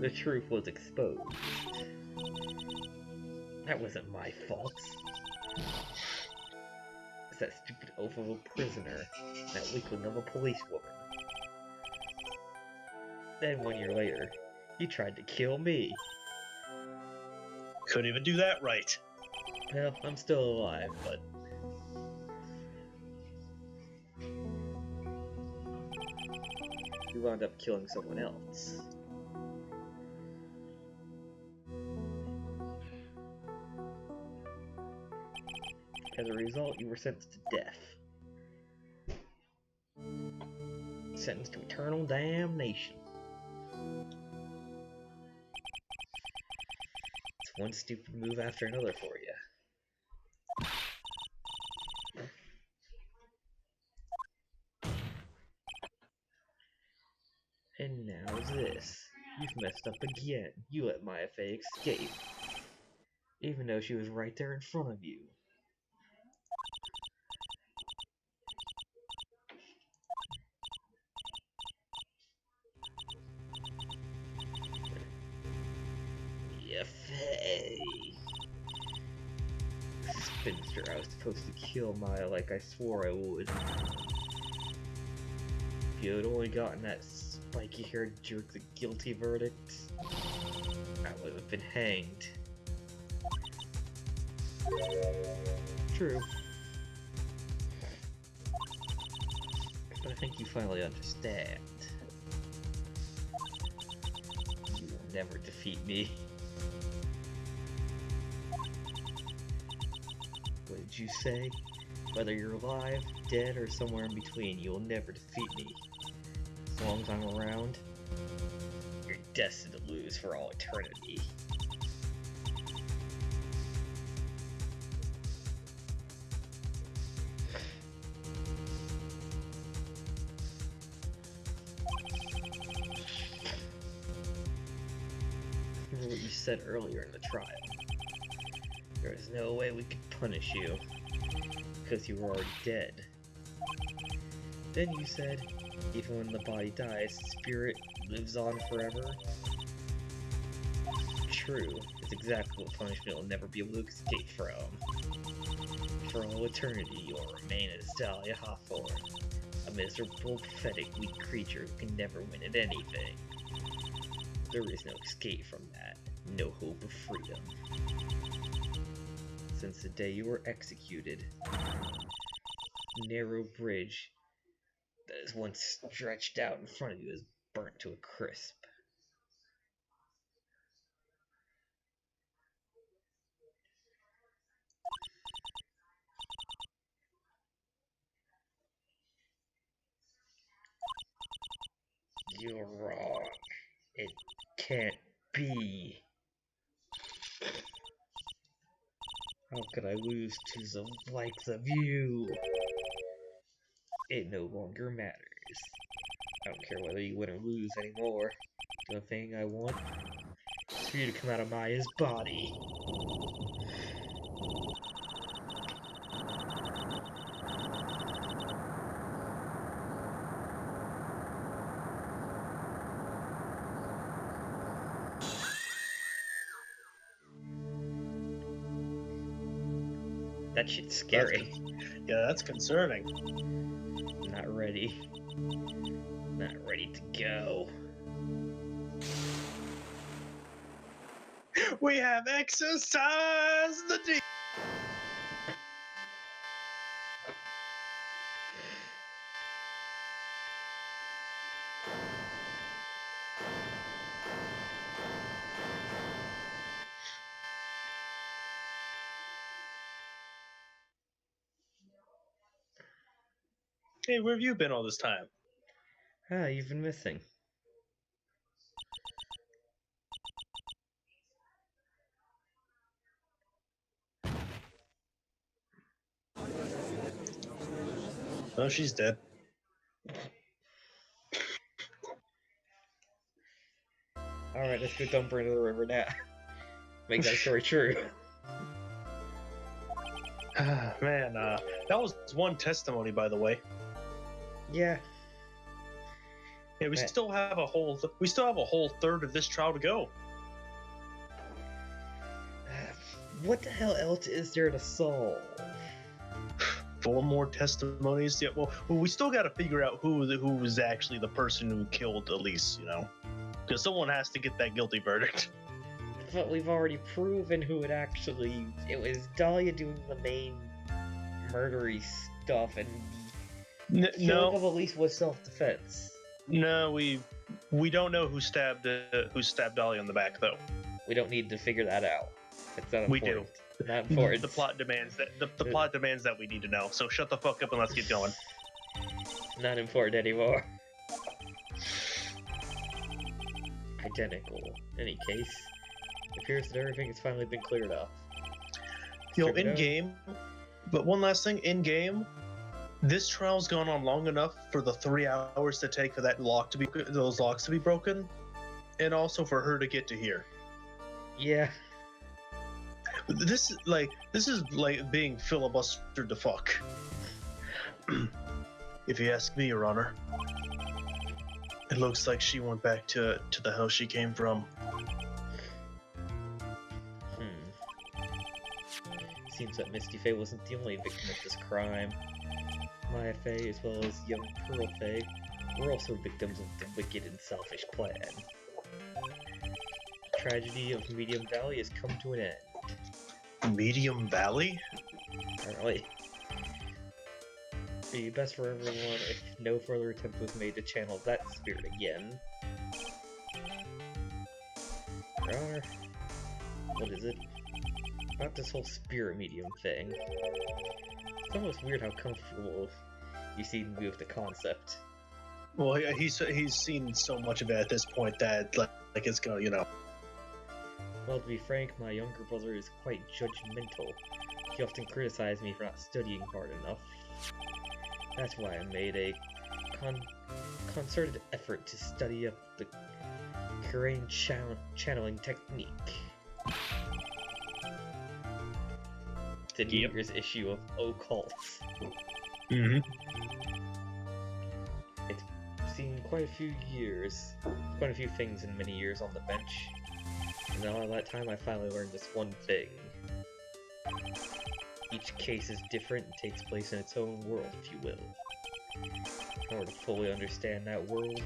the truth was exposed. That wasn't my fault. It's that stupid oaf of a prisoner, that weakling of a policewoman. Then 1 year later, you tried to kill me. Couldn't even do that right. Well, I'm still alive, but you wound up killing someone else. As a result, you were sentenced to death. Sentenced to eternal damnation. It's one stupid move after another for you. And now this. You've messed up again. You let Maya Fey escape. Even though she was right there in front of you. Yeah, Fey. Spinster, I was supposed to kill Maya like I swore I would. If you had only gotten that spiky-haired jerk the guilty verdict, I would have been hanged. True. But I think you finally understand. You will never defeat me. What did you say? Whether you're alive, dead, or somewhere in between, you'll never defeat me. As long as I'm around, you're destined to lose for all eternity. Remember what you said earlier in the trial. There was no way we could punish you, because you were already dead. Then you said, even when the body dies, the spirit lives on forever. True, it's exactly what punishment will never be able to escape from. For all eternity, you will remain as Dahlia Hawthorne, a miserable, pathetic, weak creature who can never win at anything. There is no escape from that, no hope of freedom. Since the day you were executed, the narrow bridge that is once stretched out in front of you is burnt to a crisp. You're wrong. It can't be. How could I lose to the likes of you? It no longer matters. I don't care whether you win or lose anymore. The thing I want is for you to come out of Maya's body. That shit's scary. That's concerning. Not ready. Not ready to go. We have exercised the demon. Hey, where have you been all this time? Ah, you've been missing. Oh, she's dead. Alright, let's go dump her into the river now. Make that story true. Man, that was one testimony, by the way. Yeah. Yeah, we Man. still have a whole third of this trial to go. What the hell else is there to solve? 4 more testimonies. Yeah, well, we still got to figure out who was actually the person who killed Elise. You know, because someone has to get that guilty verdict. But we've already proven who it actually... It was Dahlia doing the main murdery stuff, and killing of Elise was self-defense. No, we don't know who stabbed Dahlia in the back, though. We don't need to figure that out. It's not important. We do. Not important. The plot demands that the plot demands that we need to know. So shut the fuck up and let's get going. Not important anymore. Identical. In any case, it appears that everything has finally been cleared up. You know, in game. But one last thing, in game, this trial's gone on long enough for the 3 hours to take for those locks to be broken, and also for her to get to here. Yeah. This is like being filibustered to fuck. If you ask me, Your Honor, it looks like she went back to the house she came from. Seems that Misty Faye wasn't the only victim of this crime. Maya Faye, as well as young Pearl Faye, were also victims of the wicked and selfish plan. The tragedy of Medium Valley has come to an end. Medium Valley? Apparently. It'd be best for everyone if no further attempt was made to channel that spirit again. Your Honor, what is it? About this whole spirit medium thing. It's almost weird how comfortable you seem to be with the concept. Well, he's seen so much of it at this point that like it's gonna, you know. Well, to be frank, my younger brother is quite judgmental. He often criticized me for not studying hard enough. That's why I made a concerted effort to study up the Kurain channeling technique. The New Year's issue of Occults. Mm-hmm. It's seen quite a few things in many years on the bench. And all that time I finally learned this one thing. Each case is different and takes place in its own world, if you will. In order to fully understand that world,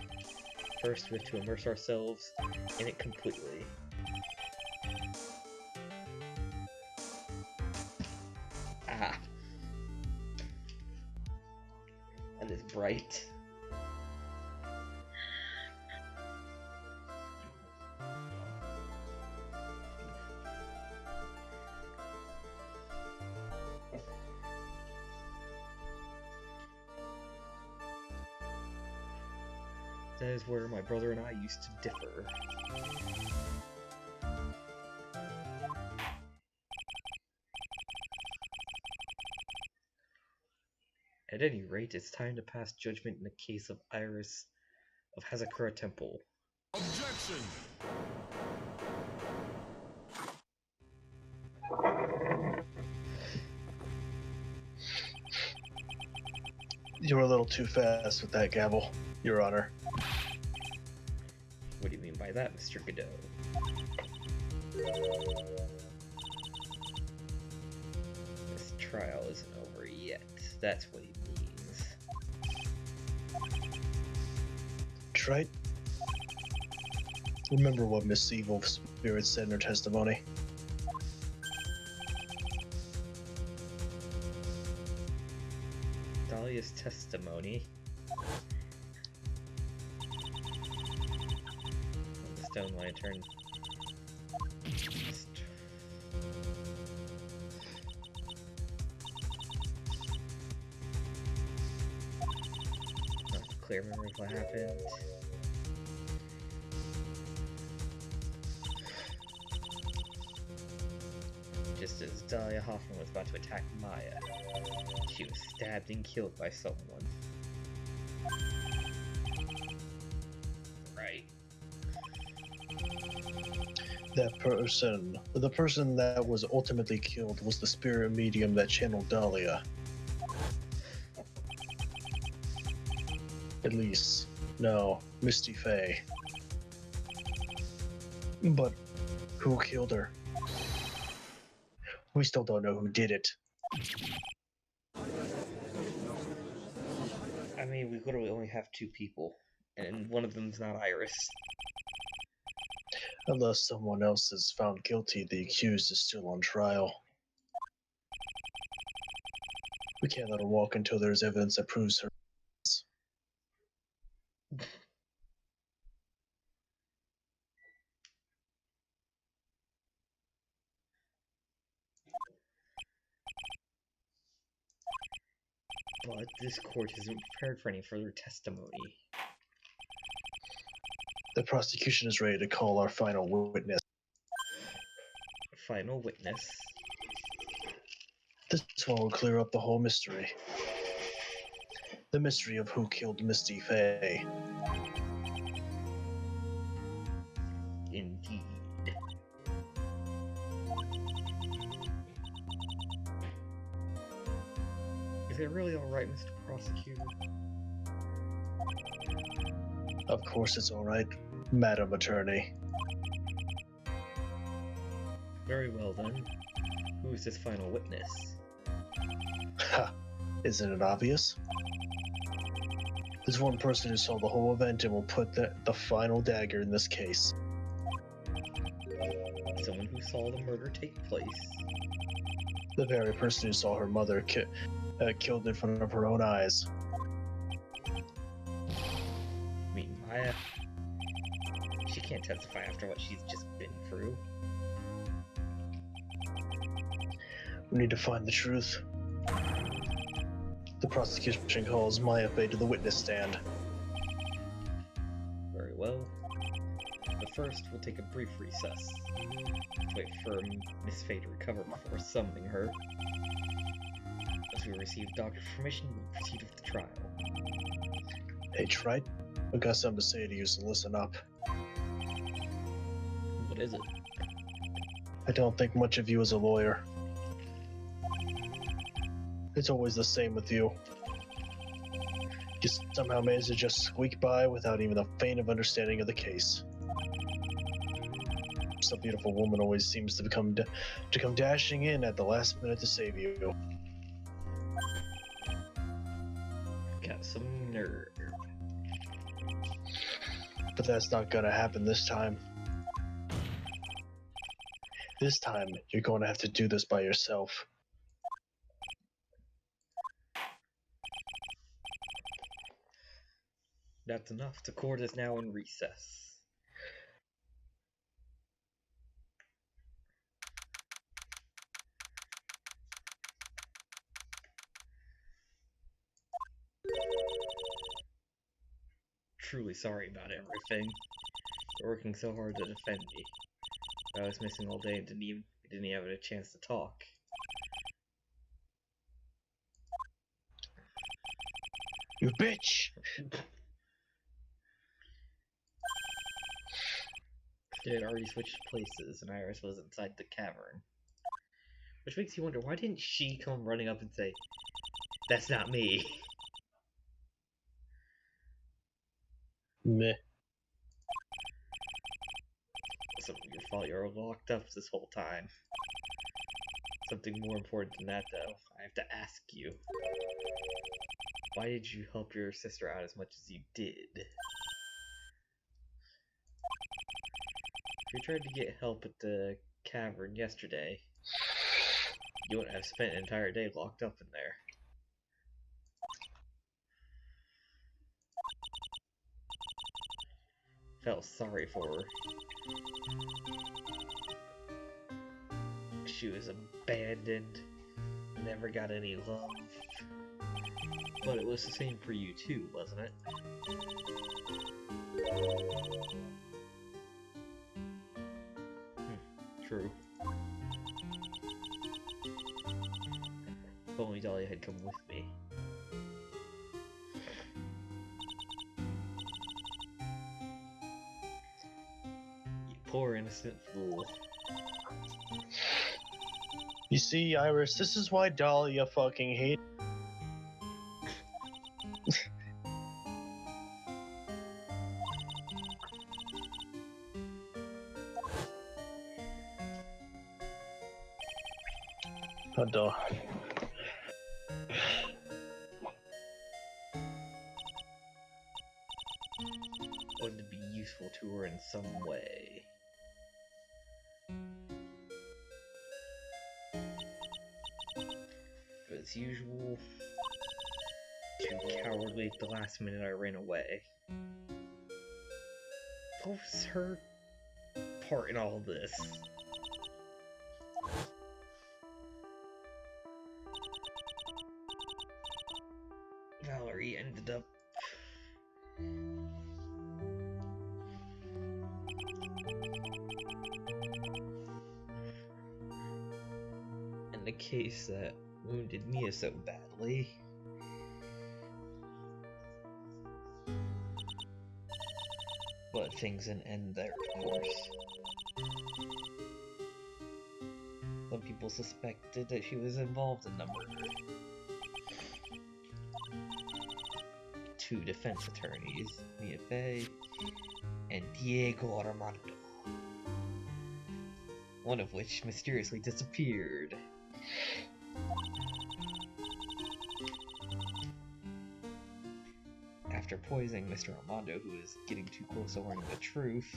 first we have to immerse ourselves in it completely. Ah. That is bright. That is where my brother and I used to differ. At any rate, it's time to pass judgment in the case of Iris of Hazakura Temple. Objection! You were a little too fast with that gavel, Your Honor. What do you mean by that, Mr. Godot? This trial isn't over yet. That's what he means. Right? Remember what Miss Evil Spirit said in her testimony. Dahlia's testimony. The stone lantern. Clear clear memory of what happened. Just as Dahlia Hoffman was about to attack Maya, she was stabbed and killed by someone. Right. The person that was ultimately killed was the spirit medium that channeled Dahlia. At least, no, Misty Faye. But who killed her? We still don't know who did it. I mean, we literally only have 2 people, and one of them's not Iris. Unless someone else is found guilty, the accused is still on trial. We can't let her walk until there's evidence that proves her. But this court isn't prepared for any further testimony. The prosecution is ready to call our final witness. Final witness? This one will clear up the whole mystery. The mystery of who killed Misty Faye. Indeed. Is it really alright, Mr. Prosecutor? Of course it's alright, Madam Attorney. Very well then. Who is this final witness? Ha! Isn't it obvious? There's one person who saw the whole event and will put the final dagger in this case. Someone who saw the murder take place. The very person who saw her mother killed in front of her own eyes. I mean, Maya. She can't testify after what she's just been through. We need to find the truth. The prosecution calls Maya Faye to the witness stand. Very well. But first, we'll take a brief recess. Let's wait for Miss Faye to recover before summoning her. As we receive doctor's permission, we'll proceed with the trial. Hey, Wright, I've got something to say to you, so listen up. What is it? I don't think much of you as a lawyer. It's always the same with you. You somehow manage to just squeak by without even a feint of understanding of the case. Some beautiful woman always seems to come dashing in at the last minute to save you. Got some nerve. But that's not gonna happen this time. This time, you're going to have to do this by yourself. That's enough. The court is now in recess. Truly sorry about everything. You're working so hard to defend me. I was missing all day and didn't even have a chance to talk. You bitch! They had already switched places, and Iris was inside the cavern. Which makes you wonder, why didn't she come running up and say, "That's not me"? Meh. It's not your fault you're locked up this whole time. Something more important than that, though. I have to ask you. Why did you help your sister out as much as you did? If you tried to get help at the cavern yesterday, you wouldn't have spent an entire day locked up in there. Felt sorry for her. She was abandoned, never got any love. But it was the same for you too, wasn't it? True. If only Dahlia had come with me. You poor innocent fool. You see, Iris, this is why Dahlia fucking hates. Duh. Wanted to be useful to her in some way. But as usual, too cowardly at the last minute I ran away. What was her part in all this? Valerie ended up in the case that wounded Mia so badly. But things didn't end there, of course. Some people suspected that she was involved in the murder. 2 defense attorneys, Mia Fey and Diego Armando. One of which mysteriously disappeared. After poisoning Mr. Armando, who was getting too close to learning the truth,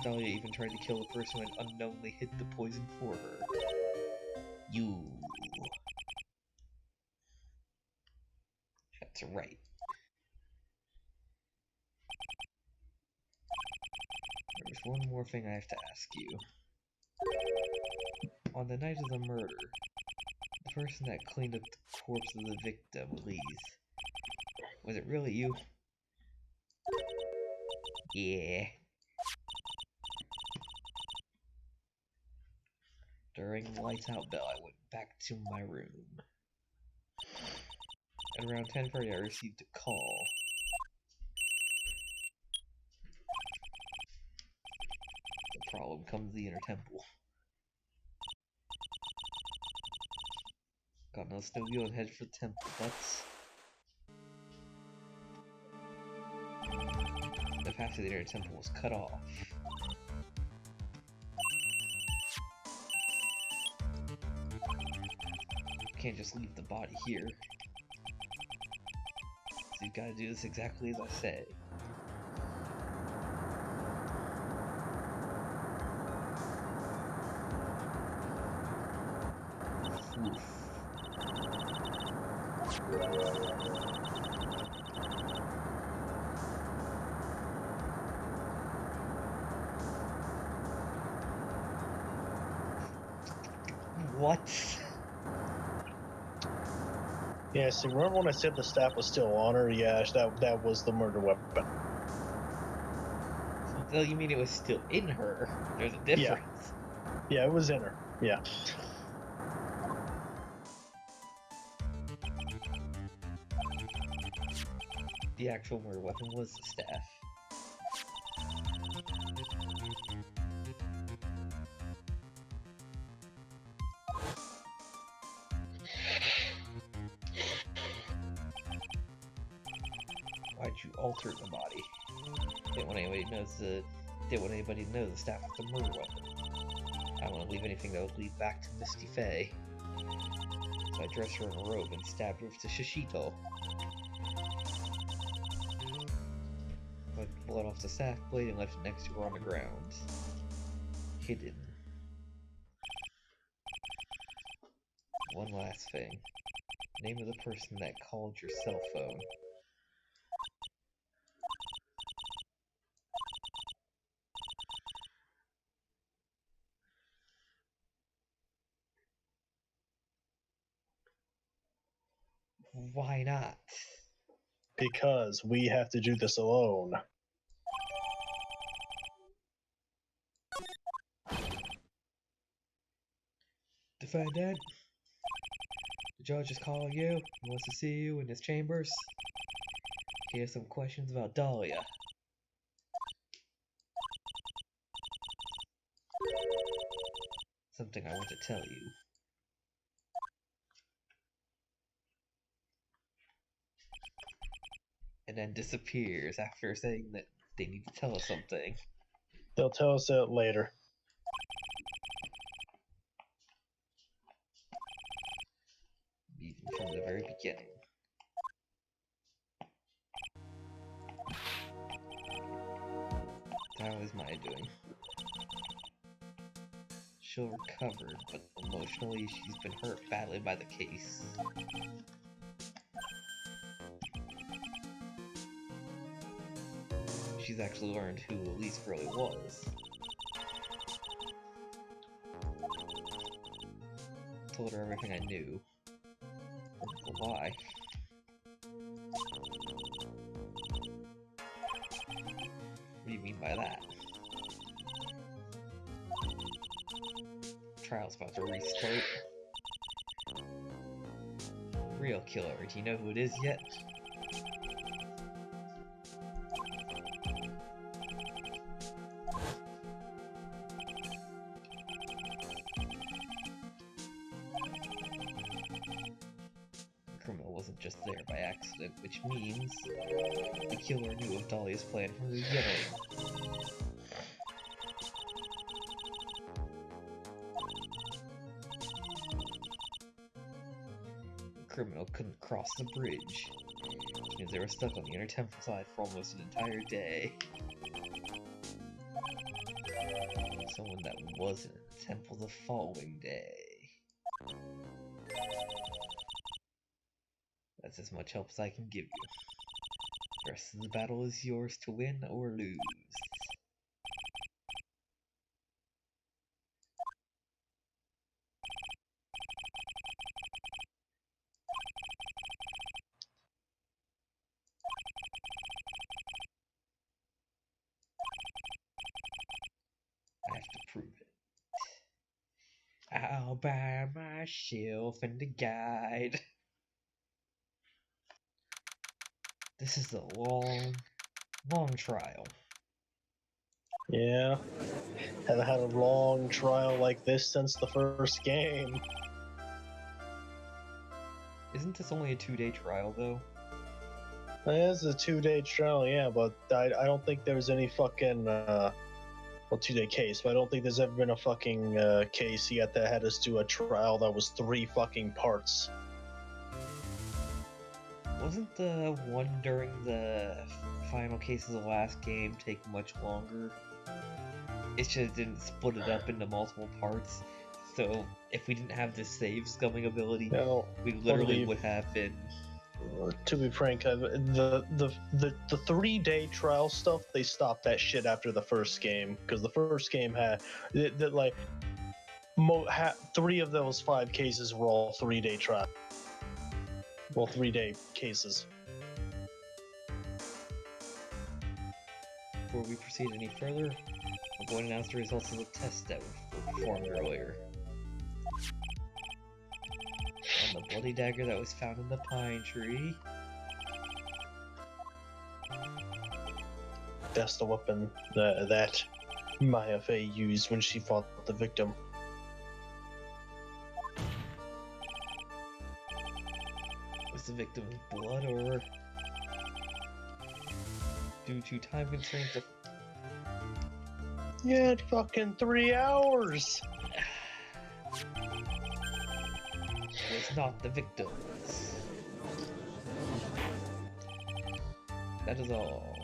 Dahlia even tried to kill the person who had unknowingly hid the poison for her. You. That's right. There's one more thing I have to ask you. On the night of the murder, the person that cleaned up the corpse of the victim, Elise, was it really you? Yeah. During the lights out bell, I went back to my room. At around 10:30, I received a call. The problem comes the inner temple. Got no snowmobile and head for the temple, but the path to the inner temple was cut off. Can't just leave the body here. So you've got to do this exactly as I say. Oof. What? Yeah, see, remember when I said the staff was still on her? Yeah, that was the murder weapon. So you mean it was still in her? There's a difference. Yeah, it was in her. Yeah. The actual murder weapon was the staff. Why'd you alter the body? Didn't want anybody to know the staff was the murder weapon. I don't want to leave anything that would lead back to Misty Fey. So I dressed her in a robe and stabbed her with the shishito. Wiped blood off the staff blade and left it next to her on the ground. Hidden. One last thing. Name of the person that called your cell phone. Why not? Because we have to do this alone. Defendant? The judge is calling you. He wants to see you in his chambers. He has some questions about Dahlia. Something I want to tell you. And then disappears after saying that they need to tell us something. They'll tell us that later. Even from the very beginning. How is Maya doing? She'll recover, but emotionally she's been hurt badly by the case. She's actually learned who Elise really was. Told her everything I knew. But why? What do you mean by that? Trial's about to restart. Real killer, do you know who it is yet? The criminal wasn't just there by accident, which means the killer knew of Dahlia's plan from the beginning. Criminal couldn't cross the bridge, which means they were stuck on the inner temple side for almost an entire day. Someone that wasn't in the temple the following day. That's as much help as I can give you. The rest of the battle is yours to win or lose. I have to prove it. I'll buy myself and the guide. This is a long, long trial. Yeah. Haven't had a long trial like this since the first game. Isn't this only a 2-day trial, though? It is a 2-day trial, yeah, but I don't think there's any fucking, well, 2-day case, but I don't think there's ever been a fucking case yet that had us do a trial that was 3 fucking parts. Wasn't the one during the final case of the last game take much longer? It just didn't split it up into multiple parts. So if we didn't have the save scumming ability, No, we literally would have been. To be frank, the 3-day trial stuff, they stopped that shit after the first game, because the first game had like 3 of those 5 cases were all 3-day trial. Well, 3-day cases. Before we proceed any further, I'm going to announce the results of the tests that were performed earlier. On the bloody dagger that was found in the pine tree. That's the weapon that Maya Fey used when she fought the victim. Was the victim's blood, or due to time constraints? You had fucking 3 hours! Was not the victim's. That is all.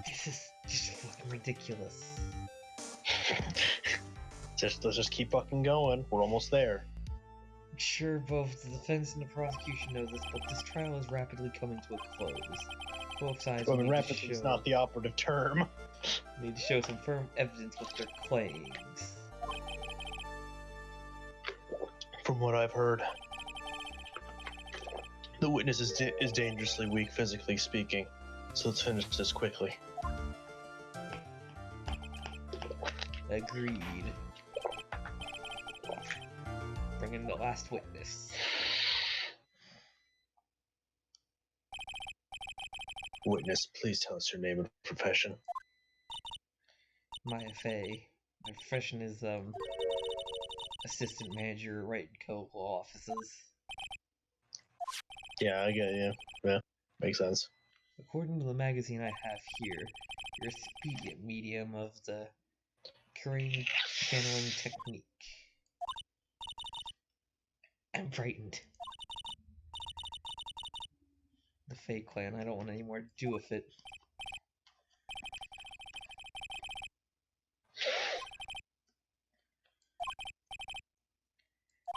This is just fucking ridiculous. Let's just keep fucking going. We're almost there. sure both the defense and the prosecution know this, but this trial is rapidly coming to a close. Both sides Well, need to rapidly is show, not the operative term. need to show some firm evidence with their claims. From what I've heard, the witness is dangerously weak physically speaking, so let's finish this quickly. Agreed. Bring in the last witness. Witness, please tell us your name and profession. My FA. My profession is, assistant manager at Wright & Co. law offices. Yeah, I get you. Yeah, makes sense. According to the magazine I have here, you're a speedy medium of the crane channeling technique. I'm frightened. The Fae clan, I don't want any more to do with it.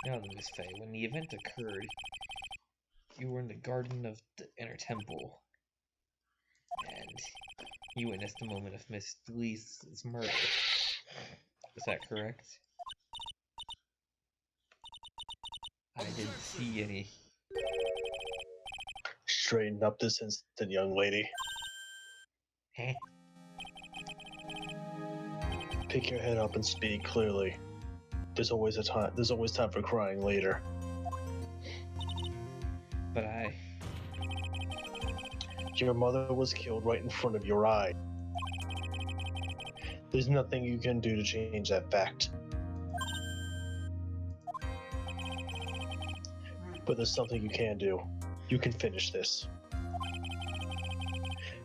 Now then, Miss Fae, when the event occurred, you were in the garden of the inner temple, and you witnessed the moment of Miss Delise's murder. Is that correct? I didn't see any. Straighten up this instant, young lady. Huh? Pick your head up and speak clearly. There's always time for crying later. But Your mother was killed right in front of your eye. There's nothing you can do to change that fact. But there's something you can do. You can finish this.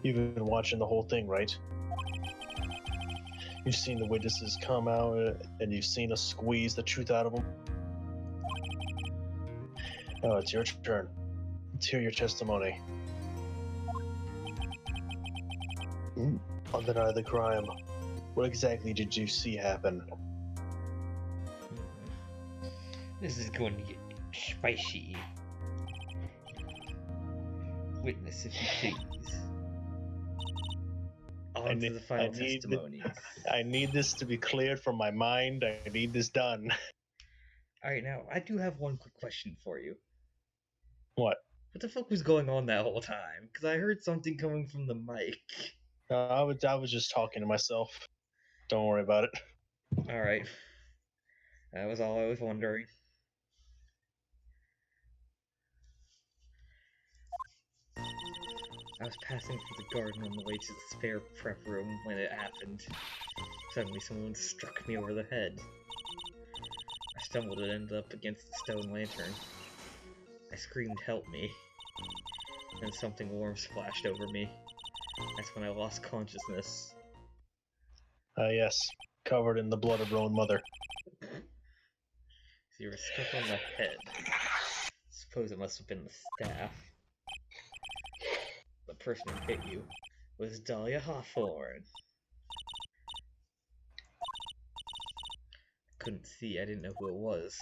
You've been watching the whole thing, right? You've seen the witnesses come out, and you've seen us squeeze the truth out of them. Now it's your turn. Let's hear your testimony. On the night of the crime, what exactly did you see happen? this is going to get spicy. Witness, if you please. On to the final testimonies. I need this to be cleared from my mind. I need this done. Alright, now, I do have one quick question for you. What? What the fuck was going on that whole time? Because I heard something coming from the mic. I was just talking to myself. Don't worry about it. Alright. That was all I was wondering. I was passing through the garden on the way to the spare prep room when it happened. Suddenly someone struck me over the head. I stumbled and ended up against the stone lantern. I screamed, "Help me." Then something warm splashed over me. That's when I lost consciousness. Yes. Covered in the blood of your own mother. So you were struck on the head. Suppose it must have been the staff. The person who hit you was Dahlia Hawthorne. I couldn't see, I didn't know who it was.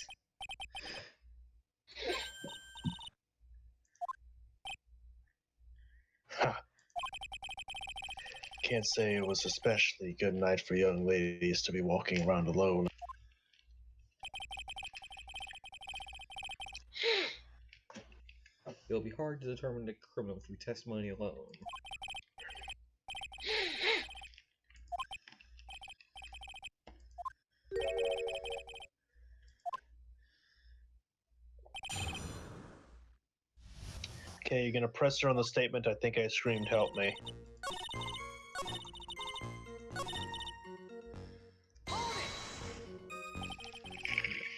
Can't say it was especially good night for young ladies to be walking around alone. It'll be hard to determine the criminal through testimony alone. Okay, you're gonna press her on the statement, "I think I screamed, help me."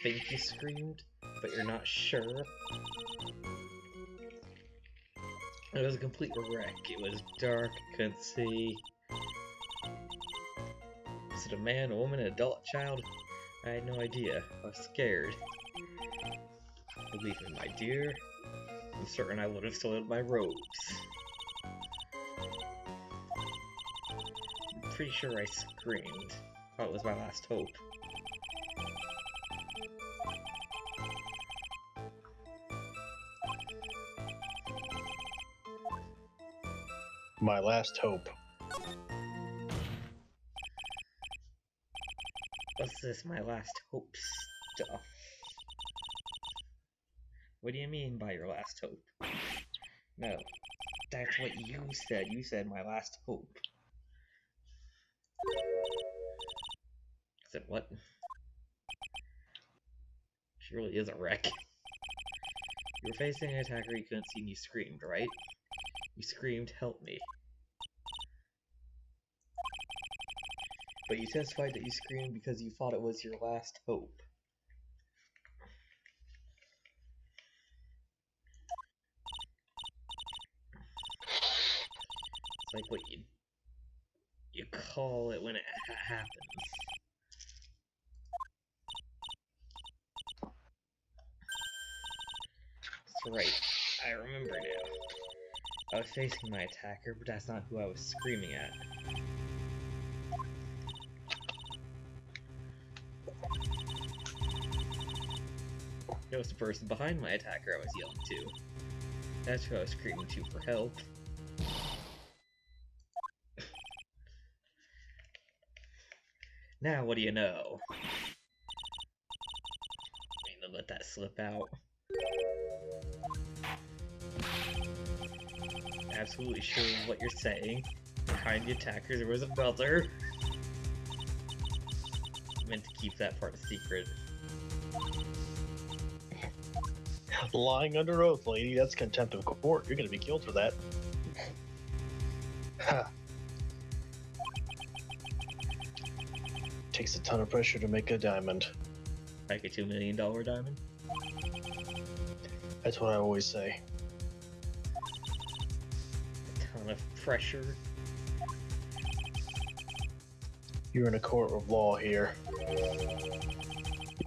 You think you screamed, but you're not sure? It was a complete wreck. It was dark, couldn't see. Was it a man, a woman, an adult, child? I had no idea. I was scared. Believe me, my dear, I'm certain I would have soiled my robes. I'm pretty sure I screamed. Thought it was my last hope. my last hope. What's this, my last hope stuff? What do you mean by your last hope? No, that's what you said. You said my last hope. I said what? She really is a wreck. You were facing an attacker you couldn't see and you screamed, right? You screamed, help me. But you testified that you screamed because you thought it was your last hope. It's like what you call it when it happens. That's right. I remember now. I was facing my attacker, but that's not who I was screaming at. It was the person behind my attacker I was yelling to. That's who I was screaming to for help. Now what do you know? I mean, to let that slip out. Absolutely sure what you're saying. Behind the attacker there was a belter. I meant to keep that part a secret. Lying under oath, lady, that's contempt of court. You're gonna be killed for that. Takes a ton of pressure to make a diamond. Like a $2 million diamond? That's what I always say. A ton of pressure. You're in a court of law here.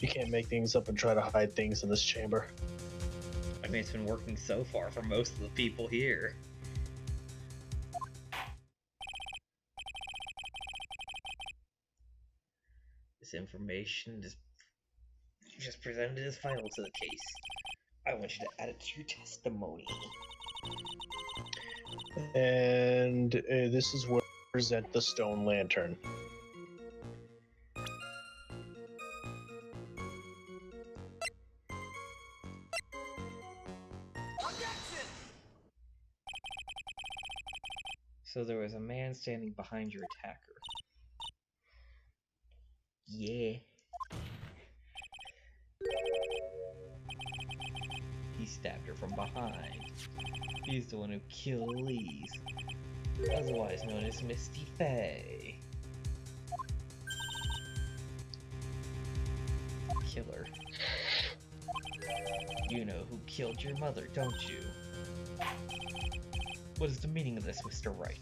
You can't make things up and try to hide things in this chamber. I mean, it's been working so far for most of the people here. This information is just presented as vital to the case. I want you to add it to your testimony. And this is where I present the stone lantern. So there was a man standing behind your attacker. Yeah. He stabbed her from behind. He's the one who killed Elise, otherwise known as Misty Faye. Killer. You know who killed your mother, don't you? What is the meaning of this, Mr. Wright?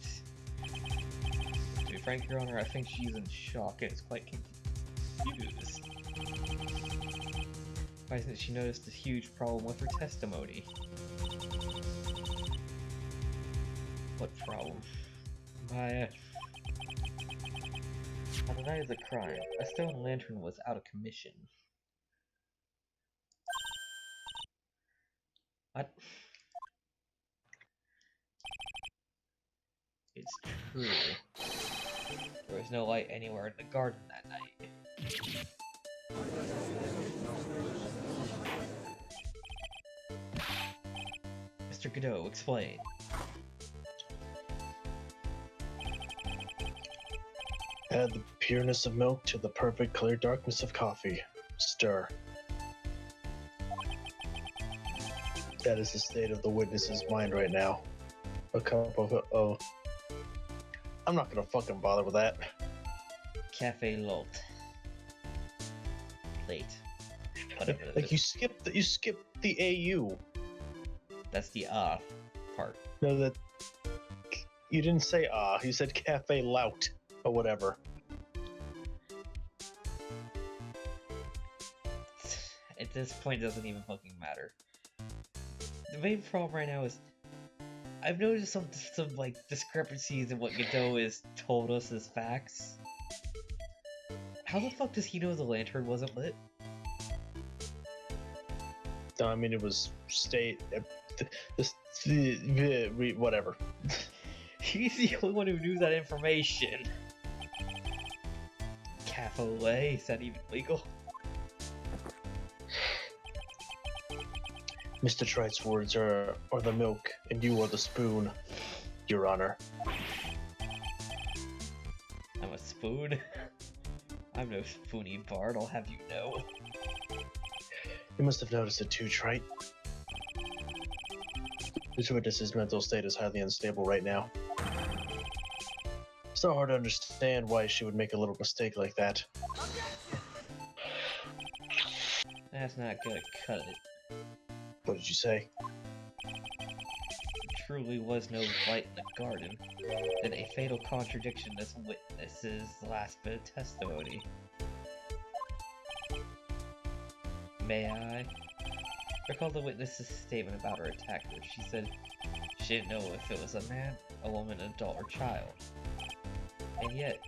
To be frank, Your Honor, I think she's in shock and is quite confused. Why isn't she noticed a huge problem with her testimony? What problem? On the night of the crime, a stone lantern was out of commission. What? It's true. There was no light anywhere in the garden that night. Mr. Godot, explain. Add the pureness of milk to the perfect clear darkness of coffee. Stir. That is the state of the witness's mind right now. A cup of I'm not gonna fucking bother with that. Cafe Lot. Late. Whatever that Like is. you skipped the AU. That's the part. No, that you didn't say you said Cafe Lout or whatever. At this point, it doesn't even fucking matter. The main problem right now is I've noticed some like discrepancies in what Godot has told us as facts. How the fuck does he know the lantern wasn't lit? No, I mean it was whatever. He's the only one who knew that information. Cafe, is that even legal? Mr. Trite's words are the milk, and you are the spoon, Your Honor. I'm a spoon? I'm no spoony bard, I'll have you know. You must have noticed it too, Trite. This witness's mental state is highly unstable right now. It's not hard to understand why she would make a little mistake like that. That's not gonna cut it. What did you say? There truly was no light in the garden. Then a fatal contradiction this witness's last bit of testimony. May I? Recall the witness's statement about her attacker. She said she didn't know if it was a man, a woman, an adult, or child. And yet,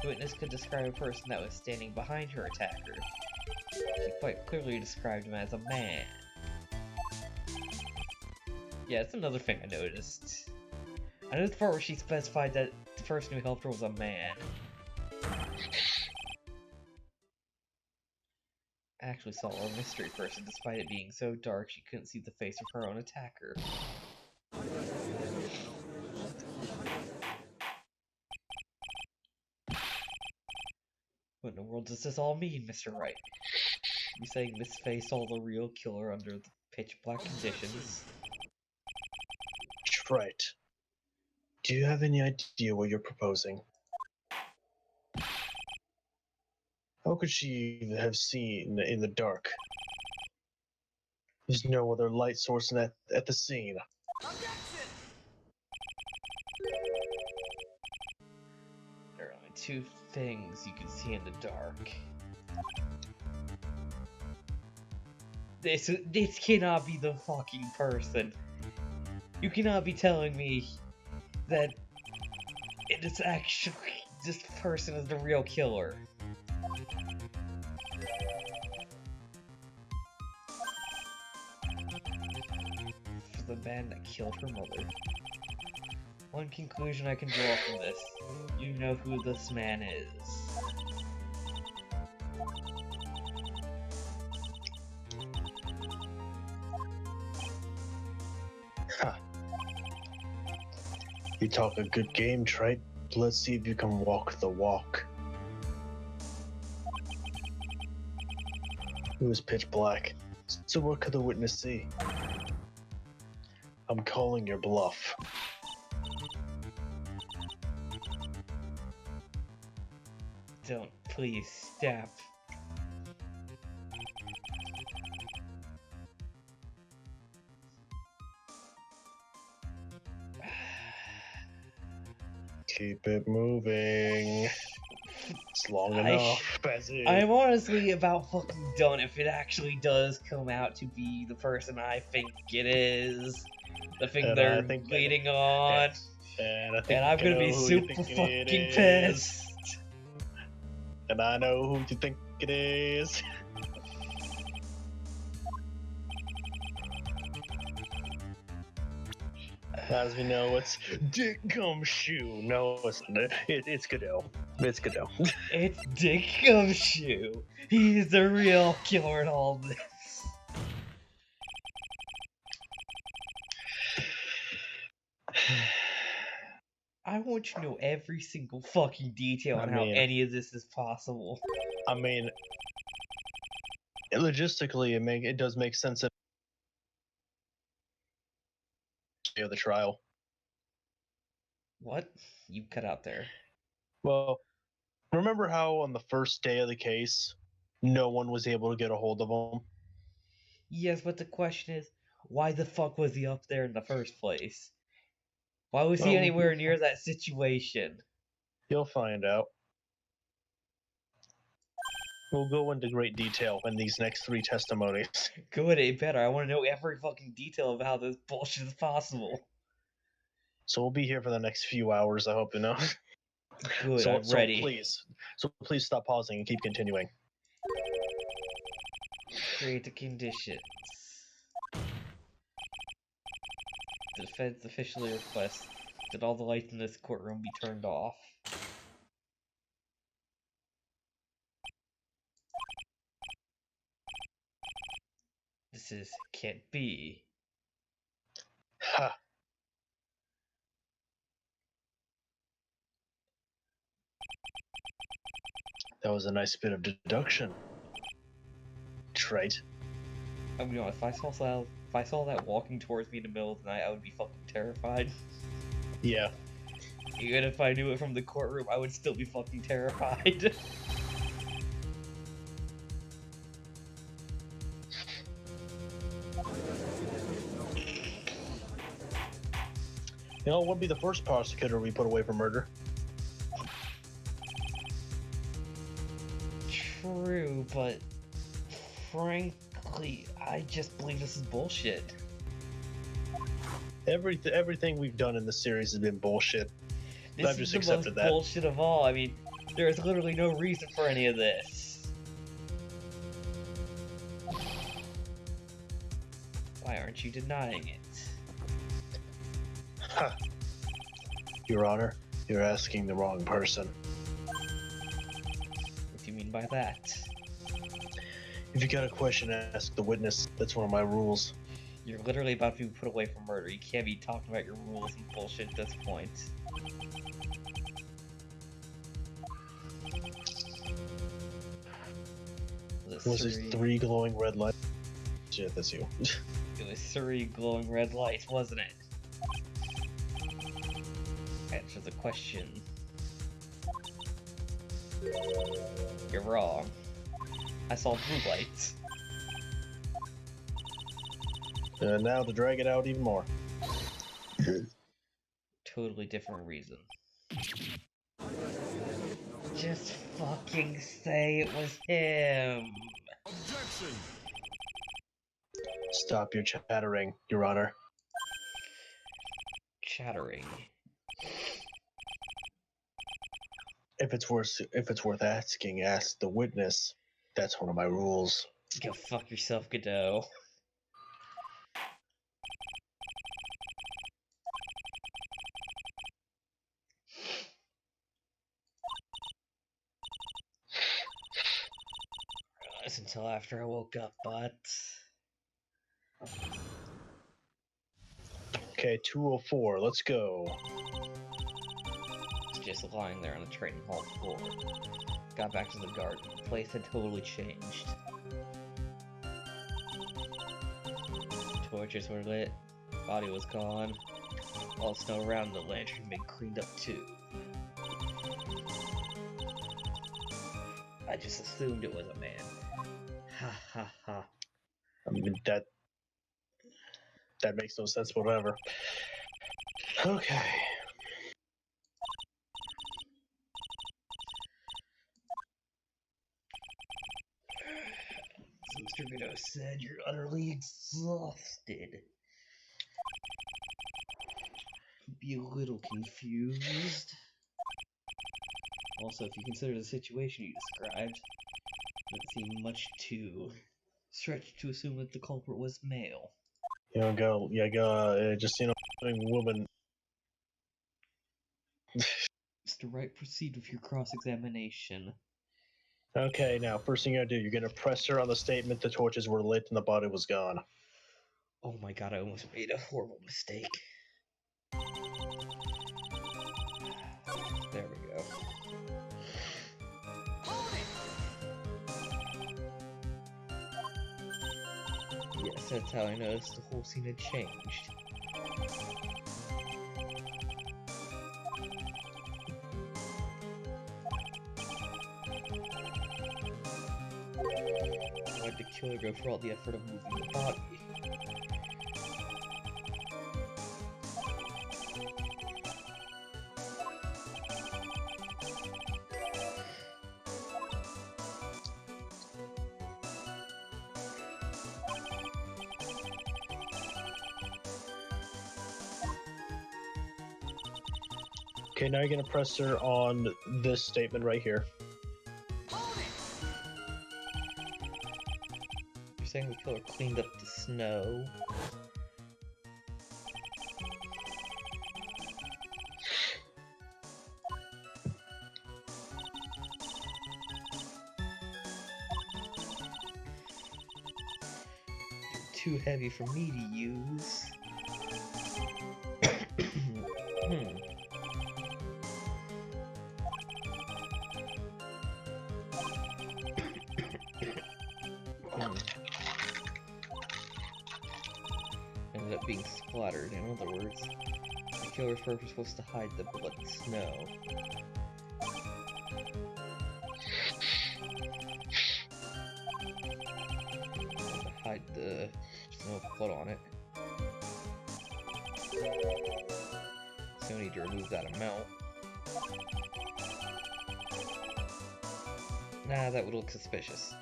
the witness could describe a person that was standing behind her attacker. She quite clearly described him as a man. Yeah, it's another thing I noticed. I noticed the part where she specified that the person who helped her was a man. I actually saw a mystery person despite it being so dark she couldn't see the face of her own attacker. What in the world does this all mean, Mr. Wright? You saying Miss Faye saw the real killer under the pitch black conditions? Trite. Do you have any idea what you're proposing? How could she have seen in the dark? There's no other light source at the scene. There are only two things you can see in the dark. This cannot be the fucking person. You cannot be telling me that it is actually this person is the real killer. For the man that killed her mother. One conclusion I can draw from this. You know who this man is. Ha. You talk a good game, Trite. Let's see if you can walk the walk. It was pitch black, so what could the witness see? I'm calling your bluff. Don't please stop. Keep it moving. It's long enough. I'm honestly about fucking done if it actually does come out to be the person I think it is. The thing they're leading on. And I'm gonna be super fucking pissed. And I know who you think it is. As we know, it's Dick Gumshoe. No, it's Godot. It's Godot. It's Dick Gumshoe. He's the real killer in all this. I want you to know every single fucking detail on how any of this is possible. I mean, logistically, it does make sense. The trial. What? You cut out there. Well, remember how on the first day of the case, no one was able to get a hold of him? Yes, but the question is, why the fuck was he up there in the first place? Why was he anywhere near that situation? You'll find out. We'll go into great detail in these next 3 testimonies. Good, it better. I want to know every fucking detail of how this bullshit is possible. So we'll be here for the next few hours, I hope to know. Good, I'm ready. Please stop pausing and keep continuing. Create the conditions. The defense officially requests Did all the lights in this courtroom be turned off? Can't be. Ha! That was a nice bit of deduction. Right. I mean, if I saw that walking towards me in the middle of the night, I would be fucking terrified. Yeah. Even if I knew it from the courtroom, I would still be fucking terrified. You know, it would be the first prosecutor we put away for murder. True, but frankly, I just believe this is bullshit. Everything we've done in this series has been bullshit. This I've is just the accepted most that. bullshit of all. I mean, there is literally no reason for any of this. Why aren't you denying it? Ha! Your Honor, you're asking the wrong person. What do you mean by that? If you got a question, ask the witness. That's one of my rules. You're literally about to be put away for murder. You can't be talking about your rules and bullshit at this point. Was it 3 glowing red lights? Shit, that's you. It was 3 glowing red lights, wasn't it? Answer the question. You're wrong. I saw blue lights. And now to drag it out even more. Totally different reason. Just fucking say it was him. Objection! Stop your chattering, Your Honor. Chattering. If it's worth asking, ask the witness. That's one of my rules. Go fuck yourself, Godot. Realized until after I woke up, but Okay, 204, let's go. was just lying there on the training hall floor. Got back to the garden. The place had totally changed. Torches were lit. Body was gone. All snow around the lantern had been cleaned up too. I just assumed it was a man. Ha ha ha. I mean, that makes no sense, but whatever. Okay. So Mr. Godot said you're utterly exhausted. Be a little confused. Also, if you consider the situation you described, it doesn't seem much too stretched to assume that the culprit was male. Just, woman. Mr. Wright, proceed with your cross-examination. Okay, now, first thing you're gonna do, you're gonna press her on the statement the torches were lit and the body was gone. Oh my god, I almost made a horrible mistake. There we go. Yes, that's how I noticed the whole scene had changed. Why'd the killer go for all the effort of moving the body? Okay, now you're gonna press her on this statement right here. You're saying the killer cleaned up the snow? too heavy for me to use. Ended up being splattered, in other words. The killer's purpose was to hide the blood in snow. Hide the snow blood on it. So I need to remove that amount. Nah, that would look suspicious.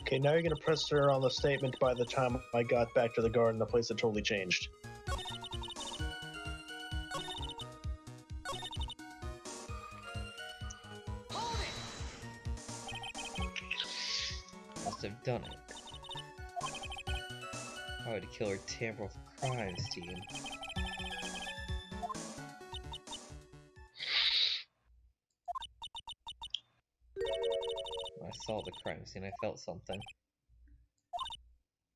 Okay, now you're gonna press her on the statement. By the time I got back to the garden, the place had totally changed. Must have done it. Why would a killer tamper with a crime scene? When I saw the crime scene, I felt something.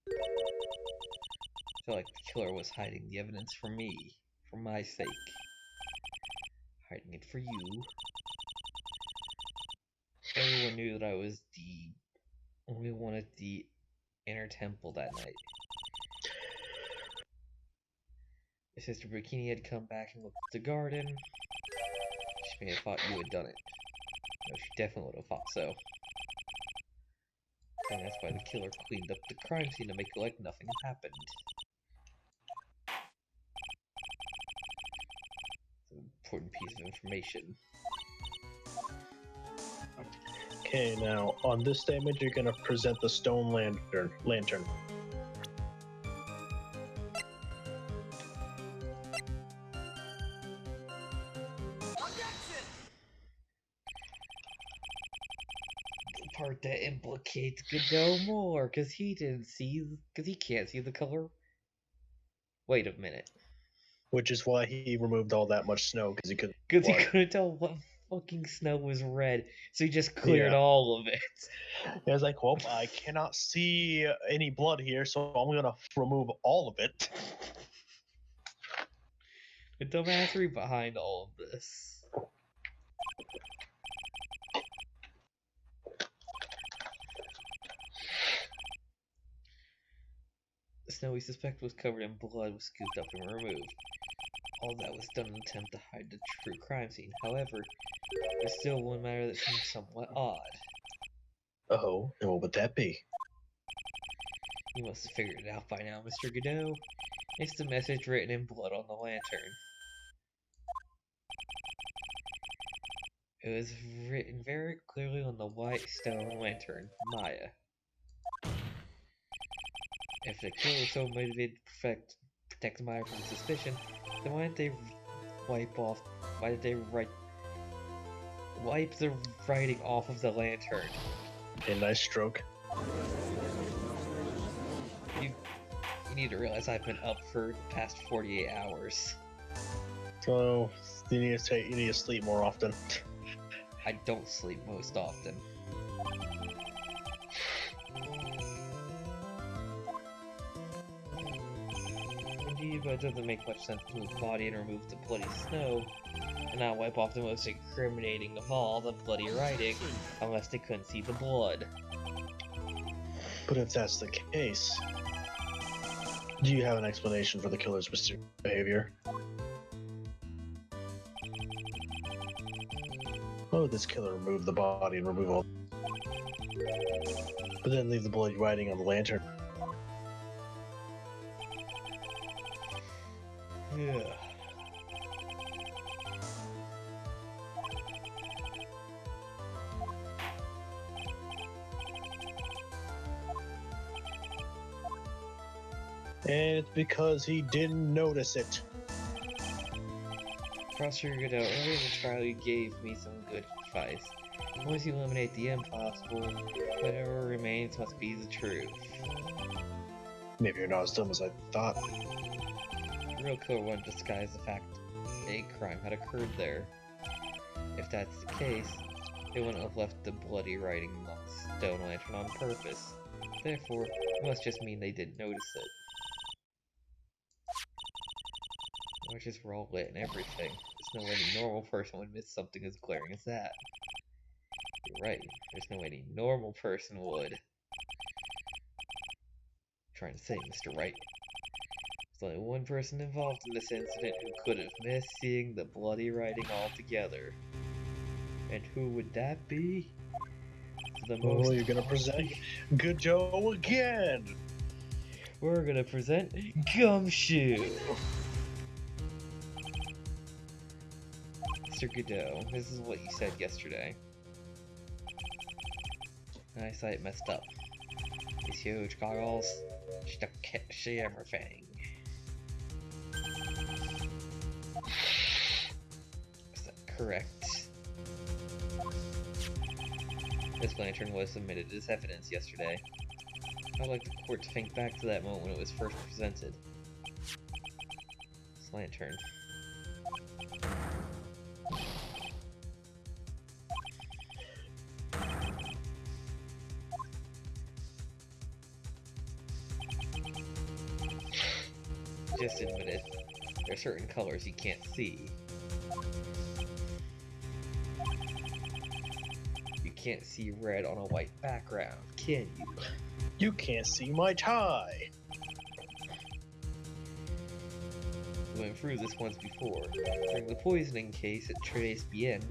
I felt like the killer was hiding the evidence from me, for my sake. Hiding it for you. Everyone knew that I was the only one at the inner temple that night. If Sister Bikini had come back and looked at the garden, she may have thought you had done it. No, she definitely would have thought so. And that's why the killer cleaned up the crime scene to make it like nothing happened. It's an important piece of information. Okay, now on this statement, you're gonna present the stone lantern. The part that implicates Godot more, because he can't see the color. Wait a minute. Which is why he removed all that much snow, because he couldn't. Because he couldn't tell what fucking snow was red, so he just cleared all of it. I was like, well, I cannot see any blood here, so I'm gonna remove all of it. The dumbassery behind all of this. The snow we suspect was covered in blood was scooped up and removed. All that was done in an attempt to hide the true crime scene. However, there's still one matter that seems somewhat odd. Oh, and what would that be? You must have figured it out by now, Mr. Godot. It's the message written in blood on the lantern. It was written very clearly on the white stone lantern, Maya. If the killer was so motivated to protect Maya from suspicion, then why did they wipe the writing off of the lantern? A nice stroke. You need to realize I've been up for the past 48 hours. So you need to sleep more often. I don't sleep most often. Indeed, but it doesn't make much sense to move the body and remove the bloody snow, and not wipe off the most incriminating of all, the bloody writing, unless they couldn't see the blood. But if that's the case, do you have an explanation for the killer's mysterious behavior? Oh, this killer removed the body and remove all, but then leave the bloody writing on the lantern. Yeah. And it's because he didn't notice it. Prosecutor Godot, earlier in the trial you gave me some good advice. Once you eliminate the impossible, whatever remains must be the truth. Maybe you're not as dumb as I thought. The real killer won't disguise the fact a crime had occurred there. If that's the case, They wouldn't have left the bloody writing on the stone lantern on purpose. Therefore, it must just mean they didn't notice it. Torches were all lit and everything. There's no way any normal person would miss something as glaring as that. You're right, there's no way any normal person would. I'm trying to say, Mr. Wright. There's only one person involved in this incident who could have missed seeing the bloody writing altogether. And who would that be? Oh, you're gonna present Godot again! We're gonna present Gumshoe! Mr. Godot, this is what you said yesterday. My eyesight messed up. These huge goggles, she can't see everything. Is that correct? This lantern was submitted as evidence yesterday. I'd like the court to think back to that moment when it was first presented. This lantern. Just admit it. There are certain colors you can't see. You can't see red on a white background, can you? You can't see my tie! We went through this once before. During the poisoning case at Tribulations.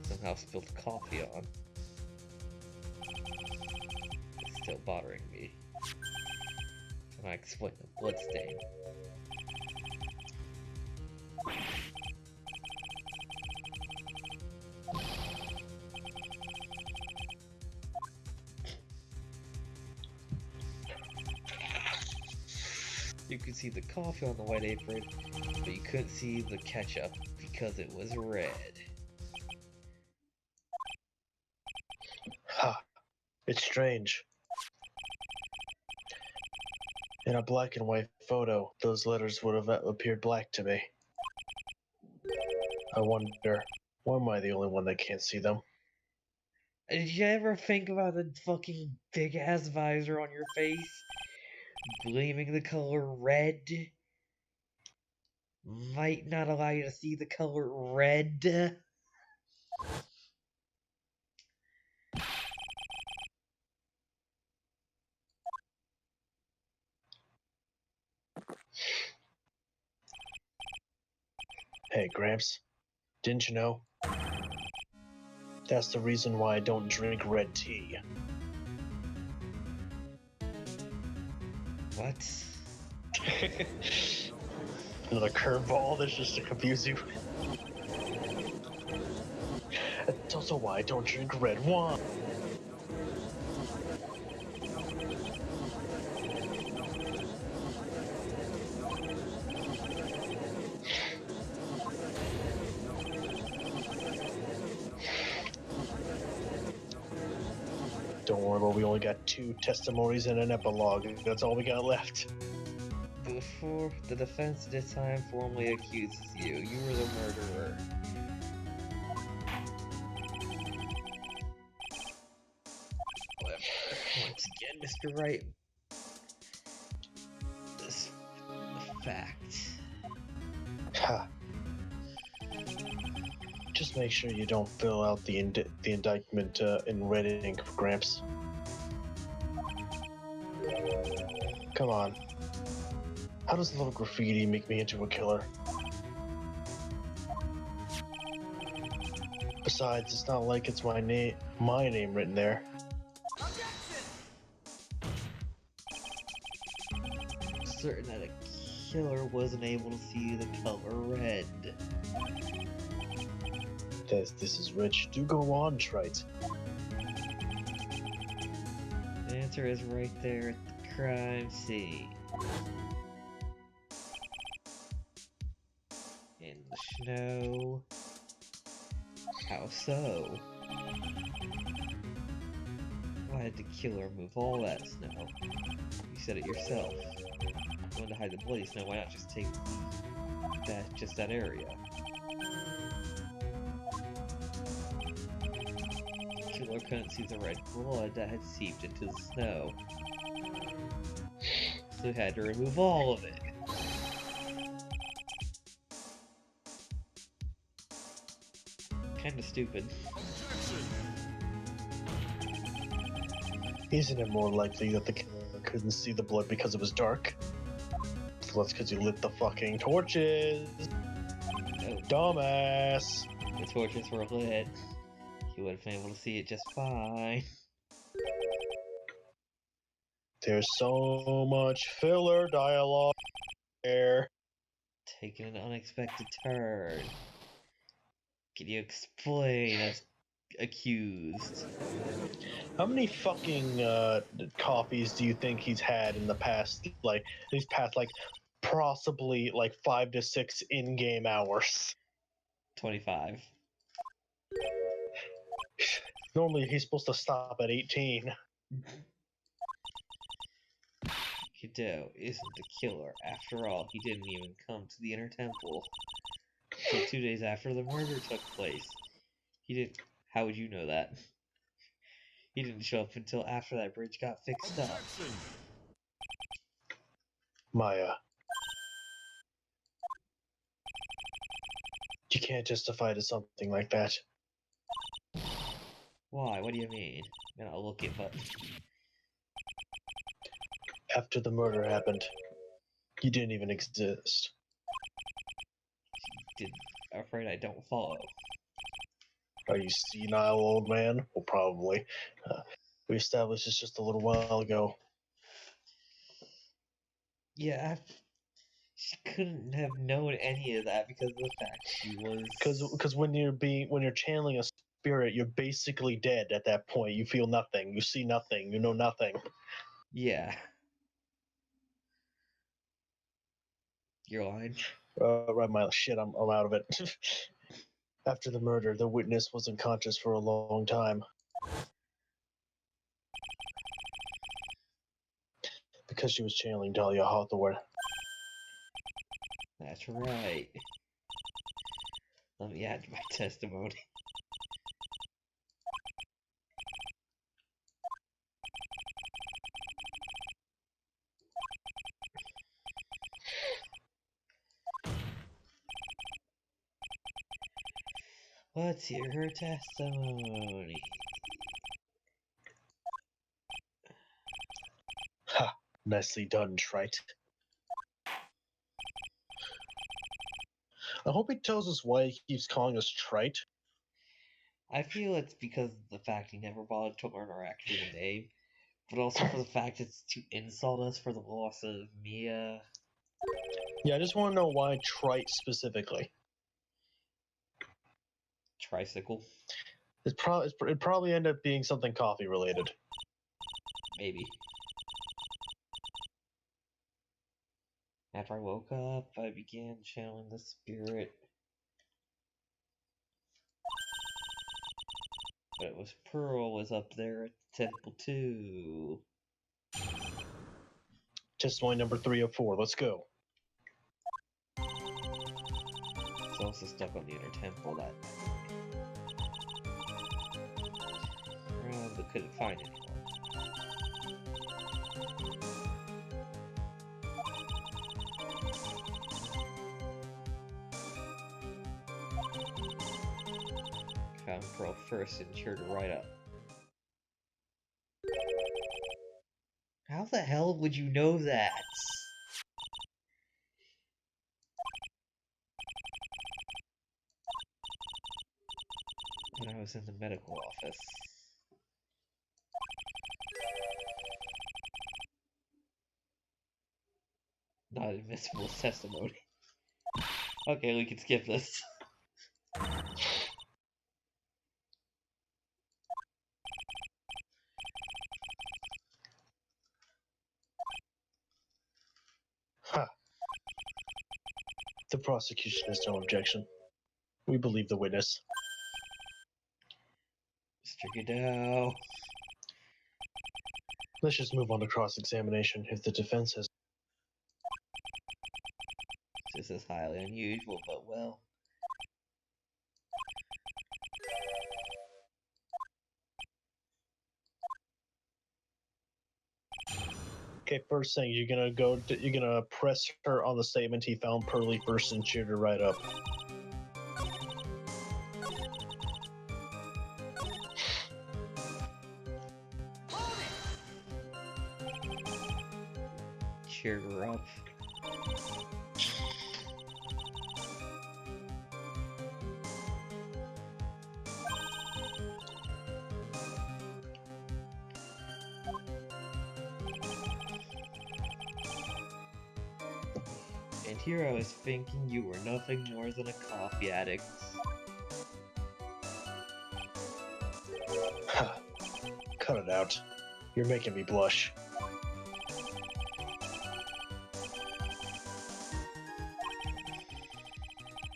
Somehow spilled coffee on. It's still bothering me. Can I explain the bloodstain? You could see the coffee on the white apron, but you couldn't see the ketchup because it was red. Ha! It's strange. In a black and white photo, those letters would have appeared black to me. I wonder, why am I the only one that can't see them? Did you ever think about the fucking big ass visor on your face? Gleaming the color red? Might not allow you to see the color red. Hey, Gramps, didn't you know? That's the reason why I don't drink red tea. What? Another curveball that's just to confuse you. That's also why I don't drink red wine. Don't worry, but we only got 2 testimonies and an epilogue. That's all we got left. Before the defense this time formally accuses you, you were the murderer. However, once again, Mr. Wright, this is a fact. Ha. Just make sure you don't fill out the indictment in red ink, Gramps. Come on. How does a little graffiti make me into a killer? Besides, it's not like it's my name written there. Certain that a killer wasn't able to see the color red. This is rich. Do go on, Wright. The answer is right there at the crime scene. In the snow. How so? Why had to kill or remove all that snow. You said it yourself. You wanted to hide the bloody snow, why not just take that area? The killer couldn't see the red blood that had seeped into the snow. So he had to remove all of it. Kinda stupid. Isn't it more likely that the killer couldn't see the blood because it was dark? So that's because you lit the fucking torches. No, Dumbass. the torches were lit. He would have been able to see it just fine. There's so much filler dialogue there. Taking an unexpected turn. Can you explain us accused? How many fucking coffees do you think he's had in the past, like, possibly, 5 to 6 in-game hours? 25. Normally he's supposed to stop at 18. Godot isn't the killer. After all, he didn't even come to the Inner Temple until 2 days after the murder took place. He didn't... How would you know that? He didn't show up until after that bridge got fixed up. Maya. You can't justify to something like that. Why? What do you mean? Man, I'll look it, but... After the murder happened, you didn't even exist. I'm afraid I don't follow. Are you senile, old man? Well, probably. We established this just a little while ago. Yeah, she couldn't have known any of that because of the fact she was... Because when you're channeling a spirit, you're basically dead at that point. You feel nothing. You see nothing. You know nothing. Yeah. Your line? Right, my shit. I'm out of it. After the murder, the witness was unconscious for a long time. Because she was channeling Dahlia Hawthorne. That's right. Let me add my testimony. Let's hear her testimony. Ha! Nicely done, Wright. I hope he tells us why he keeps calling us trite. I feel it's because of the fact he never bothered to learn our actual name, but also for the fact it's to insult us for the loss of Mia. Yeah, I just want to know why trite specifically. Tricycle? It'd probably end up being something coffee related. Maybe. After I woke up, I began channeling the spirit. But it was Pearl was up there at the temple too. Testimony number 3 of 4. Let's go. It's also stuck on the inner temple that but couldn't find anyone. Found Pearl first and cheered her right up. How the hell would you know that? When I was in the medical office. Not admissible testimony. Okay, we can skip this. Huh. The prosecution has no objection. We believe the witness. Mr. Godot. Let's just move on to cross-examination if the defense has... This is highly unusual, but well. Okay, first thing, you're gonna press her on the statement he found Pearly first and cheered her right up. Cheer her up. And here I was thinking you were nothing more than a coffee addict. Cut it out. You're making me blush.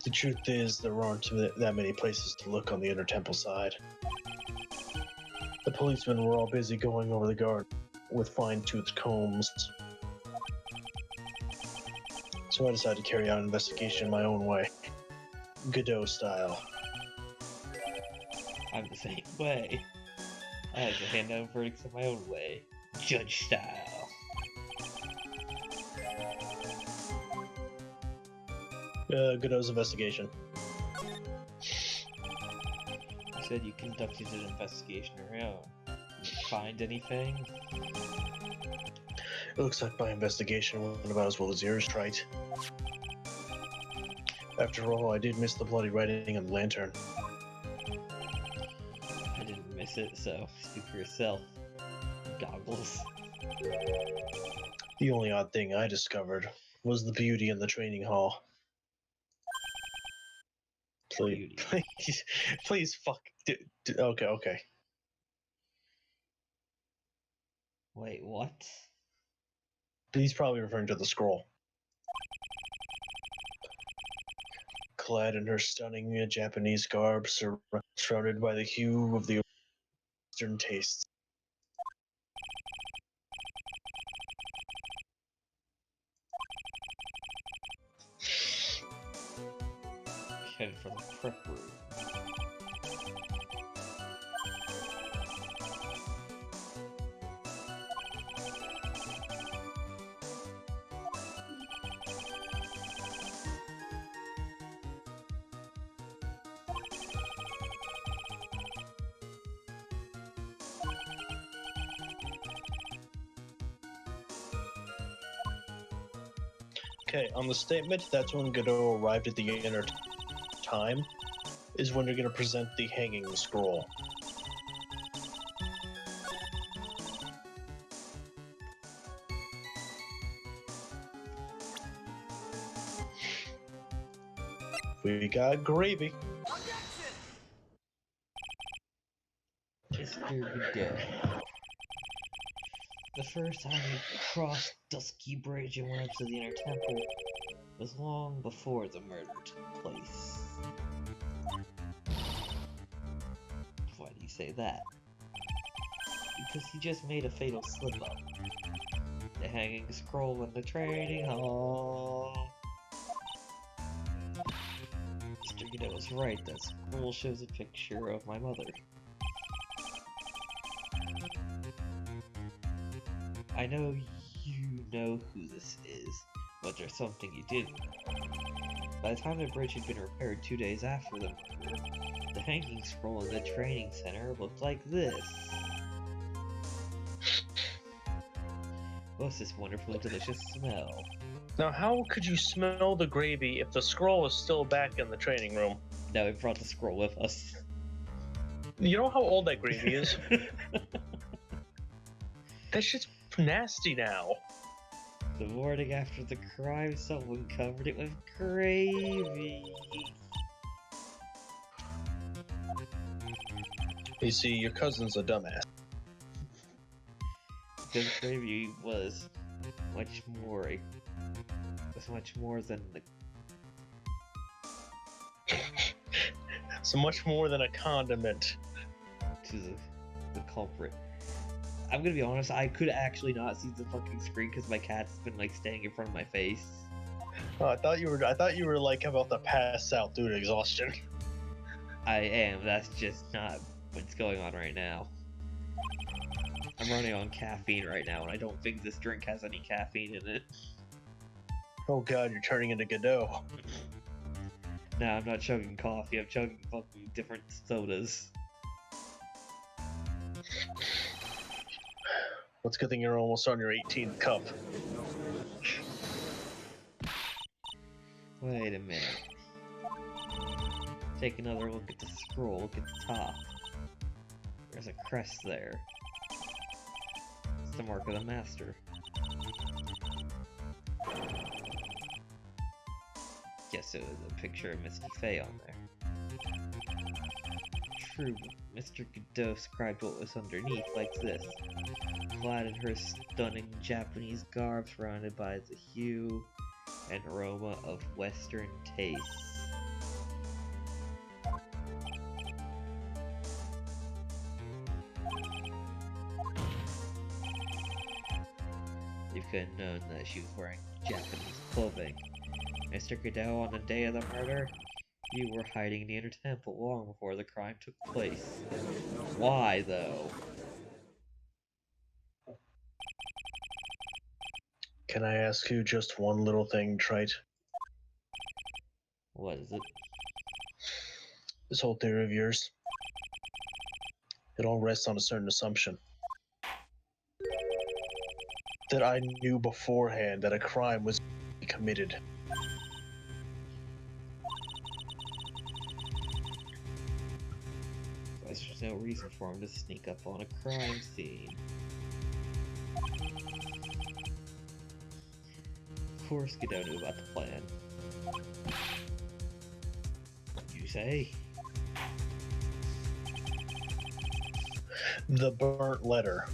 The truth is, there aren't that many places to look on the Inner Temple side. The policemen were all busy going over the guard with fine-toothed combs. So I decided to carry out an investigation my own way. Godot style. I'm the same way. I like to hand down verdicts in my own way. Judge style. Godot's investigation. You said you conducted an investigation of your own. Did you find anything? It looks like my investigation went about as well as yours, Wright. After all, I did miss the bloody writing on the lantern. I didn't miss it, so speak for yourself. Goggles. The only odd thing I discovered was the beauty in the training hall. Please, please, fuck. Okay. Wait, what? He's probably referring to the scroll. Clad in her stunning Japanese garb, surrounded by the hue of the Western tastes. Headed from the prep room. Okay, on the statement, that's when Godot arrived at the inner time, is when you're going to present the hanging scroll. We got gravy. Mr. Godot. The first time you crossed Dusky Bridge and went up to the Inner Temple was long before the murder took place. Why do you say that? Because he just made a fatal slip-up. The hanging scroll in the training hall. Mr. Godot was right, that scroll shows a picture of my mother. I know you know who this is, but there's something you didn't know. By the time the bridge had been repaired 2 days after the murder, the hanging scroll in the training center looked like this. What's this wonderfully delicious smell? Now, how could you smell the gravy if the scroll is still back in the training room? Now we brought the scroll with us. You know how old that gravy is? That shit's nasty now. The morning after the crime, someone covered it with gravy. You see, your cousin's a dumbass. Because gravy was much more than the... So much more than a condiment. to the culprit. I'm gonna be honest, I could actually not see the fucking screen because my cat's been like staying in front of my face. Oh, I thought you were like about to pass out due to exhaustion. I am, that's just not what's going on right now. I'm running on caffeine right now, and I don't think this drink has any caffeine in it. Oh god, you're turning into Godot. Nah, I'm not chugging coffee, I'm chugging fucking different sodas. Well, it's a good thing you're almost on your 18th cup. Wait a minute. Take another look at the scroll, look at the top. There's a crest there. It's the mark of the master. Guess it was a picture of Misty Faye on there. True, Mr. Godot described what was underneath like this. Clad in her stunning Japanese garb surrounded by the hue and aroma of Western tastes. You could have known that she was wearing Japanese clothing. Mr. Godot, on the day of the murder, you were hiding in the inner temple long before the crime took place. Why, though? Can I ask you just one little thing, Trite? What is it? This whole theory of yours, it all rests on a certain assumption. That I knew beforehand that a crime was committed. There's no reason for him to sneak up on a crime scene. Of course Godot knew about the plan. You say? The burnt letter.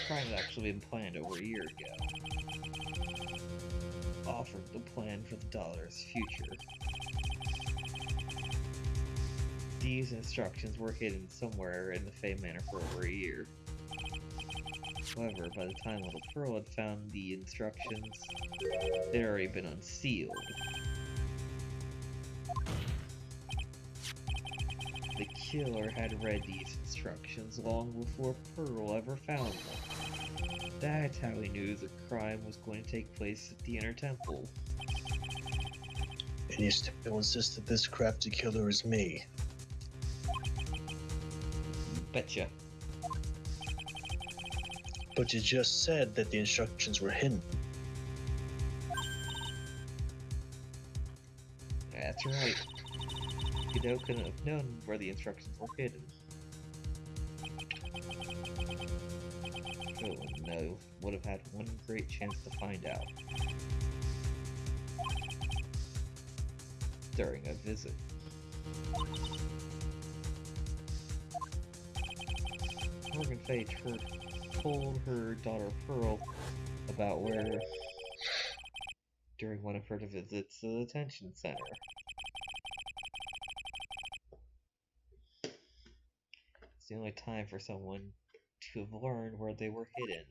The crime had actually been planned over a year ago. Offered the plan for the dollar's future. These instructions were hidden somewhere in the Fae Manor for over a year. However, by the time Little Pearl had found the instructions, they'd already been unsealed. The killer had read these instructions long before Pearl ever found them. That's how he knew the crime was going to take place at the Inner Temple. And you still insist that this crafty killer is me. Betcha. But you just said that the instructions were hidden. That's right. Godot couldn't have known where the instructions were hidden. Oh no, would have had one great chance to find out. During a visit. Morgan Faye told her daughter Pearl about where during one of her visits to the detention center. It's the only time for someone to have learned where they were hidden.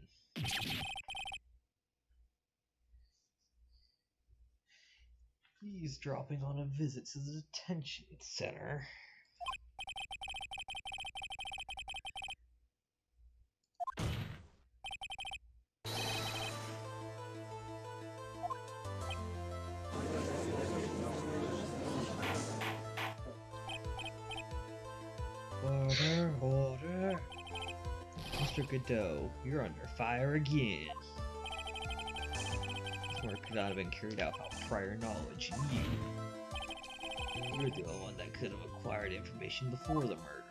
He's dropping on a visit to the detention center. Order, order. Mr. Godot, you're under fire again. This murder could not have been carried out without prior knowledge. You're the only one that could have acquired information before the murder.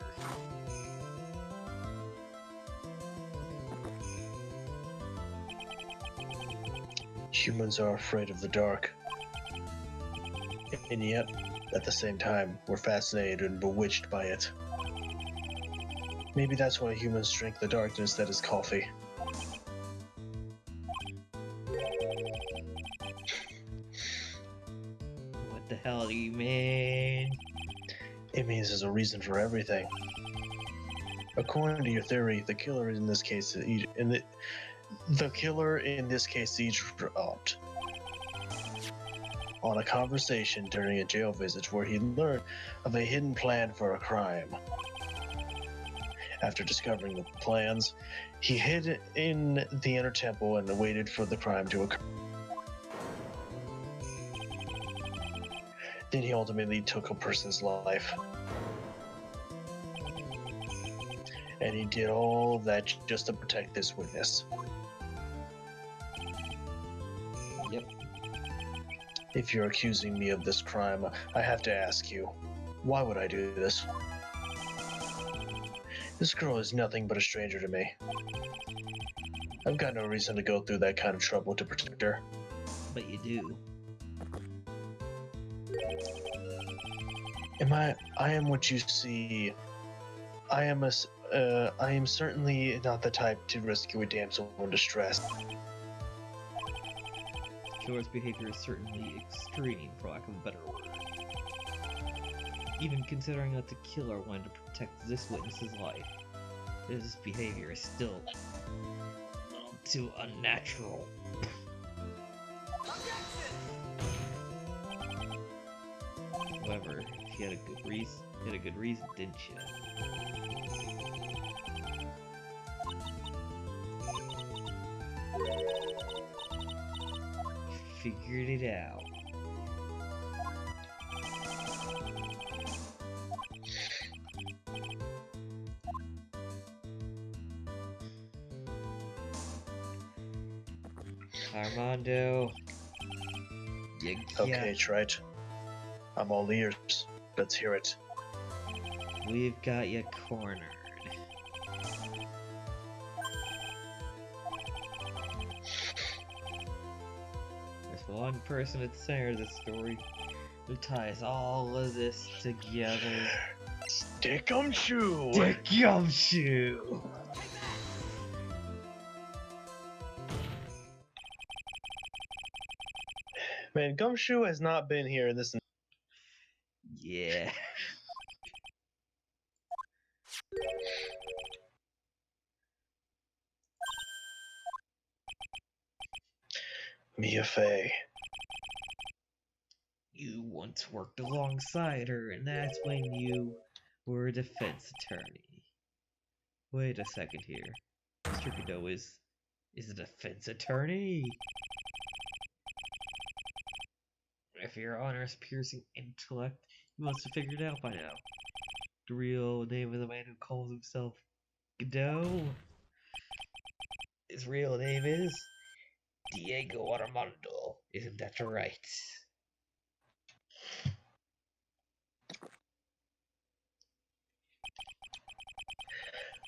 Humans are afraid of the dark. And yet, at the same time, we're fascinated and bewitched by it. Maybe that's why humans drink the darkness that is coffee. hell do you mean? It means there's a reason for everything. According to your theory, the killer in this case eavesdropped on a conversation during a jail visit where he learned of a hidden plan for a crime. After discovering the plans, he hid in the inner temple and waited for the crime to occur. Then he ultimately took a person's life. And he did all that just to protect this witness. Yep. If you're accusing me of this crime, I have to ask you, why would I do this? This girl is nothing but a stranger to me. I've got no reason to go through that kind of trouble to protect her. But you do. I am what you see. I am certainly not the type to rescue a damsel in distress. Killer's behavior is certainly extreme, for lack of a better word. Even considering that the killer wanted to protect this witness's life, his behavior is still a little too unnatural. However, if you had a good reason, didn't you? Figured it out. Armando. Okay, Wright. I'm all ears. Let's hear it. We've got you cornered. There's one person at the center of this story who ties all of this together. Stick-'em-shoe! Stick-'em-shoe! Man, Gumshoe has not been here in this. Yeah. Mia Fey. You once worked alongside her, and that's when you were a defense attorney. Wait a second here. Mr. Godot is a defense attorney? If your honor's piercing intellect, you must have figured it out by now. The real name of the man who calls himself Godot? His real name is Diego Armando. Isn't that right?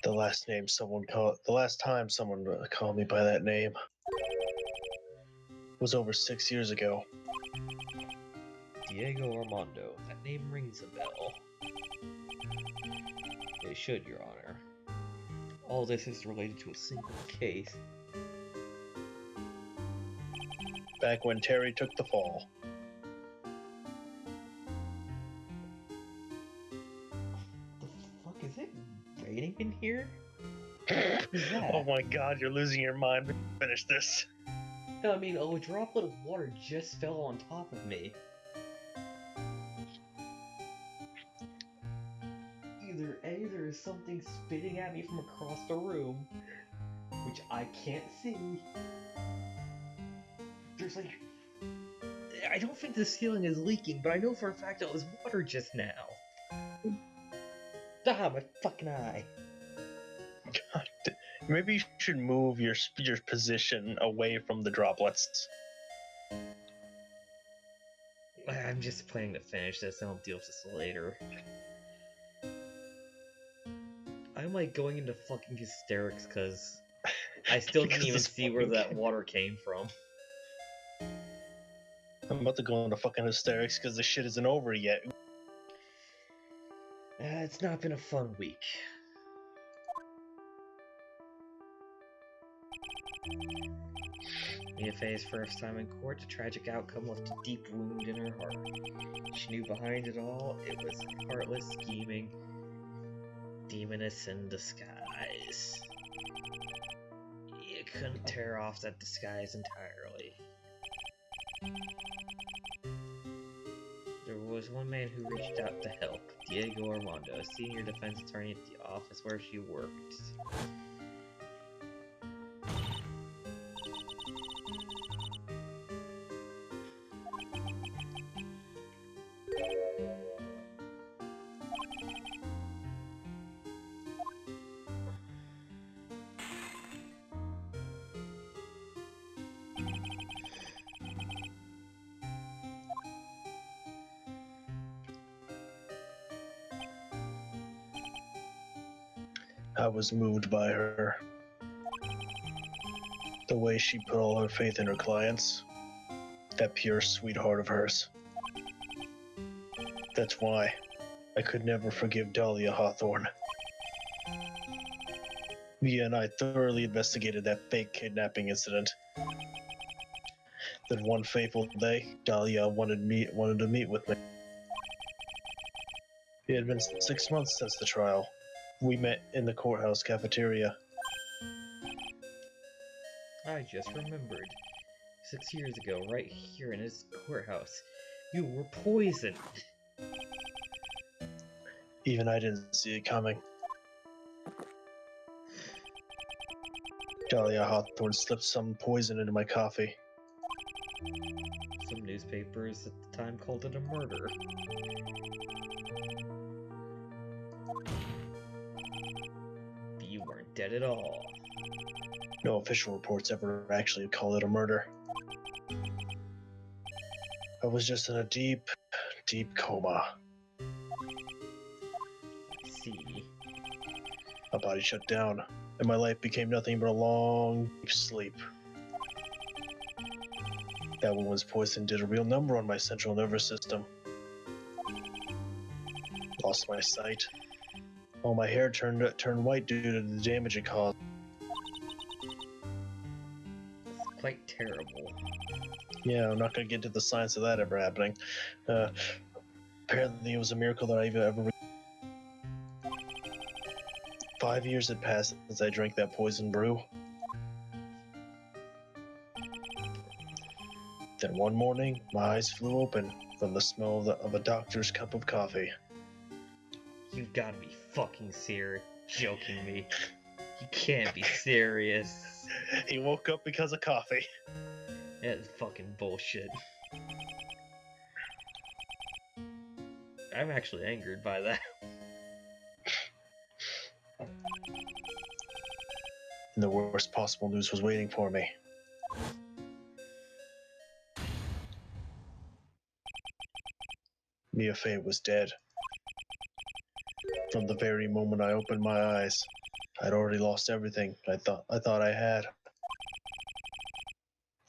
The last time someone called me by that name was over 6 years ago. Diego Armando. That name rings a bell. It should, Your Honor. All this is related to a single case. Back when Terry took the fall. The fuck is it raining in here? What is that? Oh my god, you're losing your mind. Finish this. I mean, a droplet of water just fell on top of me. Either A, there is something spitting at me from across the room, which I can't see. There's like... I don't think the ceiling is leaking, but I know for a fact it was water just now. Ah, my fucking eye. God, maybe you should move your position away from the droplets. I'm just planning to finish this and I'll deal with this later. I'm like going into fucking hysterics because I still didn't even see where that water came from. I'm about to go into fucking hysterics because this shit isn't over yet. It's not been a fun week. Mia Fey's first time in court, the tragic outcome left a deep wound in her heart. She knew behind it all, it was a heartless, scheming demoness in disguise. You couldn't tear off that disguise entirely. There was one man who reached out to help, Diego Armando, a senior defense attorney at the office where she worked. I was moved by her. The way she put all her faith in her clients. That pure sweetheart of hers. That's why I could never forgive Dahlia Hawthorne. Mia and I thoroughly investigated that fake kidnapping incident. Then one fateful day, Dahlia wanted to meet with me. It had been 6 months since the trial. We met in the courthouse cafeteria. I just remembered. 6 years ago, right here in his courthouse, you were poisoned. Even I didn't see it coming. Dahlia Hawthorne slipped some poison into my coffee. Some newspapers at the time called it a murder. But you weren't dead at all. No official reports ever actually called it a murder. I was just in a deep, deep coma. I see. My body shut down, and my life became nothing but a long, deep sleep. That woman's poison did a real number on my central nervous system. Lost my sight. All my hair turned white due to the damage it caused. It's quite terrible. Yeah, I'm not going to get into the science of that ever happening. Apparently it was a miracle that I even ever... 5 years had passed since I drank that poison brew. Then one morning, my eyes flew open from the smell of a doctor's cup of coffee. You gotta be fucking joking me. You can't be serious. He woke up because of coffee. That's fucking bullshit. I'm actually angered by that. And the worst possible news was waiting for me. Mia Fey was dead. From the very moment I opened my eyes, I'd already lost everything I thought I had.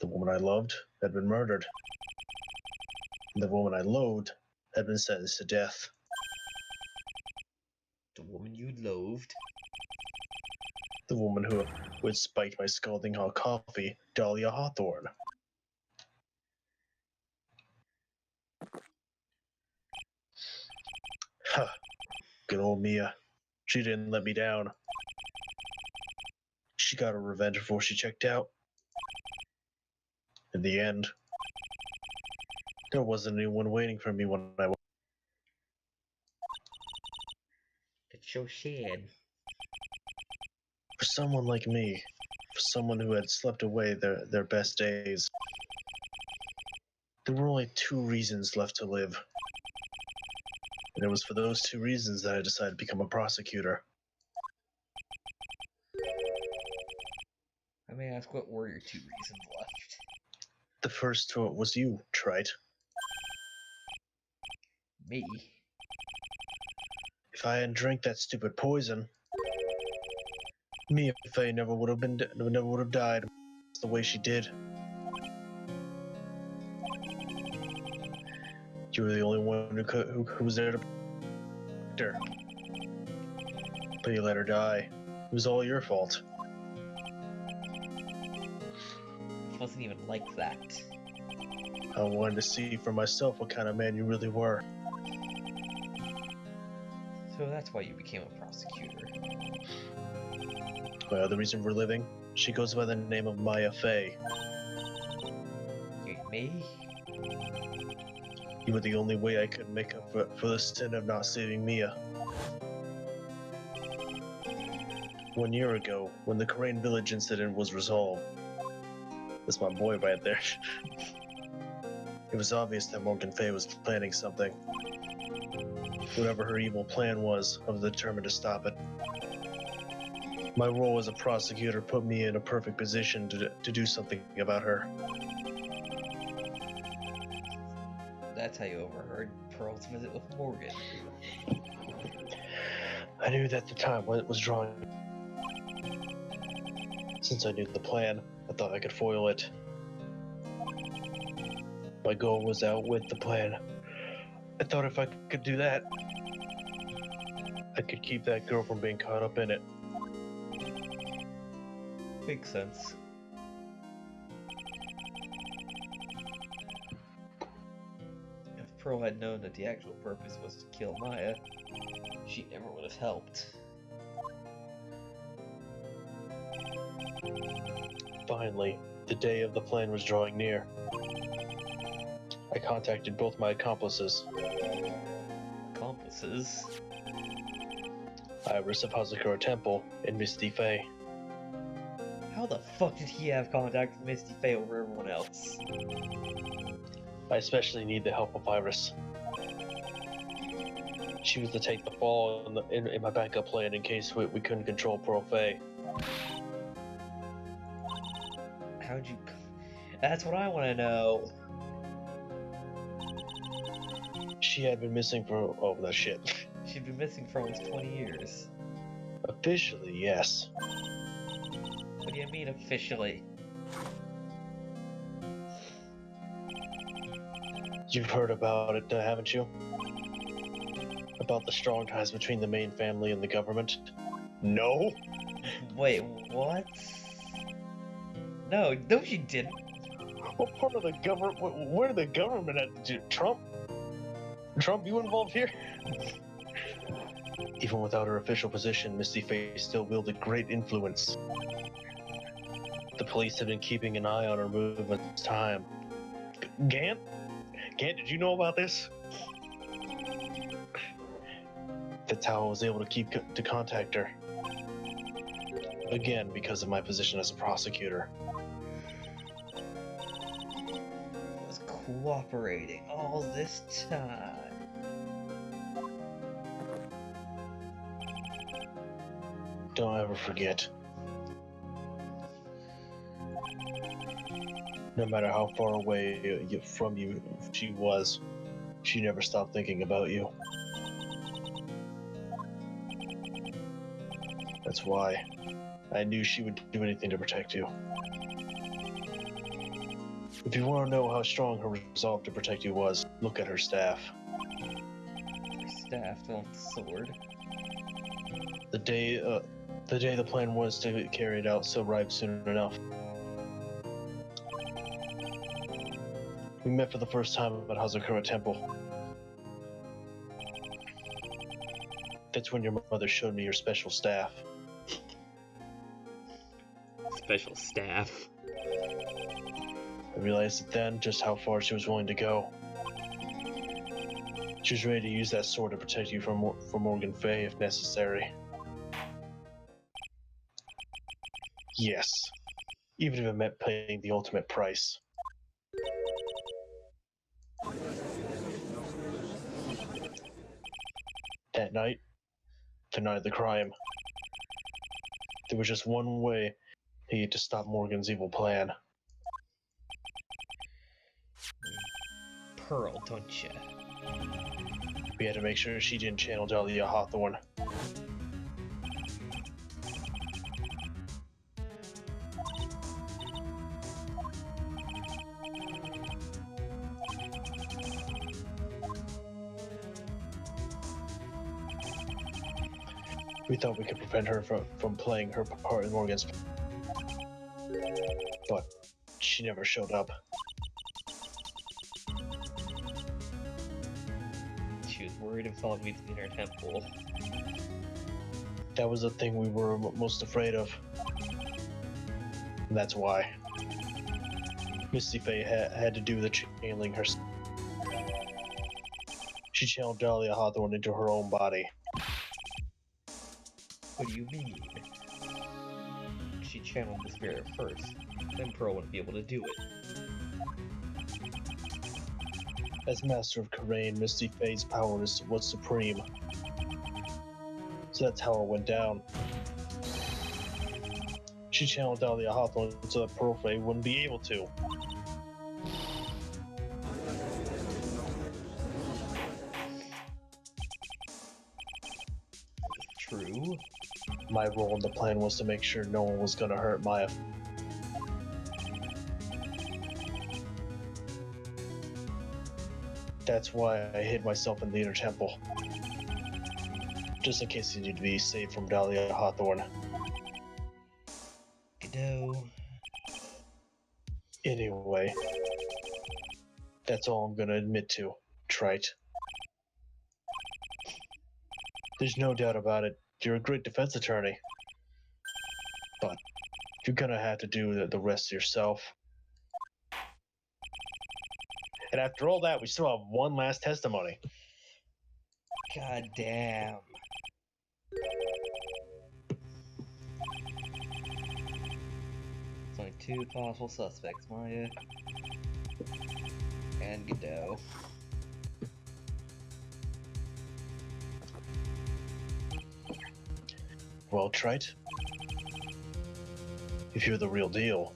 The woman I loved had been murdered. And the woman I loathed had been sentenced to death. The woman you loathed? The woman who would spite my scalding hot coffee, Dahlia Hawthorne. Huh. Good old Mia. She didn't let me down. She got her revenge before she checked out. In the end, there wasn't anyone waiting for me when I was. It's so sad. For someone like me, for someone who had slept away their best days, there were only 2 reasons left to live. And it was for those 2 reasons that I decided to become a prosecutor. I may ask, what were your 2 reasons left? The first was you, Wright. Me? If I hadn't drank that stupid poison, Mia Fey never would have died the way she did. You were the only one who was there to protect her. But you let her die. It was all your fault. wasn't even like that. I wanted to see for myself what kind of man you really were. So that's why you became a prosecutor. My other reason for living? She goes by the name of Maya Fey. You mean me? You were the only way I could make up for the sin of not saving Mia. 1 year ago, when the Korean village incident was resolved, that's my boy right there. It was obvious that Morgan Fey was planning something. Whatever her evil plan was, I was determined to stop it. My role as a prosecutor put me in a perfect position to do something about her. That's how you overheard Pearl's visit with Morgan. I knew that at the time when it was drawing. Since I knew the plan, I thought I could foil it. My goal was to outwit the plan. I thought if I could do that, I could keep that girl from being caught up in it. Makes sense. If Pearl had known that the actual purpose was to kill Maya, she never would have helped. Finally, the day of the plan was drawing near. I contacted both my accomplices, Accomplices? Iris of Hazakura Temple and Misty Fey. How the fuck did he have contact with Misty Fey over everyone else? I especially need the help of Iris. She was to take the fall in my backup plan in case we couldn't control Pearl Fey. How'd you... That's what I want to know. She had been missing for... oh, that shit. She'd been missing for almost 20 years. Officially, yes. What do you mean, officially? You've heard about it, haven't you? About the strong ties between the main family and the government? No? Wait, what? No, you didn't. What part of the government... where did the government at? Trump? Trump, you involved here? Even without her official position, Misty Fey still wielded great influence. The police have been keeping an eye on her movements time. Gant? Gant, did you know about this? That's how I was able to contact her. Again, because of my position as a prosecutor. Was cooperating all this time. Don't ever forget. No matter how far away from you she was, she never stopped thinking about you. That's why I knew she would do anything to protect you. If you want to know how strong her resolve to protect you was, look at her staff. Her staff, the sword. The day the plan was to get carried out so arrived soon enough. We met for the first time at Hazakura Temple. That's when your mother showed me your special staff. Special staff. I realized then just how far she was willing to go. She was ready to use that sword to protect you from Morgan Fey if necessary. Yes, even if it meant paying the ultimate price. That night, the night of the crime, there was just one way to stop Morgan's evil plan. Pearl, don't ya? We had to make sure she didn't channel Dahlia Hawthorne. We thought we could prevent her from playing her part in Morgan's. But she never showed up. She was worried and followed me to the inner temple. That was the thing we were most afraid of. And that's why. Misty Faye had to do the channeling herself. She channeled Dahlia Hawthorne into her own body. What do you mean? She channeled the spirit first, then Pearl wouldn't be able to do it. As Master of Karain, Misty Faye's power was supreme. So that's how it went down. She channeled Dahlia Hawthorne so that Pearl Faye wouldn't be able to. True. My role in the plan was to make sure no one was gonna hurt Maya. That's why I hid myself in the inner temple. Just in case he needed to be saved from Dahlia Hawthorne. Godot. Anyway, that's all I'm gonna admit to, Trite. There's no doubt about it, you're a great defense attorney. But you're gonna have to do the rest yourself. And after all that, we still have one last testimony. God damn. There's only two possible suspects, Maya and Godot. Well, Trite, if you're the real deal,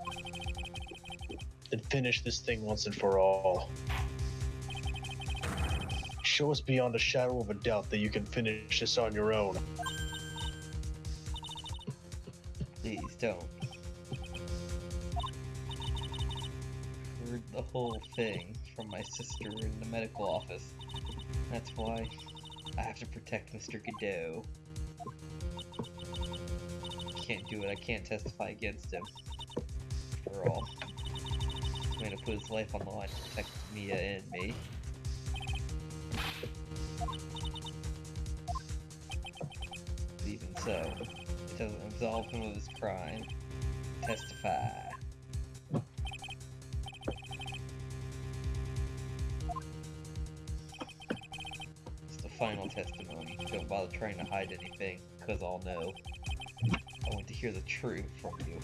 then finish this thing once and for all. Show us beyond a shadow of a doubt that you can finish this on your own. Please don't. Heard the whole thing from my sister in the medical office. That's why I have to protect Mr. Godot. Can't do it. I can't testify against him. After all, he's going to put his life on the line to protect Mia and me. But even so, it doesn't absolve him of his crime. Testify. It's the final testimony. Don't bother trying to hide anything, because I'll know. I want to hear the truth from you.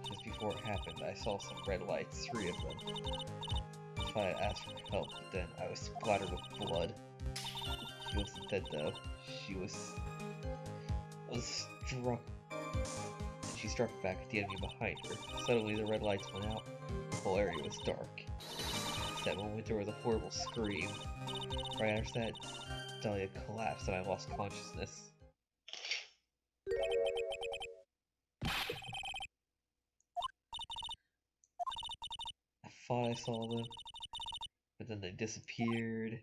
Just before it happened, I saw some red lights, 3 of them. That's why I asked for help, but then I was splattered with blood. She wasn't dead though. She was struck. She struck back at the enemy behind her. Suddenly the red lights went out. The whole area was dark. At that moment there was a horrible scream. Right after that, Dahlia collapsed and I lost consciousness. I thought I saw them, but then they disappeared.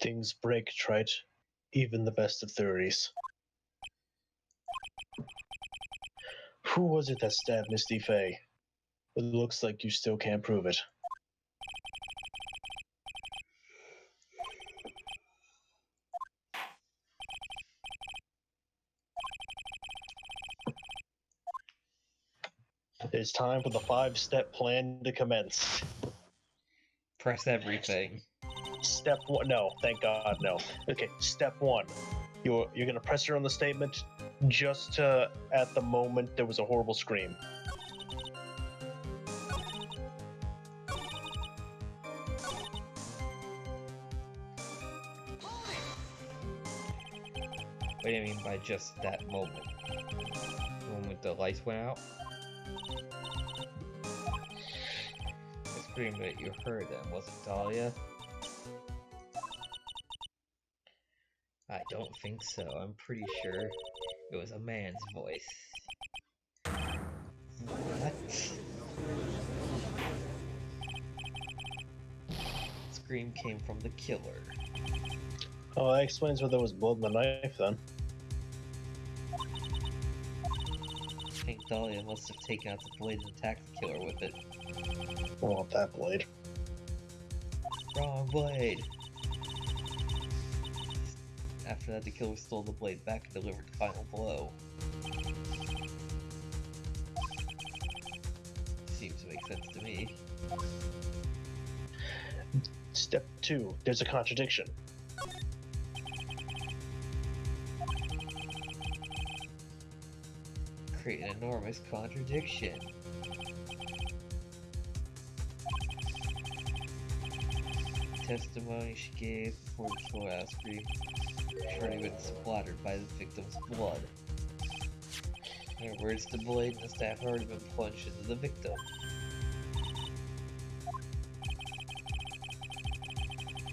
Things break, Trite. Even the best of theories. Who was it that stabbed Misty Faye? It looks like you still can't prove it. It's time for the 5-step plan to commence. Press everything. Step 1, no, thank God, no. Okay, step 1. You're gonna press her on the statement just at the moment there was a horrible scream. What do you mean by just that moment? The moment the lights went out? The scream that you heard then, was it Dahlia? I don't think so. I'm pretty sure it was a man's voice. What? Scream came from the killer. Oh, that explains why there was blood in the knife then. Pink Dahlia must have taken out the blade and attacked the killer with it. I want that blade. Wrong blade! After that, the killer stole the blade back and delivered the final blow. Seems to make sense to me. Step 2. There's a contradiction. Create an enormous contradiction. Testimony she gave before the killer out scream had already been splattered by the victim's blood. In other words, the blade and the staff had already been plunged into the victim.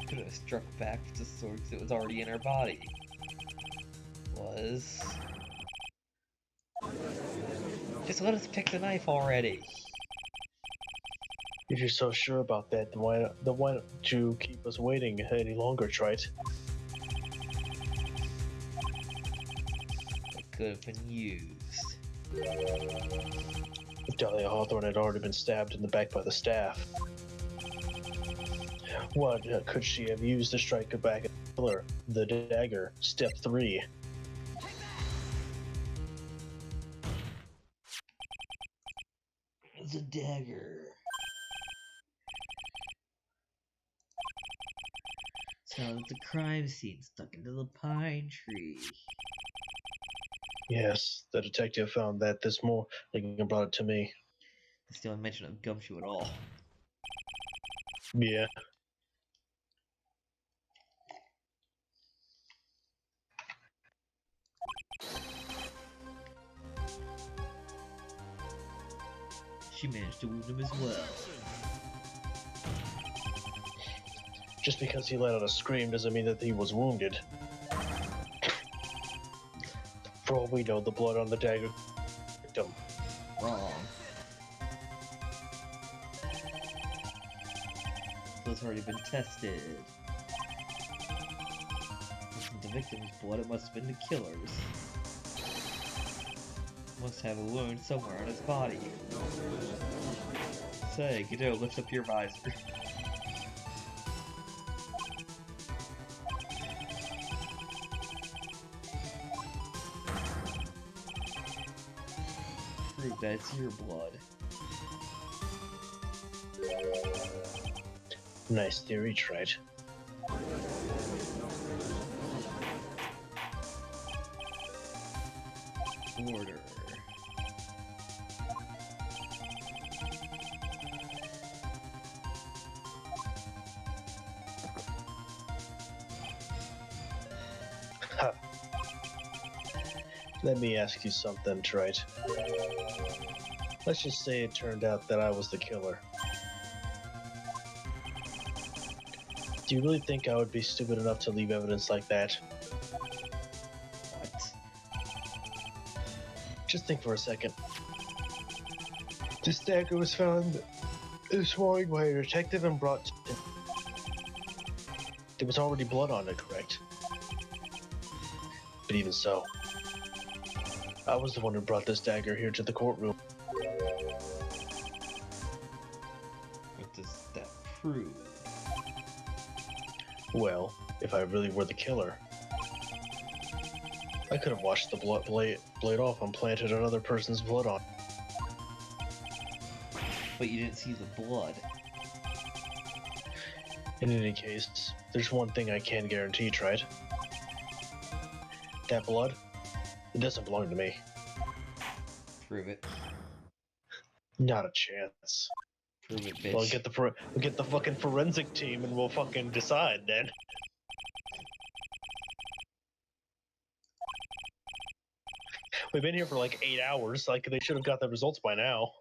Could have struck back with the sword because it was already in her body. Just let us pick the knife already. If you're so sure about that, then why don't you keep us waiting any longer, Trite? It could have been used. If Dahlia Hawthorne had already been stabbed in the back by the staff, what could she have used to strike it back at the killer? The dagger. Step 3. It's a dagger. So it's a crime scene stuck into the pine tree. Yes, the detective found that this morning and brought it to me. That's the only mention of Gumshoe at all. Yeah. She managed to wound him as well. Just because he let out a scream doesn't mean that he was wounded. For all we know, the blood on the dagger victim. Wrong. Those already been tested. Wasn't the victim's blood, it must have been the killer's. Must have a wound somewhere on his body. Say, Godot, lift up your visor. Prove that it's your blood. Nice theory, Trite. Order. Ha. Let me ask you something, Trite. Let's just say it turned out that I was the killer. Do you really think I would be stupid enough to leave evidence like that? What? Just think for a second. This dagger was found this morning by a detective and brought to... There was already blood on it, correct? But even so, I was the one who brought this dagger here to the courtroom. What does that prove? Well, if I really were the killer, I could have washed the blade off and planted another person's blood on. But you didn't see the blood. In any case, there's one thing I can guarantee, Trite. That blood, it doesn't belong to me. Prove it. Not a chance. Prove it, bitch. We'll get the fucking forensic team and we'll fucking decide then. We've been here for like 8 hours. Like they should have got the results by now.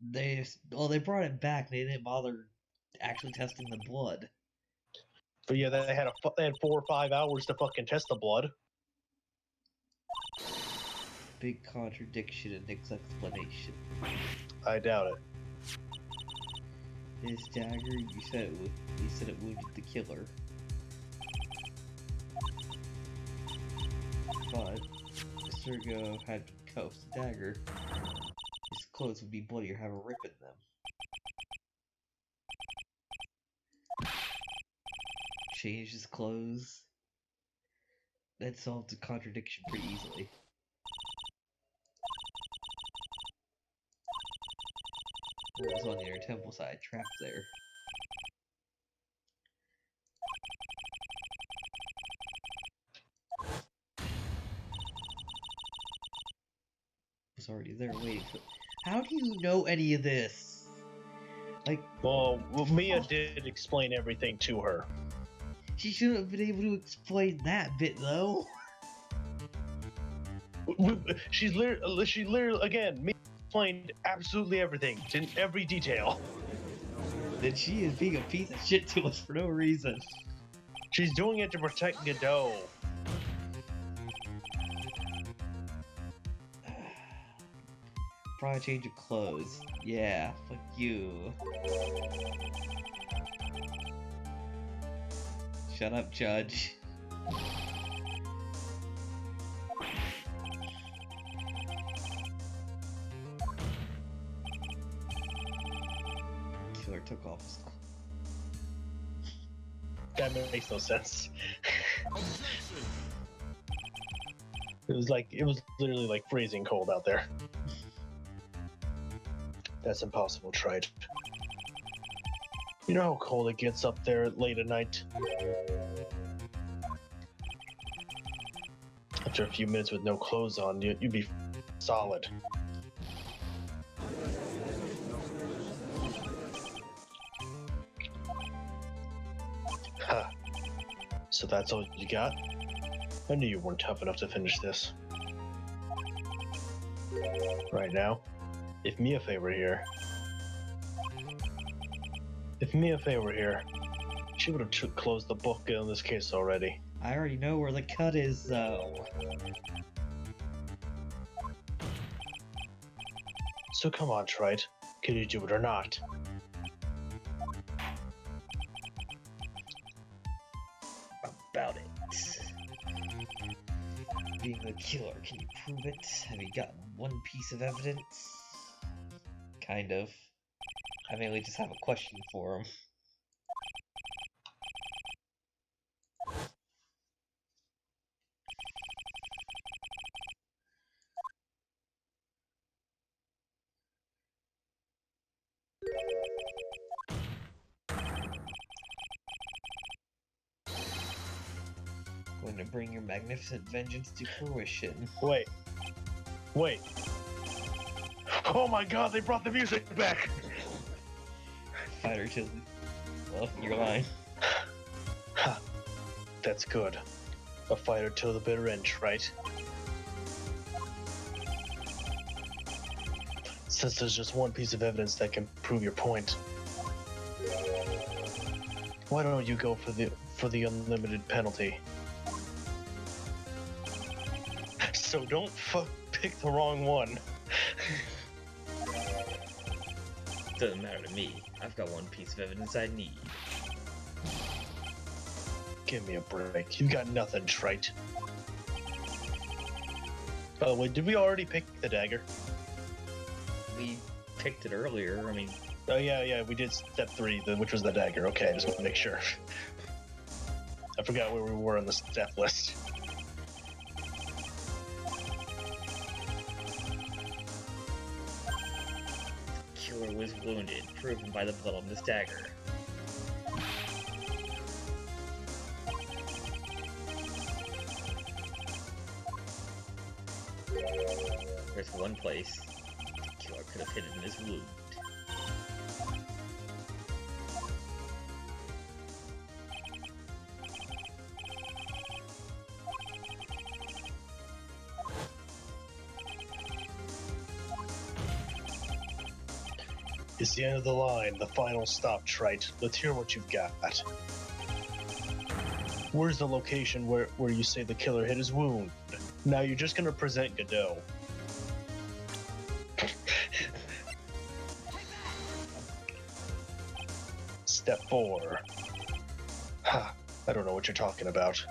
They brought it back. They didn't bother actually testing the blood. But yeah, they had 4 or 5 hours to fucking test the blood. big contradiction in Nick's explanation. I doubt it. His dagger, you said it wounded the killer. But if Sergo had been cut with the dagger, his clothes would be bloody or have a rip in them. Change his clothes. That solved the contradiction pretty easily. What was on the inner temple side, trapped there. Was already there waiting for. How do you know any of this? Like, Well, Mia did explain everything to her. she shouldn't have been able to explain that bit though. She literally, again, Mia explained absolutely everything, in every detail. Then she is being a piece of shit to us for no reason. She's doing it to protect Godot. Probably change of clothes. Yeah, fuck you. Shut up, Judge. Killer took off his clothes. That makes no sense. Objection. It was literally like freezing cold out there. That's impossible, Trite. You know how cold it gets up there late at night? After a few minutes with no clothes on, you'd be solid. Huh. So that's all you got? I knew you weren't tough enough to finish this. Right now, if Mia-Fei were here, she would have closed the book on this case already. I already know where the cut is, though. So come on, Trite. Can you do it or not? About it. Being the killer, can you prove it? Have you gotten one piece of evidence? Kind of. I mainly just have a question for him. Going to bring your magnificent vengeance to fruition. Wait. Oh my god, they brought the music back! Fighter till... Well, you're lying. Ha. That's good. A fighter till the bitter end, right? Since there's just one piece of evidence that can prove your point, why don't you go for the unlimited penalty? So don't pick the wrong one. Doesn't matter to me. I've got one piece of evidence I need. Give me a break. You got nothing, Trite. By the way, did we already pick the dagger? We picked it earlier. I mean, Oh yeah, we did step 3, which was the dagger. Okay, I just want to make sure. I forgot where we were on the step list. killer was wounded, proven by the blood on this dagger. There's one place the killer could have hidden his wound. It's the end of the line, the final stop, Trite. Let's hear what you've got. Where's the location where you say the killer hit his wound? Now you're just gonna present Godot. Step 4. Ha, I don't know what you're talking about.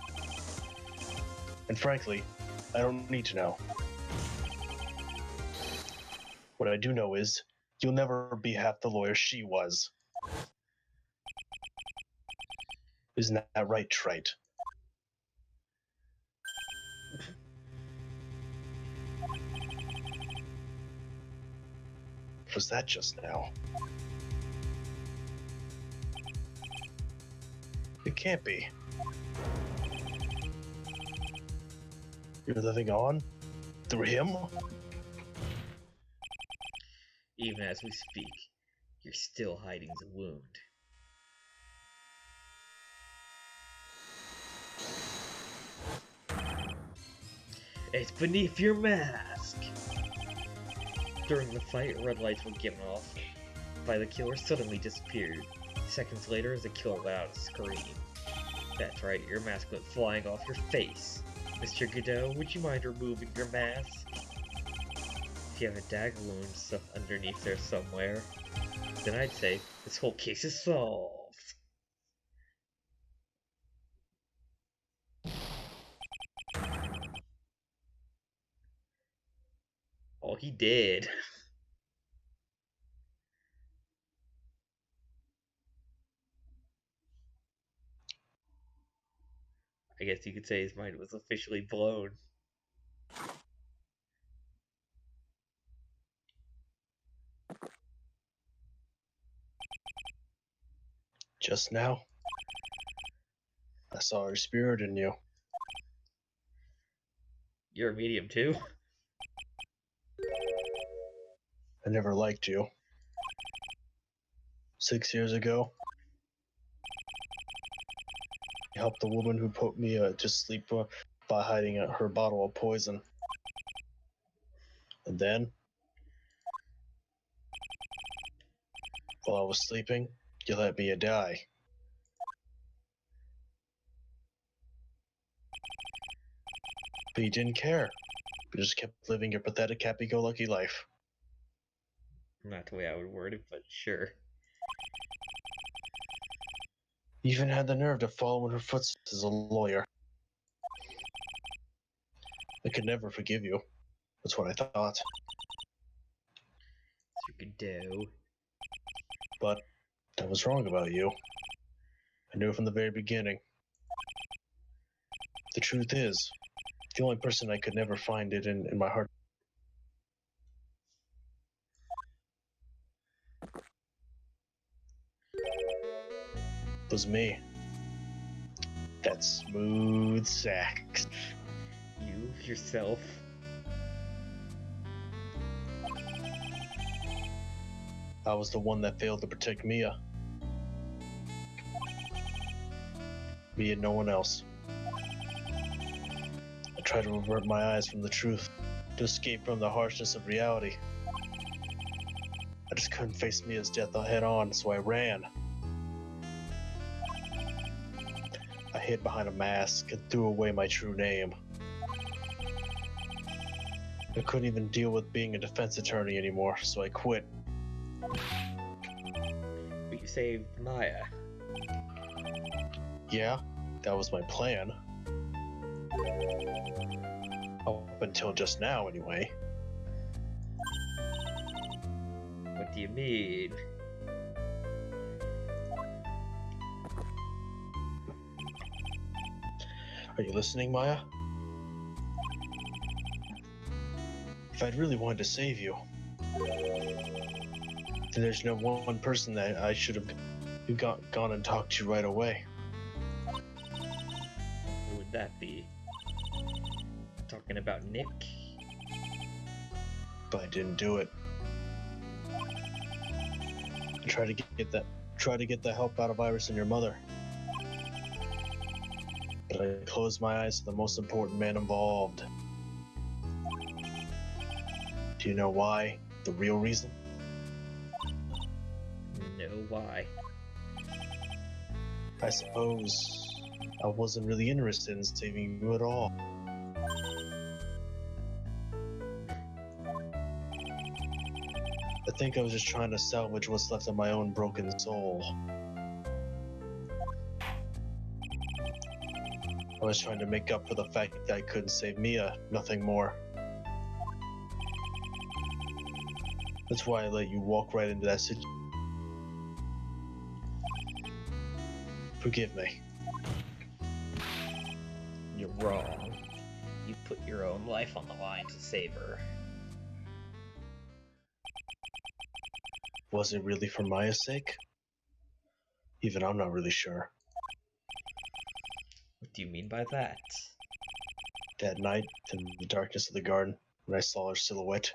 And frankly, I don't need to know. What I do know is, you'll never be half the lawyer she was. Isn't that right, Wright? Was that just now? It can't be. You're living on? Through him? Even as we speak, you're still hiding the wound. It's beneath your mask! During the fight, red lights were given off by the killer suddenly disappeared. Seconds later, the killer let out a scream. That's right, your mask went flying off your face. Mr. Godot, would you mind removing your mask? If you have a dagger wound stuff underneath there somewhere, then I'd say this whole case is solved. Oh, he did. I guess you could say his mind was officially blown. Just now, I saw her spirit in you. You're a medium too? I never liked you. 6 years ago, I helped the woman who put me to sleep by hiding her bottle of poison. And then, while I was sleeping, you let me die. But you didn't care. You just kept living your pathetic happy-go-lucky life. Not the way I would word it, but sure. You even had the nerve to follow in her footsteps as a lawyer. I could never forgive you. That's what I thought. Mr. Godot. But I was wrong about you. I knew it from the very beginning. The truth is, the only person I could never find it in my heart was me. That smooth sax. You, yourself. I was the one that failed to protect Mia. Me and no one else. I tried to avert my eyes from the truth, to escape from the harshness of reality. I just couldn't face Mia's death head on, so I ran. I hid behind a mask and threw away my true name. I couldn't even deal with being a defense attorney anymore, so I quit. But you saved Maya. Yeah, that was my plan. Up until just now, anyway. What do you mean? Are you listening, Maya? If I'd really wanted to save you, then there's no one person that I should have gone and talked to right away. Who would that be? Talking about Nick? But I didn't do it. I tried to get the help out of Iris and your mother. But I closed my eyes to the most important man involved. Do you know why? The real reason? No, why? I suppose I wasn't really interested in saving you at all. I think I was just trying to salvage what's left of my own broken soul. I was trying to make up for the fact that I couldn't save Mia, nothing more. That's why I let you walk right into that situation. Forgive me. You're wrong. You put your own life on the line to save her. Was it really for Maya's sake? Even I'm not really sure. What do you mean by that? That night, in the darkness of the garden, when I saw her silhouette.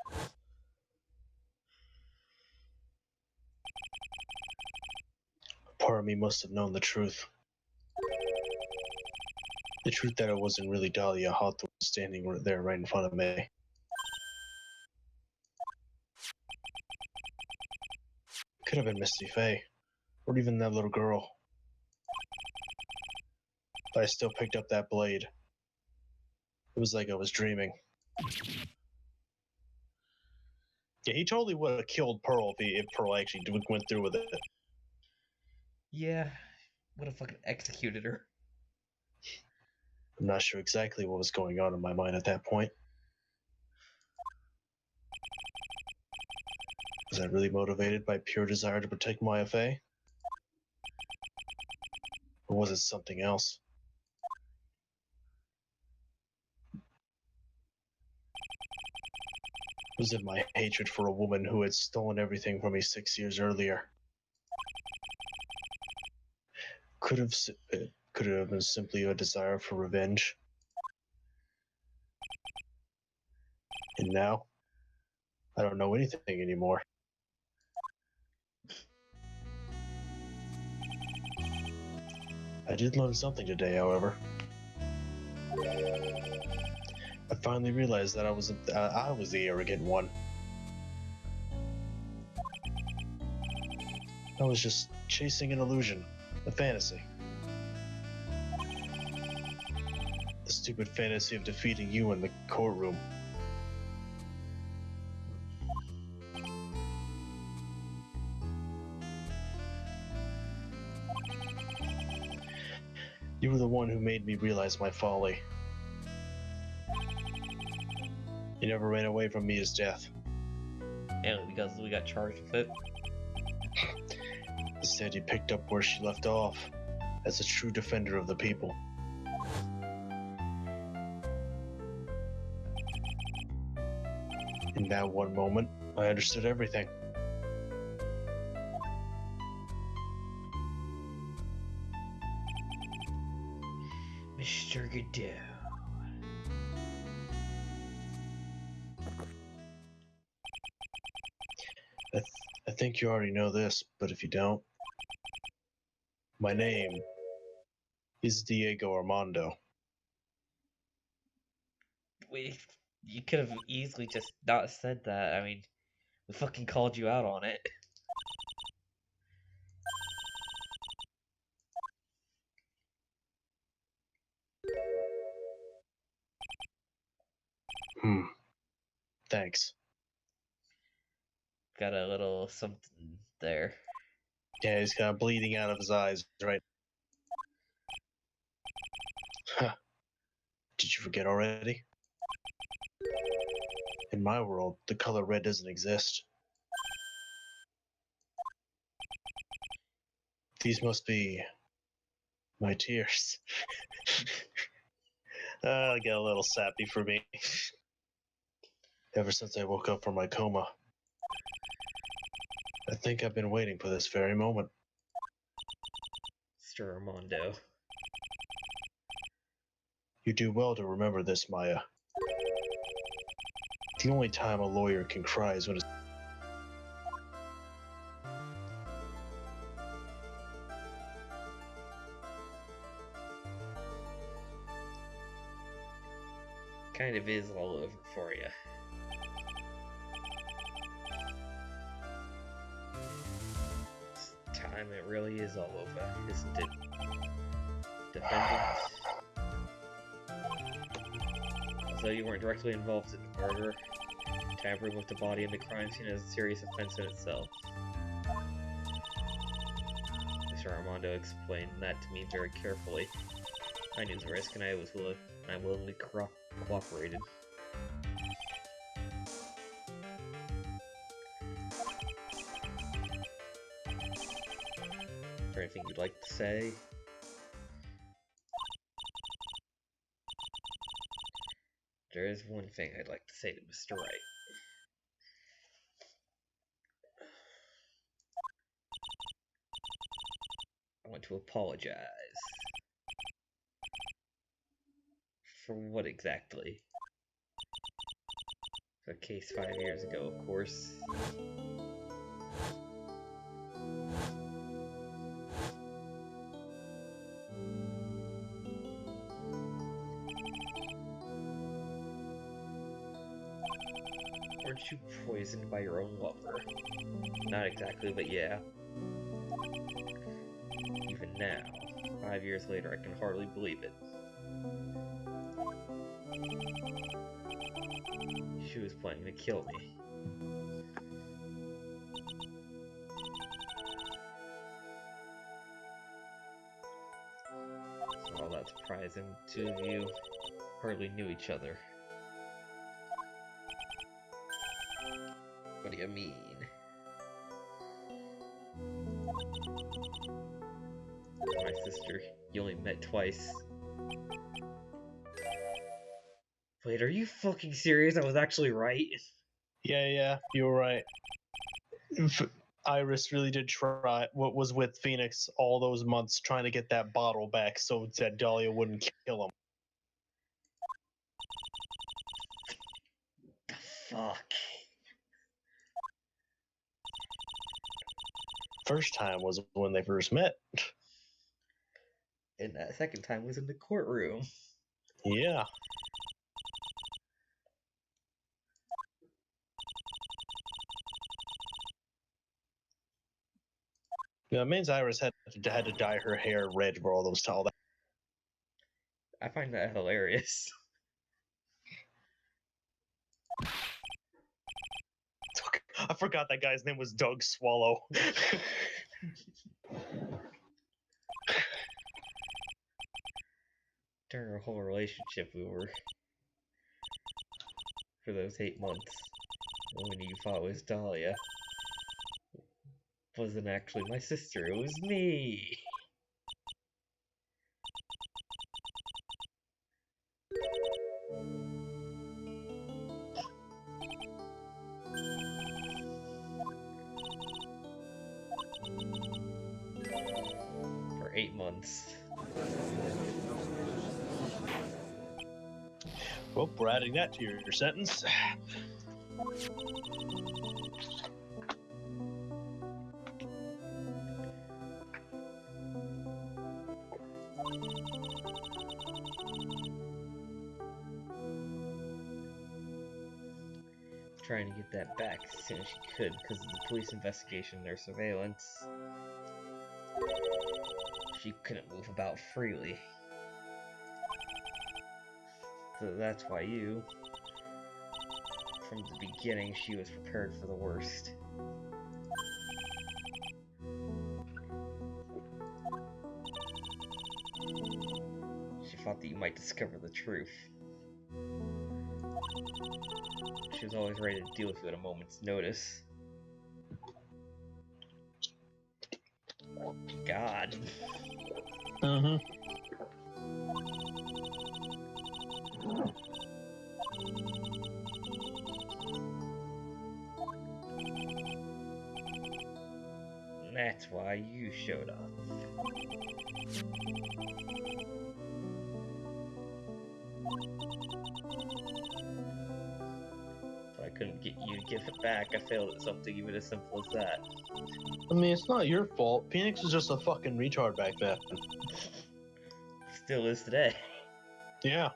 Part of me must have known the truth. The truth that it wasn't really Dahlia Hawthorne standing there right in front of me. Could have been Misty Faye, or even that little girl. But I still picked up that blade. It was like I was dreaming. Yeah, he totally would have killed Pearl if Pearl actually went through with it. Yeah, would have fucking executed her. I'm not sure exactly what was going on in my mind at that point. Was I really motivated by pure desire to protect Maya Faye? Or was it something else? Was it my hatred for a woman who had stolen everything from me 6 years earlier? Could it have been simply a desire for revenge? And now, I don't know anything anymore. I did learn something today, however. I finally realized that I was the arrogant one. I was just chasing an illusion, a fantasy. The stupid fantasy of defeating you in the courtroom. You were the one who made me realize my folly. You never ran away from Mia's death. And because we got charged with it. Instead, you picked up where she left off, as a true defender of the people. In that one moment, I understood everything. Mr. Godot. I think you already know this, but if you don't, my name is Diego Armando. You could have easily just not said that. I mean, we fucking called you out on it. Thanks. Got a little something there. Yeah, he's kind of bleeding out of his eyes, right? Huh. Did you forget already? In my world, the color red doesn't exist. These must be my tears. They get a little sappy for me. Ever since I woke up from my coma. I think I've been waiting for this very moment. Mr. Armando. You do well to remember this, Maya. The only time a lawyer can cry is when it's... Kind of is all over for you. This time it really is all over, isn't it? Defendant. Although you weren't directly involved in the murder, tampering with the body in the crime scene is a serious offense in itself. Mr. Armando explained that to me very carefully. I knew the risk and I willingly cooperated. Is there anything you'd like to say? There is one thing I'd like to say to Mr. Wright. I want to apologize. For what exactly? The case 5 years ago, of course. Weren't you poisoned by your own lover? Not exactly, but yeah. Even now, 5 years later, I can hardly believe it. She was planning to kill me. It's not all that surprising. Two of you hardly knew each other. What do you mean? My sister, you only met twice. Wait, are you fucking serious? I was actually right? Yeah, you were right. Iris really did try what was with Phoenix all those months trying to get that bottle back so that Dahlia wouldn't kill him. The fuck? First time was when they first met. And that second time was in the courtroom. Yeah. Yeah, it means Iris had to dye her hair red for all that. I find that hilarious. I forgot that guy's name was Doug Swallow. During our whole relationship, we were... For those 8 months, when you thought it was Dahlia, wasn't actually my sister, it was me! For 8 months. Well, we're adding that to your sentence. Trying to get that back as soon as she could because of the police investigation and their surveillance. She couldn't move about freely. So that's why you... From the beginning, she was prepared for the worst. She thought that you might discover the truth. She was always ready to deal with you at a moment's notice. God. Mm-hmm. That's why you showed up. If I couldn't get you to give it back, I failed at something even as simple as that. I mean, it's not your fault. Phoenix was just a fucking retard back then. Still is today. Yeah.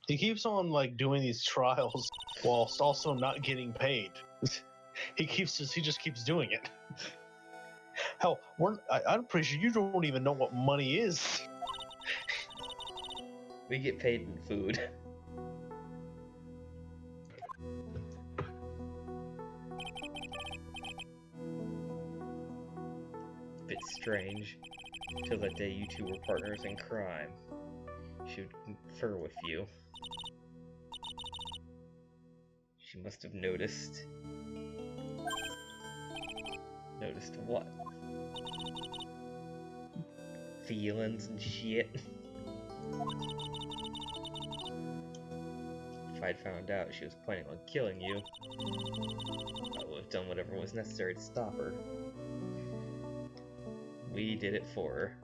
He keeps on, like, doing these trials whilst also not getting paid. He just keeps doing it. Hell, I'm pretty sure you don't even know what money is. We get paid in food. Bit strange. Till that day you two were partners in crime. She would confer with you. She must have noticed. Noticed what? Feelings and shit. If I'd found out she was planning on killing you, I would have done whatever was necessary to stop her. We did it for her.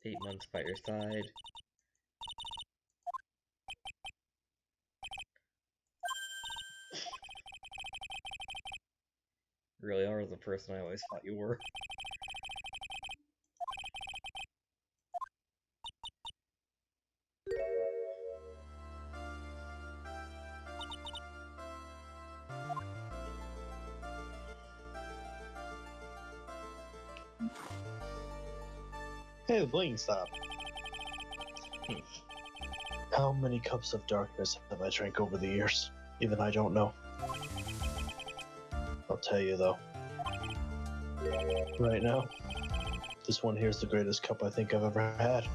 8 months by your side. You really are the person I always thought you were. Hey, the blinking stopped. How many cups of darkness have I drank over the years? Even I don't know. I'll tell you though. Right now, this one here's the greatest cup I think I've ever had.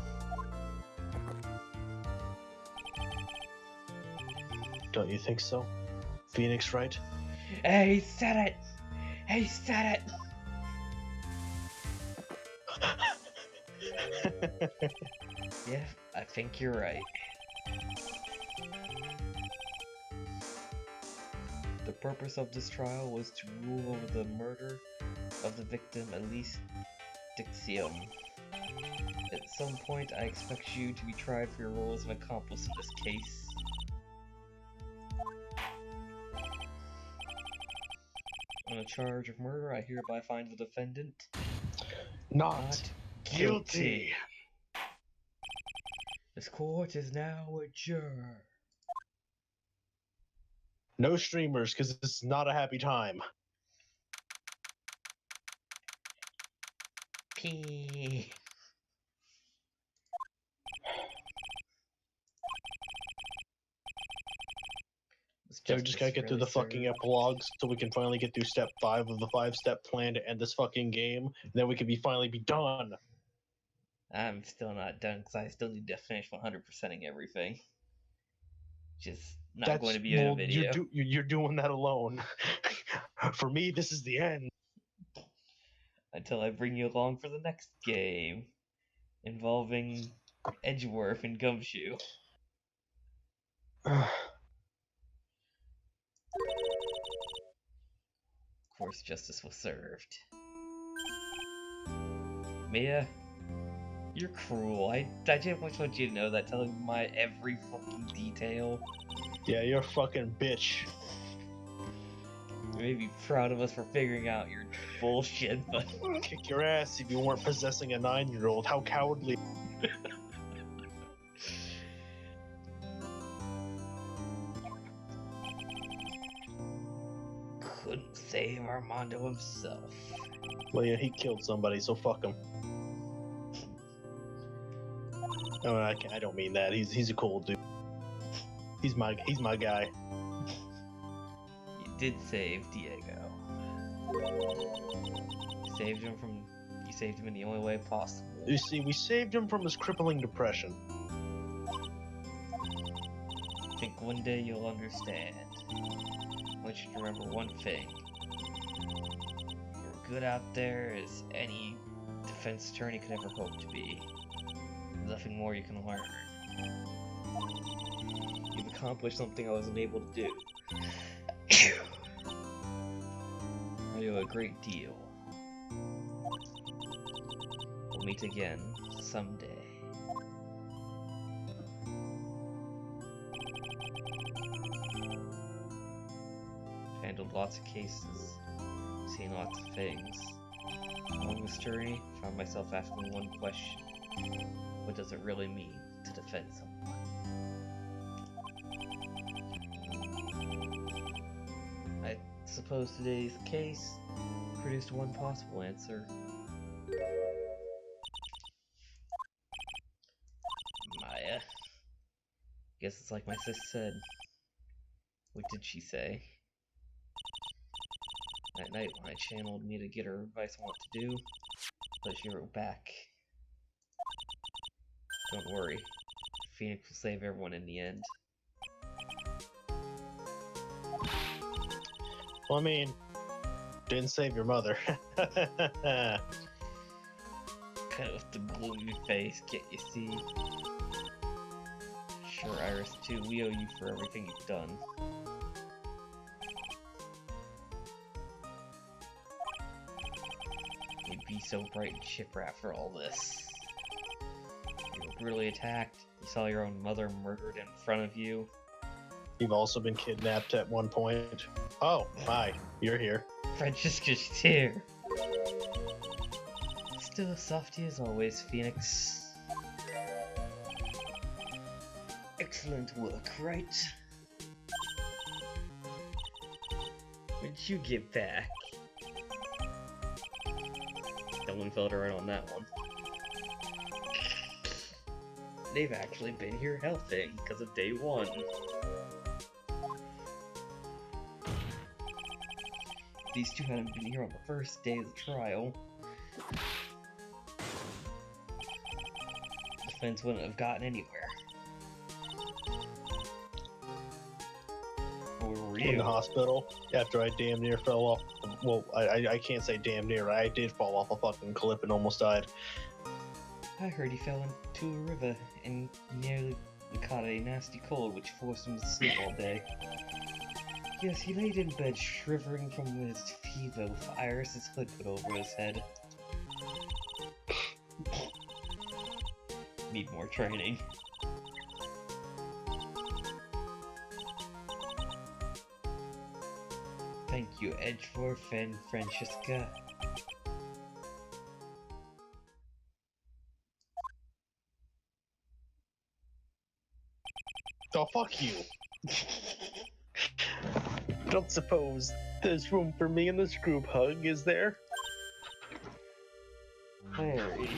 Don't you think so? Phoenix, Wright? Hey, he said it! He said it! Yeah, I think you're right. The purpose of this trial was to rule over the murder of the victim Elise Dixium. At some point, I expect you to be tried for your role as an accomplice in this case. On a charge of murder, I hereby find the defendant Not guilty. This court is now adjourned. No streamers, because this is not a happy time. Pee. Yeah, we just gotta get through the fucking epilogues so we can finally get through step 5 of the 5-step plan to end this fucking game. And then we can finally be done. I'm still not done because I still need to finish 100%ing everything. Just not going to be in a video. You're doing that alone. For me, this is the end. Until I bring you along for the next game involving Edgeworth and Gumshoe. Of course, justice was served. Mia, you're cruel. I just want you to know that, telling my every fucking detail. Yeah, you're a fucking bitch. You may be proud of us for figuring out your bullshit, but kick your ass if you weren't possessing a 9-year-old. How cowardly. couldn't save Armando himself. Well, yeah, he killed somebody, so fuck him. Oh, I don't mean that. He's a cool dude. He's my guy. You did save Diego. You saved him in the only way possible. You see, we saved him from his crippling depression. I think one day you'll understand. I want you to remember one thing. You're good out there as any defense attorney could ever hope to be. There's nothing more you can learn. You've accomplished something I wasn't able to do. I owe a great deal. We'll meet again someday. Handled lots of cases, seen lots of things. Along this journey, found myself asking one question. What does it really mean to defend someone? I suppose today's case produced one possible answer. Maya. Guess it's like my sis said. What did she say? That night when I channeled me to get her advice on what to do, but she wrote back. Don't worry, Phoenix will save everyone in the end. Well, I mean, didn't save your mother. Kind of with the gloomy face, can't you see? Sure, Iris, too, we owe you for everything you've done. You'd be so bright and chipper after all this. You were brutally attacked, you saw your own mother murdered in front of you. You've also been kidnapped at one point. Oh, hi, you're here. Francesca's here! Still as softy as always, Phoenix. Excellent work, Wright. When'd you get back? Someone filled her in on that one. They've actually been here helping because of day one. These two hadn't been here on the first day of the trial. The fence wouldn't have gotten anywhere. Where were you? In the hospital after I damn near fell off. Well, I can't say damn near. I did fall off a fucking cliff and almost died. I heard he fell into a river and nearly caught a nasty cold which forced him to sleep all day. Yes, he laid in bed shivering from his fever with Iris's hood put over his head. Need more training. Thank you, Edgeworth and Francesca. Oh, fuck you. Don't suppose there's room for me in this group hug, is there? Larry.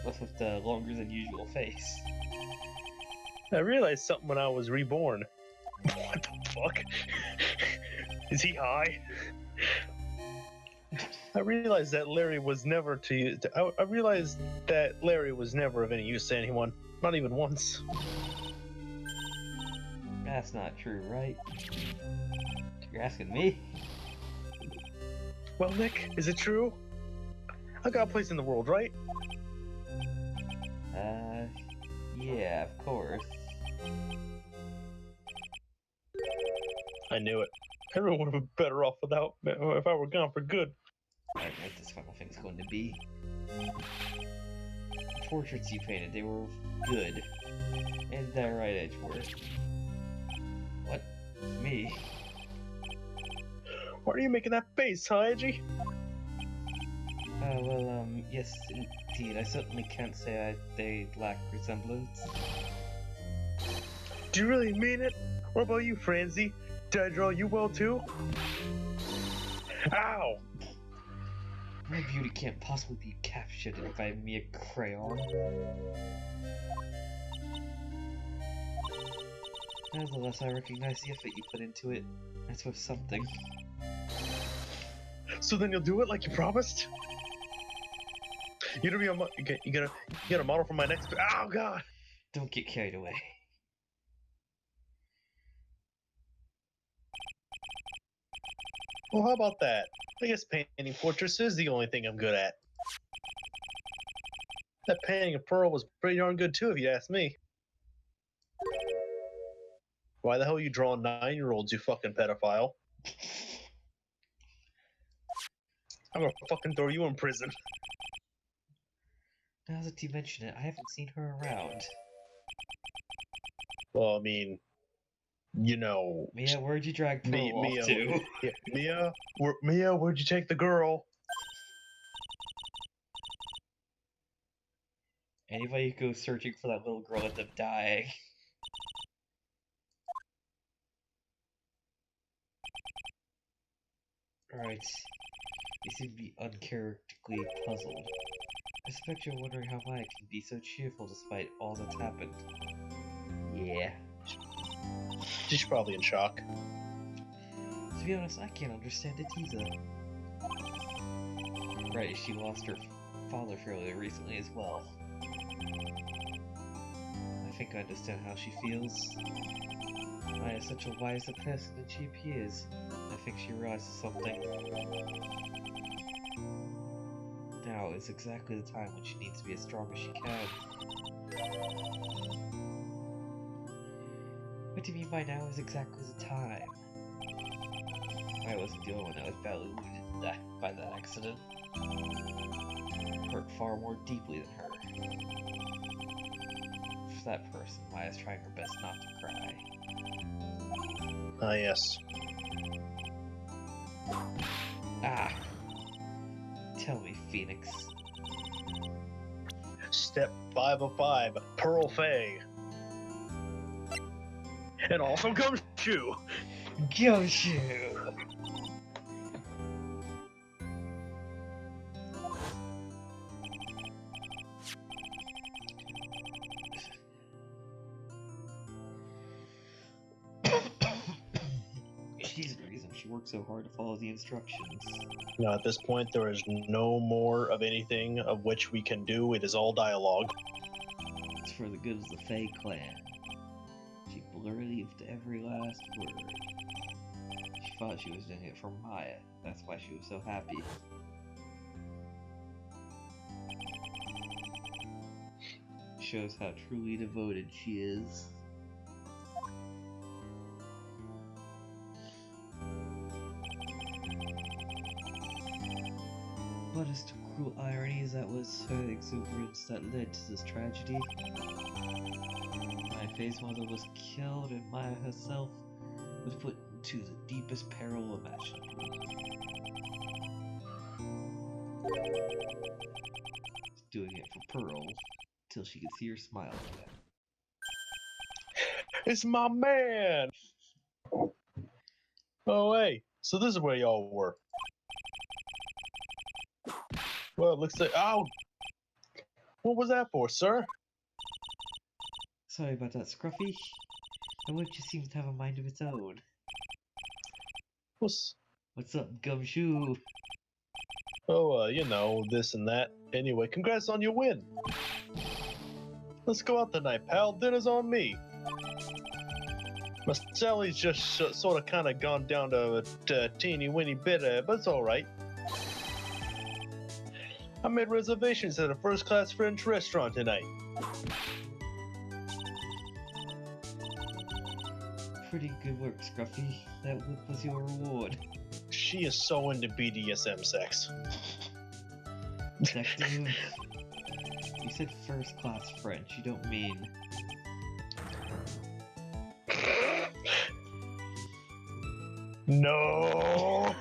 What's with the longer than usual face? I realized something when I was reborn. What the fuck? Is he high? I realized that Larry was never I realized that Larry was never of any use to anyone. Not even once. That's not true, right? You're asking me? Well, Nick, is it true? I got a place in the world, right? Yeah, of course. I knew it. Everyone would have been better off without me if I were gone for good. I don't know what this final thing's going to be. The portraits you painted, they were good. Isn't that right, Edgeworth? What? Me? Why are you making that face, huh, Edgy? Yes, indeed. I certainly can't say they lack resemblance. Do you really mean it? What about you, Franzi? Did I draw you well, too? Ow! My beauty can't possibly be captured by mere crayon. Nevertheless, I recognize the effort you put into it. That's worth something. So then you'll do it like you promised? You're gonna be you get a model for my next. Oh God! Don't get carried away. Well, how about that? I guess painting portraits is the only thing I'm good at. That painting of Pearl was pretty darn good too, if you ask me. Why the hell are you drawing 9-year-olds, you fucking pedophile? I'm gonna fucking throw you in prison. Now that you mention it, I haven't seen her around. Well, I mean, you know. Mia, where'd you drag Pearl off to? Yeah, Mia, where'd you take the girl? Anybody who goes searching for that little girl ends up dying. Right. You seem to be uncharacteristically puzzled. I suspect you're wondering how I can be so cheerful despite all that's happened. Yeah. She's probably in shock. To be honest, I can't understand it either. Right, she lost her father fairly recently as well. I think I understand how she feels. Maya is such a wiser person than she appears. I think she realizes something. Now is exactly the time when she needs to be as strong as she can. What do you mean by now is exactly the time? I wasn't the only one that was badly wounded by that accident. Hurt far more deeply than her. For that person, Maya's trying her best not to cry. Ah, yes. Ah! Tell me, Phoenix. Step 5 of 5, Pearl Fay. And also Gumshoe! Gumshoe! She's the reason she worked so hard to follow the instructions. Now, at this point, there is no more of anything of which we can do. It is all dialogue. It's for the good of the Fae clan. She believed every last word. She thought she was doing it for Maya. That's why she was so happy. Shows how truly devoted she is. What is the cruel irony is that was her exuberance that led to this tragedy. Faye's mother was killed and Maya herself was put into the deepest peril imaginable. Doing it for Pearl till she could see her smile again. It's my man! Oh, hey, so this is where y'all were. Well, it looks like. Ow! What was that for, sir? Sorry about that, Scruffy. The whip just seems to have a mind of its own. What's up, Gumshoe? Oh, you know, this and that. Anyway, congrats on your win. Let's go out tonight, pal. Dinner's on me. My Sally's just sort of kind of gone down to a teeny weeny bit, but it's all right. I made reservations at a first-class French restaurant tonight. Pretty good work, Scruffy. That whip was your reward. She is so into BDSM sex. Detective, you said first-class French. You don't mean... No!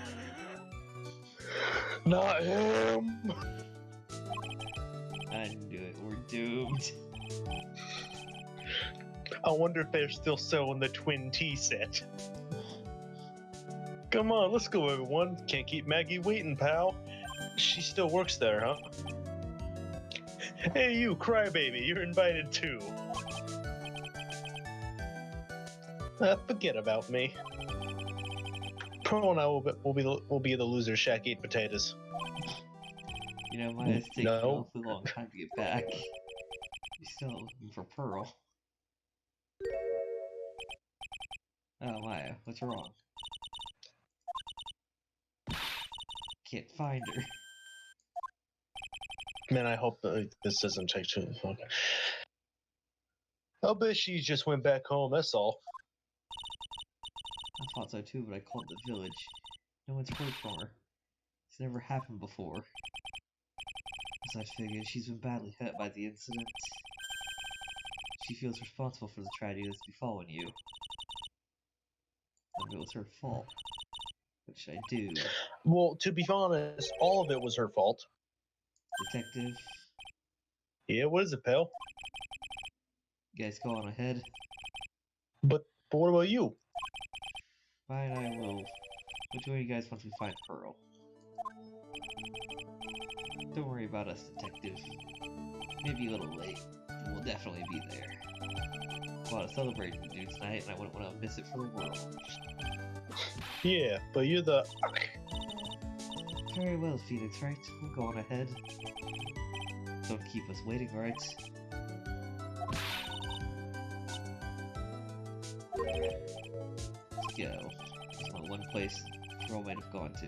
Not him! I knew it. We're doomed. I wonder if they're still selling the Twin T set. Come on, let's go, everyone. Can't keep Maggie waiting, pal. She still works there, huh? Hey, you, crybaby, you're invited too. Forget about me. Pearl and I will be the losers shack eat potatoes. You know, Maya's taking an awfully long time to get back. You're still looking for Pearl. Oh, Maya, what's wrong? Can't find her. Man, I hope this doesn't take too long. I'll bet she just went back home, that's all. I thought so too, but I called the village. No one's heard from her. It's never happened before. As I figured, she's been badly hurt by the incident. She feels responsible for the tragedy that's befallen you. And it was her fault. What should I do? Well, to be honest, all of it was her fault. Detective? Yeah, what is it, pal? You guys go on ahead. But what about you? Fine, I will. Which one of you guys wants to find Pearl? Don't worry about us, Detective. Maybe a little late, We'll definitely be there. A lot of celebrating to do tonight, and I wouldn't want to miss it for the world. Yeah, but you're the... Very well, Phoenix, right? We'll go on ahead. Don't keep us waiting, right? Let's go. There's only one place Pearl might have gone to.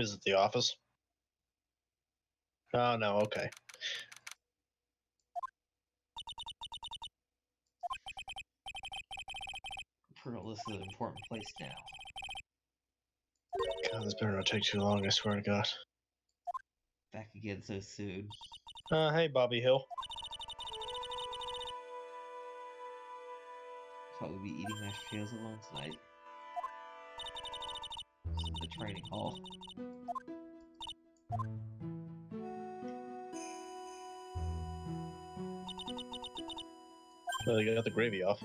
Is it the office? Oh, no, okay. Pearl, this is an important place now. God, this better not take too long, I swear to God. Back again so soon. Hey, Bobby Hill. Thought we'd be eating mashed potatoes alone tonight. This is the training hall. Well, you got the gravy off.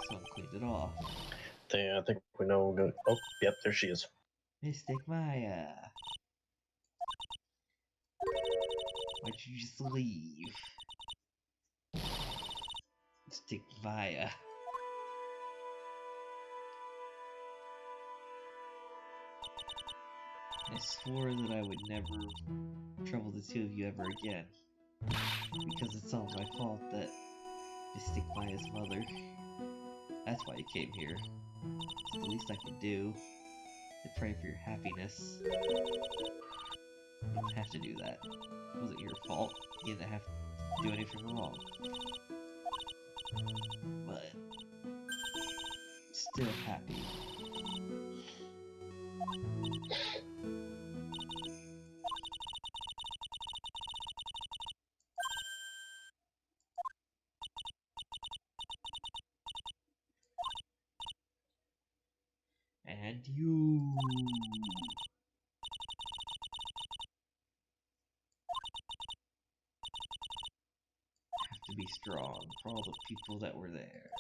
Someone cleaned it off. I think we know we're going. Oh, yep, there she is. Mystic Maya. Why'd you just leave? Mystic Maya. I swore that I would never trouble the two of you ever again. Because it's all my fault that Mystic Maya's mother. That's why you came here. It's the least I can do. To pray for your happiness. You didn't have to do that. It wasn't your fault. You didn't have to do anything wrong. But still happy. And you have to be strong for all the people that were there.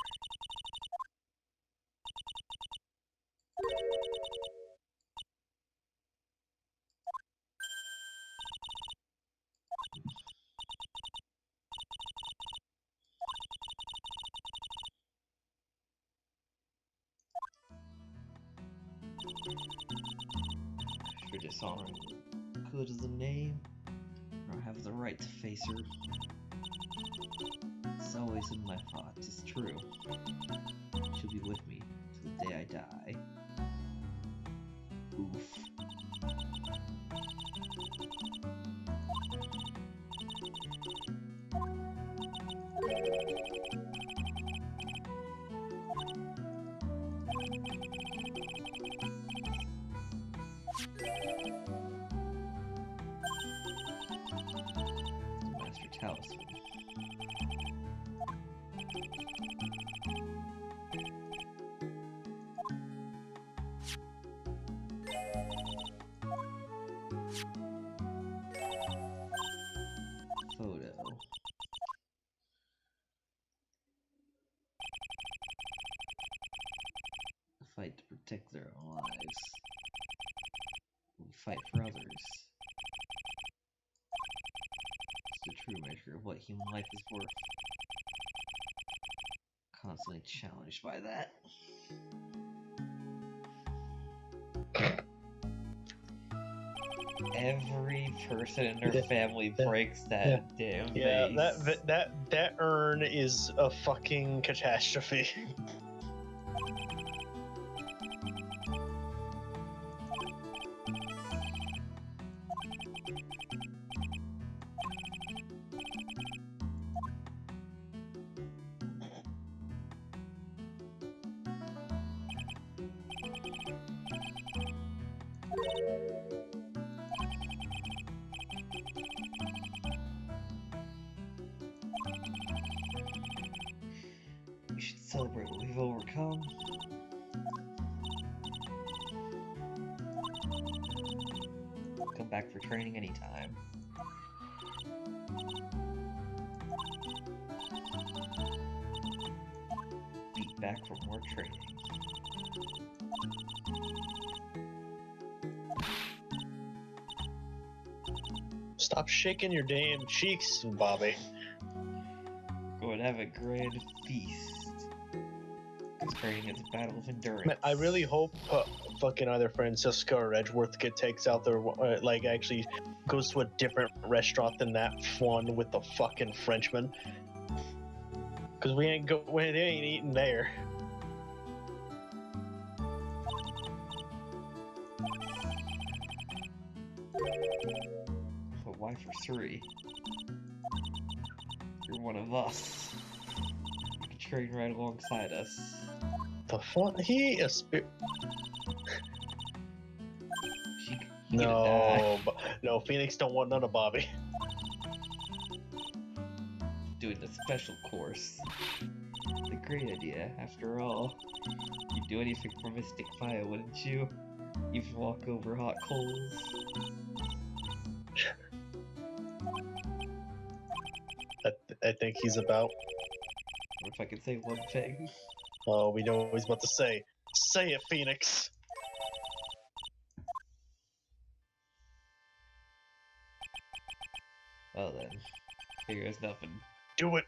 For dishonoring good as a name, I don't have the right to face her. It's always in my thoughts, it's true. She'll be with me till the day I die. Oof. Master Talisman. Photo. Fight to protect their own lives. We fight for others. It's the true measure of what human life is worth. Constantly challenged by that. Every person in their family breaks that damn vase. That urn is a fucking catastrophe. We should celebrate what we've overcome. Come back for training anytime. Beat back for more training. Stop shaking your damn cheeks, Bobby. Go and have a grand feast. Training is a battle of endurance. Man, I really hope fucking either Francisca or Edgeworth takes out their like actually goes to a different restaurant than that one with the fucking Frenchman. Cause we ain't eating there. But why for Suri? You're one of us. You can train right alongside us. The fuck? He a spirit. No, no, Phoenix don't want none of Bobby. Doing a special course. It's a great idea, after all. You'd do anything for Mystic Fire, wouldn't you? Even walk over hot coals. I think he's about. If I could say one thing. Oh, we know what he's about to say. Say it, Phoenix! Well then, here goes nothing. Do it!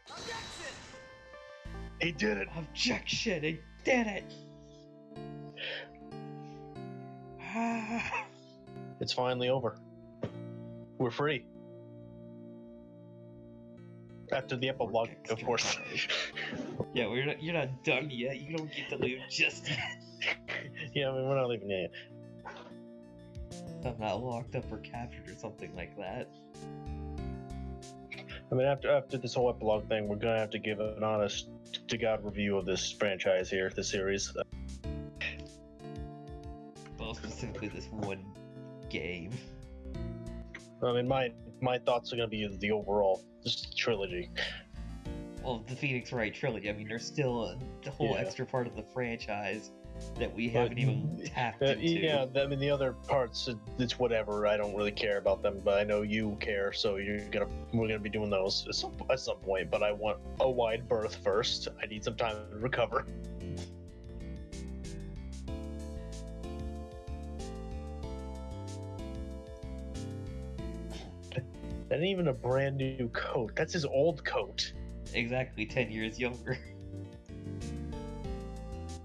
He did it! Objection! He did it! It's finally over. We're free. After the epilogue, of course. Yeah, you're not done yet. You don't get to leave just yet. Yeah, I mean, we're not leaving yet. I'm not locked up or captured or something like that. I mean, after this whole epilogue thing, we're gonna have to give an honest to God review of this franchise here, this series. Well, specifically this one game. I mean, my thoughts are gonna be the overall just trilogy. Well, the Phoenix Wright trilogy. I mean, there's still a whole extra part of the franchise that we haven't even tapped into. Yeah, I mean, the other parts, it's whatever. I don't really care about them, but I know you care, so we're gonna be doing those at some point. But I want a wide berth first. I need some time to recover. That ain't even a brand new coat. That's his old coat. Exactly 10 years younger.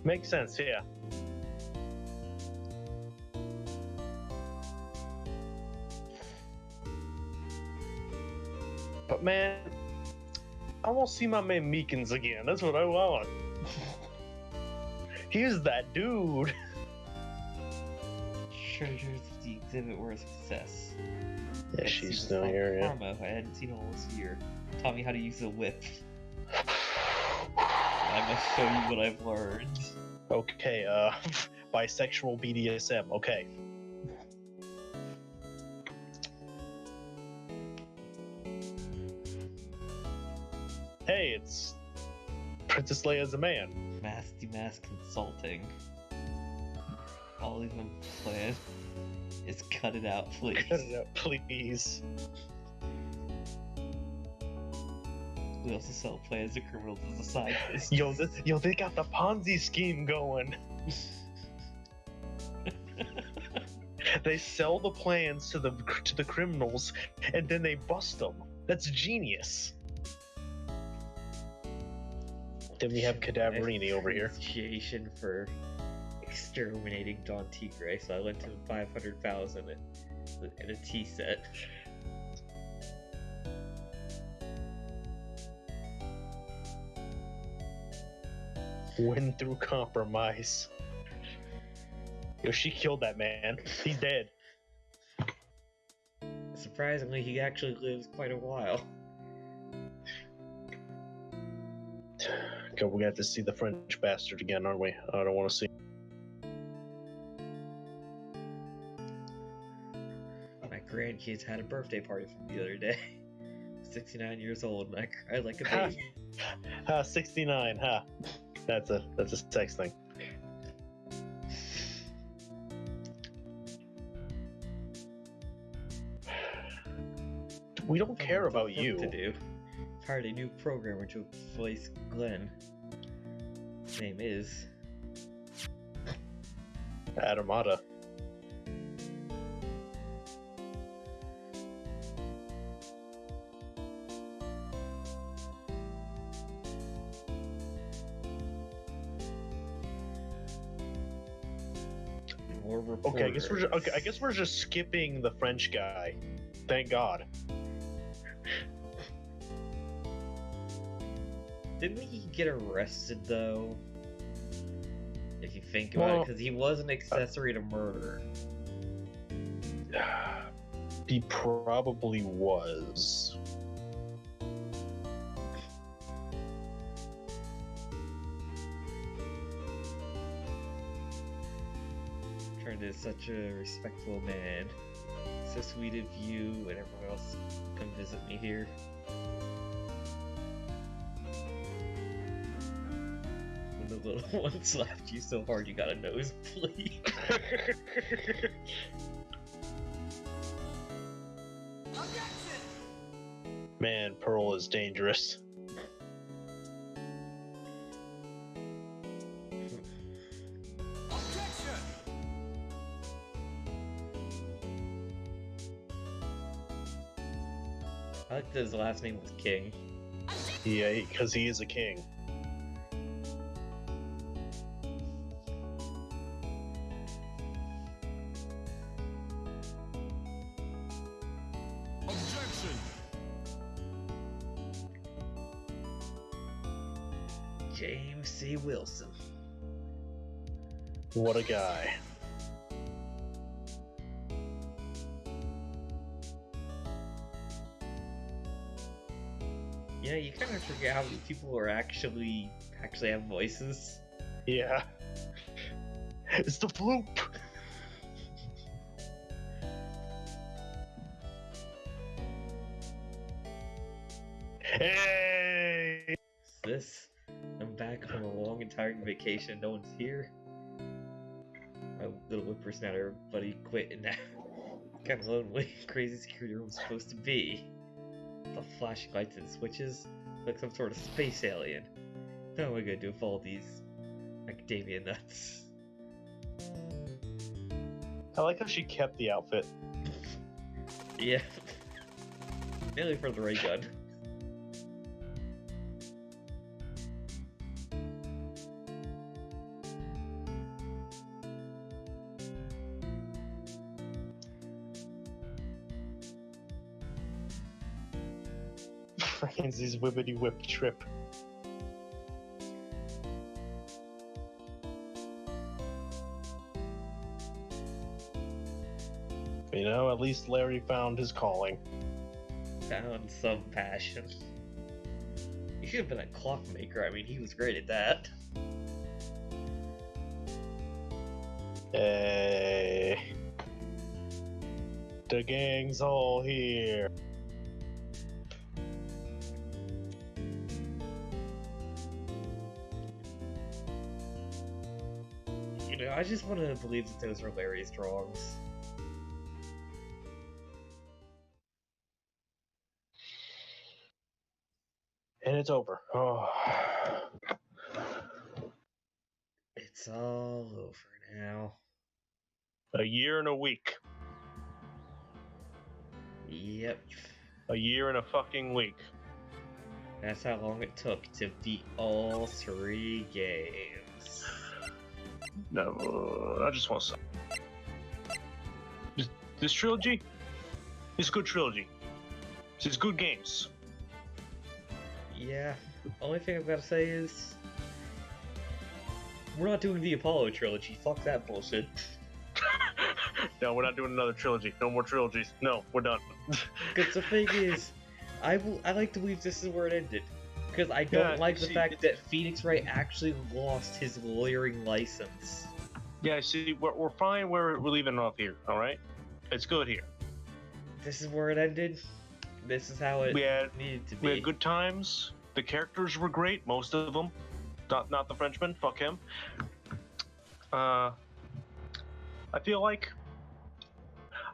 Makes sense, yeah. But man, I want to see my man Meekins again. That's what I want. He's that dude. Treasures of the exhibit were a success. Yeah, she's still here, yeah. Karma, I hadn't seen all this year. Taught me how to use a whip. I must show you what I've learned. Okay, bisexual BDSM, okay. Hey, it's Princess Leia's a man. Mask consulting. All even plan is cut it out, please. Cut it out, please. We also sell plans to criminals as a side business. Yo, they got the Ponzi scheme going. They sell the plans to the criminals, and then they bust them. That's genius. Then we have Cadaverini over here. Appreciation for exterminating Don Tigre, so I lent him 500,000 in a tea set. Win through compromise. Yo, she killed that man. He's dead. Surprisingly, he actually lives quite a while. Okay, we got to see the French bastard again, aren't we? I don't want to see. My grandkids had a birthday party for me the other day. 69 years old, and I cried like a baby. 69, huh? That's a sex thing. We don't care about you. To do. I've hired a new programmer to replace Glenn. His name is Adamata. More reporters. Okay, I guess we're just skipping the French guy. Thank God. Didn't he get arrested though? If you think about it, because he was an accessory to murder. He probably was. Trent is such a respectful man. So sweet of you and everyone else come visit me here. When the little one slapped you so hard you got a nosebleed. Man, Pearl is dangerous. I like that his last name was King. Yeah, because he is a king. Objection. James C. Wilson. What a guy. Yeah, you kind of forget how many people are actually have voices. Yeah. It's the floop. Hey! This? I'm back from a long and tiring vacation. No one's here. My little whippersnapper buddy quit, and now kind of lonely. Crazy security room supposed to be. The flashing lights and switches, like some sort of space alien. What am I gonna do with all these macadamia nuts? I like how she kept the outfit. Yeah, mainly for the ray gun. Frankie's whippity whip trip. You know, at least Larry found his calling. Found some passion. He should have been a clockmaker. I mean, he was great at that. Hey. The gang's all here. You know, I just want to believe that those were Larry's drawings. And it's over. Oh. It's all over now. A year and a week. Yep. A year and a fucking week. That's how long it took to beat all 3 games. No, I just want some. This trilogy is a good trilogy. This is good games. Yeah. Only thing I've got to say is, we're not doing the Apollo trilogy. Fuck that bullshit. No, we're not doing another trilogy. No more trilogies. No, we're done. Because the thing is, I like to believe this is where it ended. Because I don't like the fact that Phoenix Wright actually lost his lawyering license. Yeah, see, we're fine where we're leaving off here, alright? It's good here. This is where it ended. This is how it needed to be. We had good times. The characters were great, most of them. Not the Frenchman, fuck him. I feel like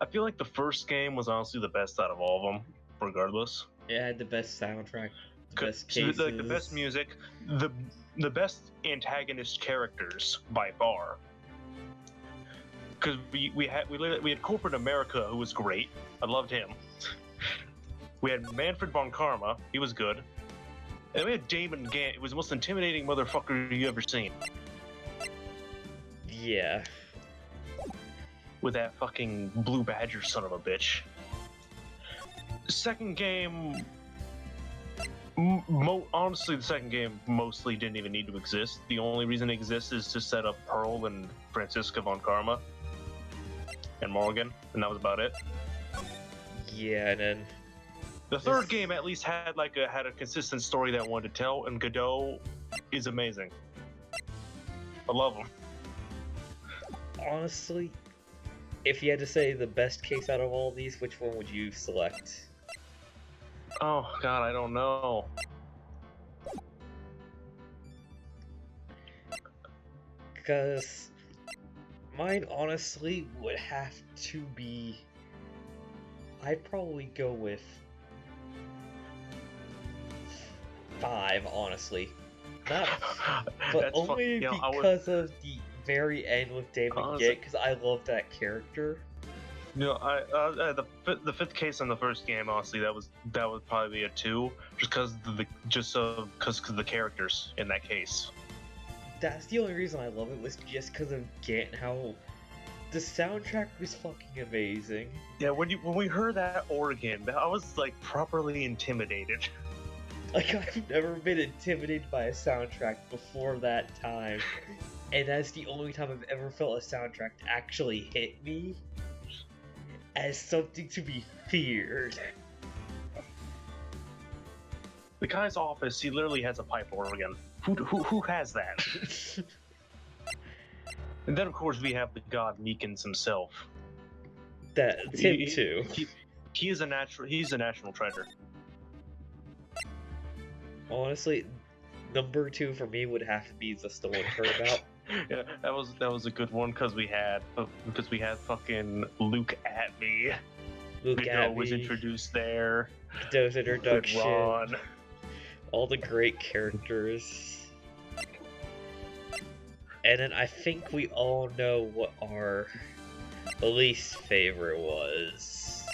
the first game was honestly the best out of all of them, regardless. It had the best soundtrack, the best cases. The best music, the best antagonist characters by far. Because we had Corporate America, who was great. I loved him. We had Manfred von Karma. He was good. And we had Damon Gant. He was the most intimidating motherfucker you ever seen. Yeah. with that fucking Blue Badger son of a bitch. Second game, honestly, the second game mostly didn't even need to exist. The only reason it exists is to set up Pearl and Franziska von Karma and Morgan, and that was about it. Yeah, and then the third game at least had a consistent story that I wanted to tell, and Godot is amazing. I love him. Honestly, if you had to say the best case out of all these, which one would you select? Oh god, I don't know. Because mine honestly would have to be... I'd probably go with 5, honestly. Not, but only because of the very end with David Gate, because I love that character. No, the fifth case in the first game, honestly, that would probably be a 2, just because of the characters in that case. That's the only reason I love it, was just because of Gate and how the soundtrack was fucking amazing. Yeah, when we heard that organ, I was like properly intimidated. Like, I've never been intimidated by a soundtrack before that time, and that's the only time I've ever felt a soundtrack actually hit me as something to be feared. The guy's office, he literally has a pipe organ. Who has that? And then, of course, we have the god Meekins himself. That's him too. He's a national treasure. Honestly, number 2 for me would have to be just the one Turnabout. Yeah, that was a good one because we had fucking Luke at me. Godot was introduced there. Godot's introduction. Ron. All the great characters. And then I think we all know what our least favorite was.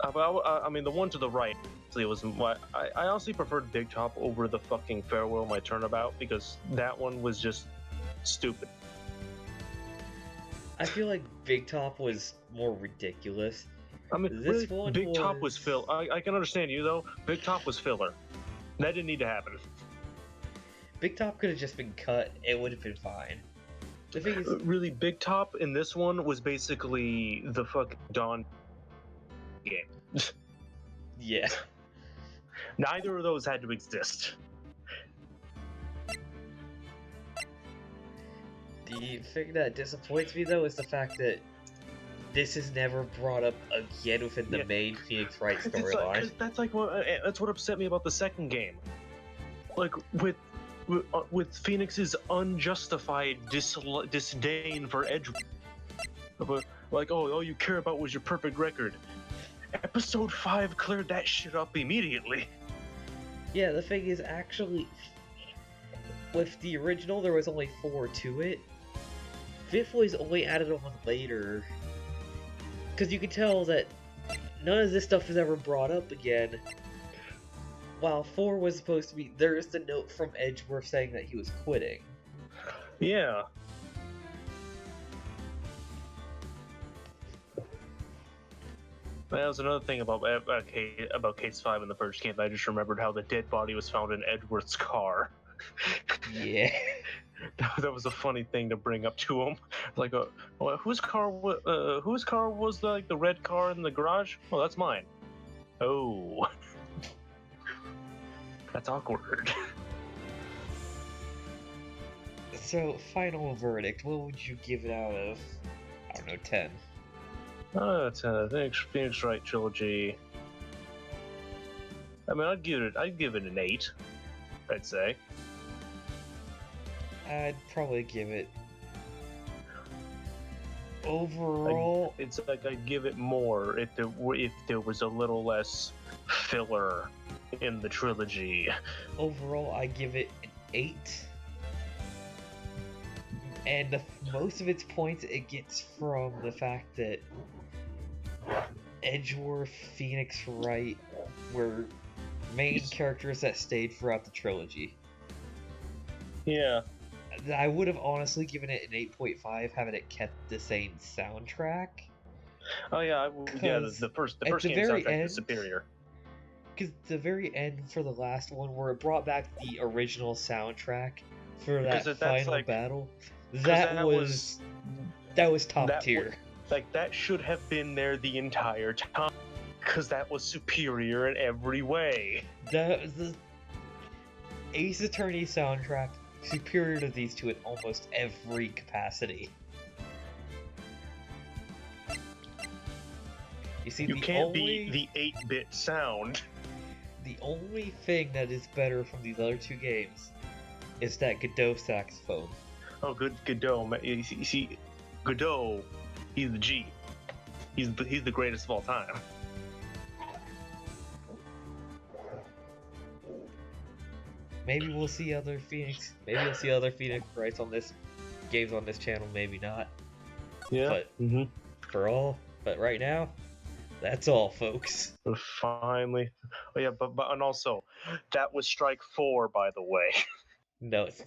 I mean, the one to the right, it was what I honestly preferred Big Top over the fucking Farewell My Turnabout, because that one was just stupid. I feel like Big Top was more ridiculous. I mean, this really, one Big Top was filler. I can understand you though. Big Top was filler. That didn't need to happen. Big Top could have just been cut. It would have been fine. The thing is, really, Big Top in this one was basically the fucking Dawn game. Yeah. Neither of those had to exist. The thing that disappoints me though is the fact that this is never brought up again within the main Phoenix Wright storyline. That's what upset me about the second game. Like with Phoenix's unjustified disdain for Edgewood. Like, all you care about was your perfect record. Episode 5 cleared that shit up immediately. Yeah, the thing is, actually, with the original, there was only 4 to it. 5th was only added on later. Because you can tell that none of this stuff is ever brought up again. While 4 was supposed to be, there is the note from Edgeworth saying that he was quitting. Yeah. That was another thing about Case 5 in the first game. I just remembered how the dead body was found in Edgeworth's car. Yeah. That was a funny thing to bring up to him. Like, whose car was like the red car in the garage? Oh, that's mine. Oh. That's awkward. So, final verdict. What would you give it out of, I don't know, 10? 10. I think Phoenix Wright trilogy. I mean, I'd give it an 8. I'd say. I'd probably give it. Overall, it's like I'd give it more if there was a little less filler in the trilogy. Overall, I give it an 8. And most of its points it gets from the fact that Edgeworth, Phoenix Wright were main characters that stayed throughout the trilogy. Yeah. I would have honestly given it an 8.5, having it kept the same soundtrack. Oh yeah, the first game soundtrack is superior. Because the very end for the last one, where it brought back the original soundtrack for that final battle, that was top tier. That should have been there the entire time, because that was superior in every way. The Ace Attorney soundtrack superior to these two in almost every capacity. You see, you can't beat the 8-bit sound. The only thing that is better from these other two games is that Godot saxophone. Oh, Godot. You see, Godot, he's the G. He's the greatest of all time. Maybe we'll see other Phoenix. Maybe we'll see other Phoenix Wrights on this games on this channel. Maybe not. Yeah. But but right now, that's all, folks. Finally. Oh yeah, but and also, that was strike 4, by the way. No, it's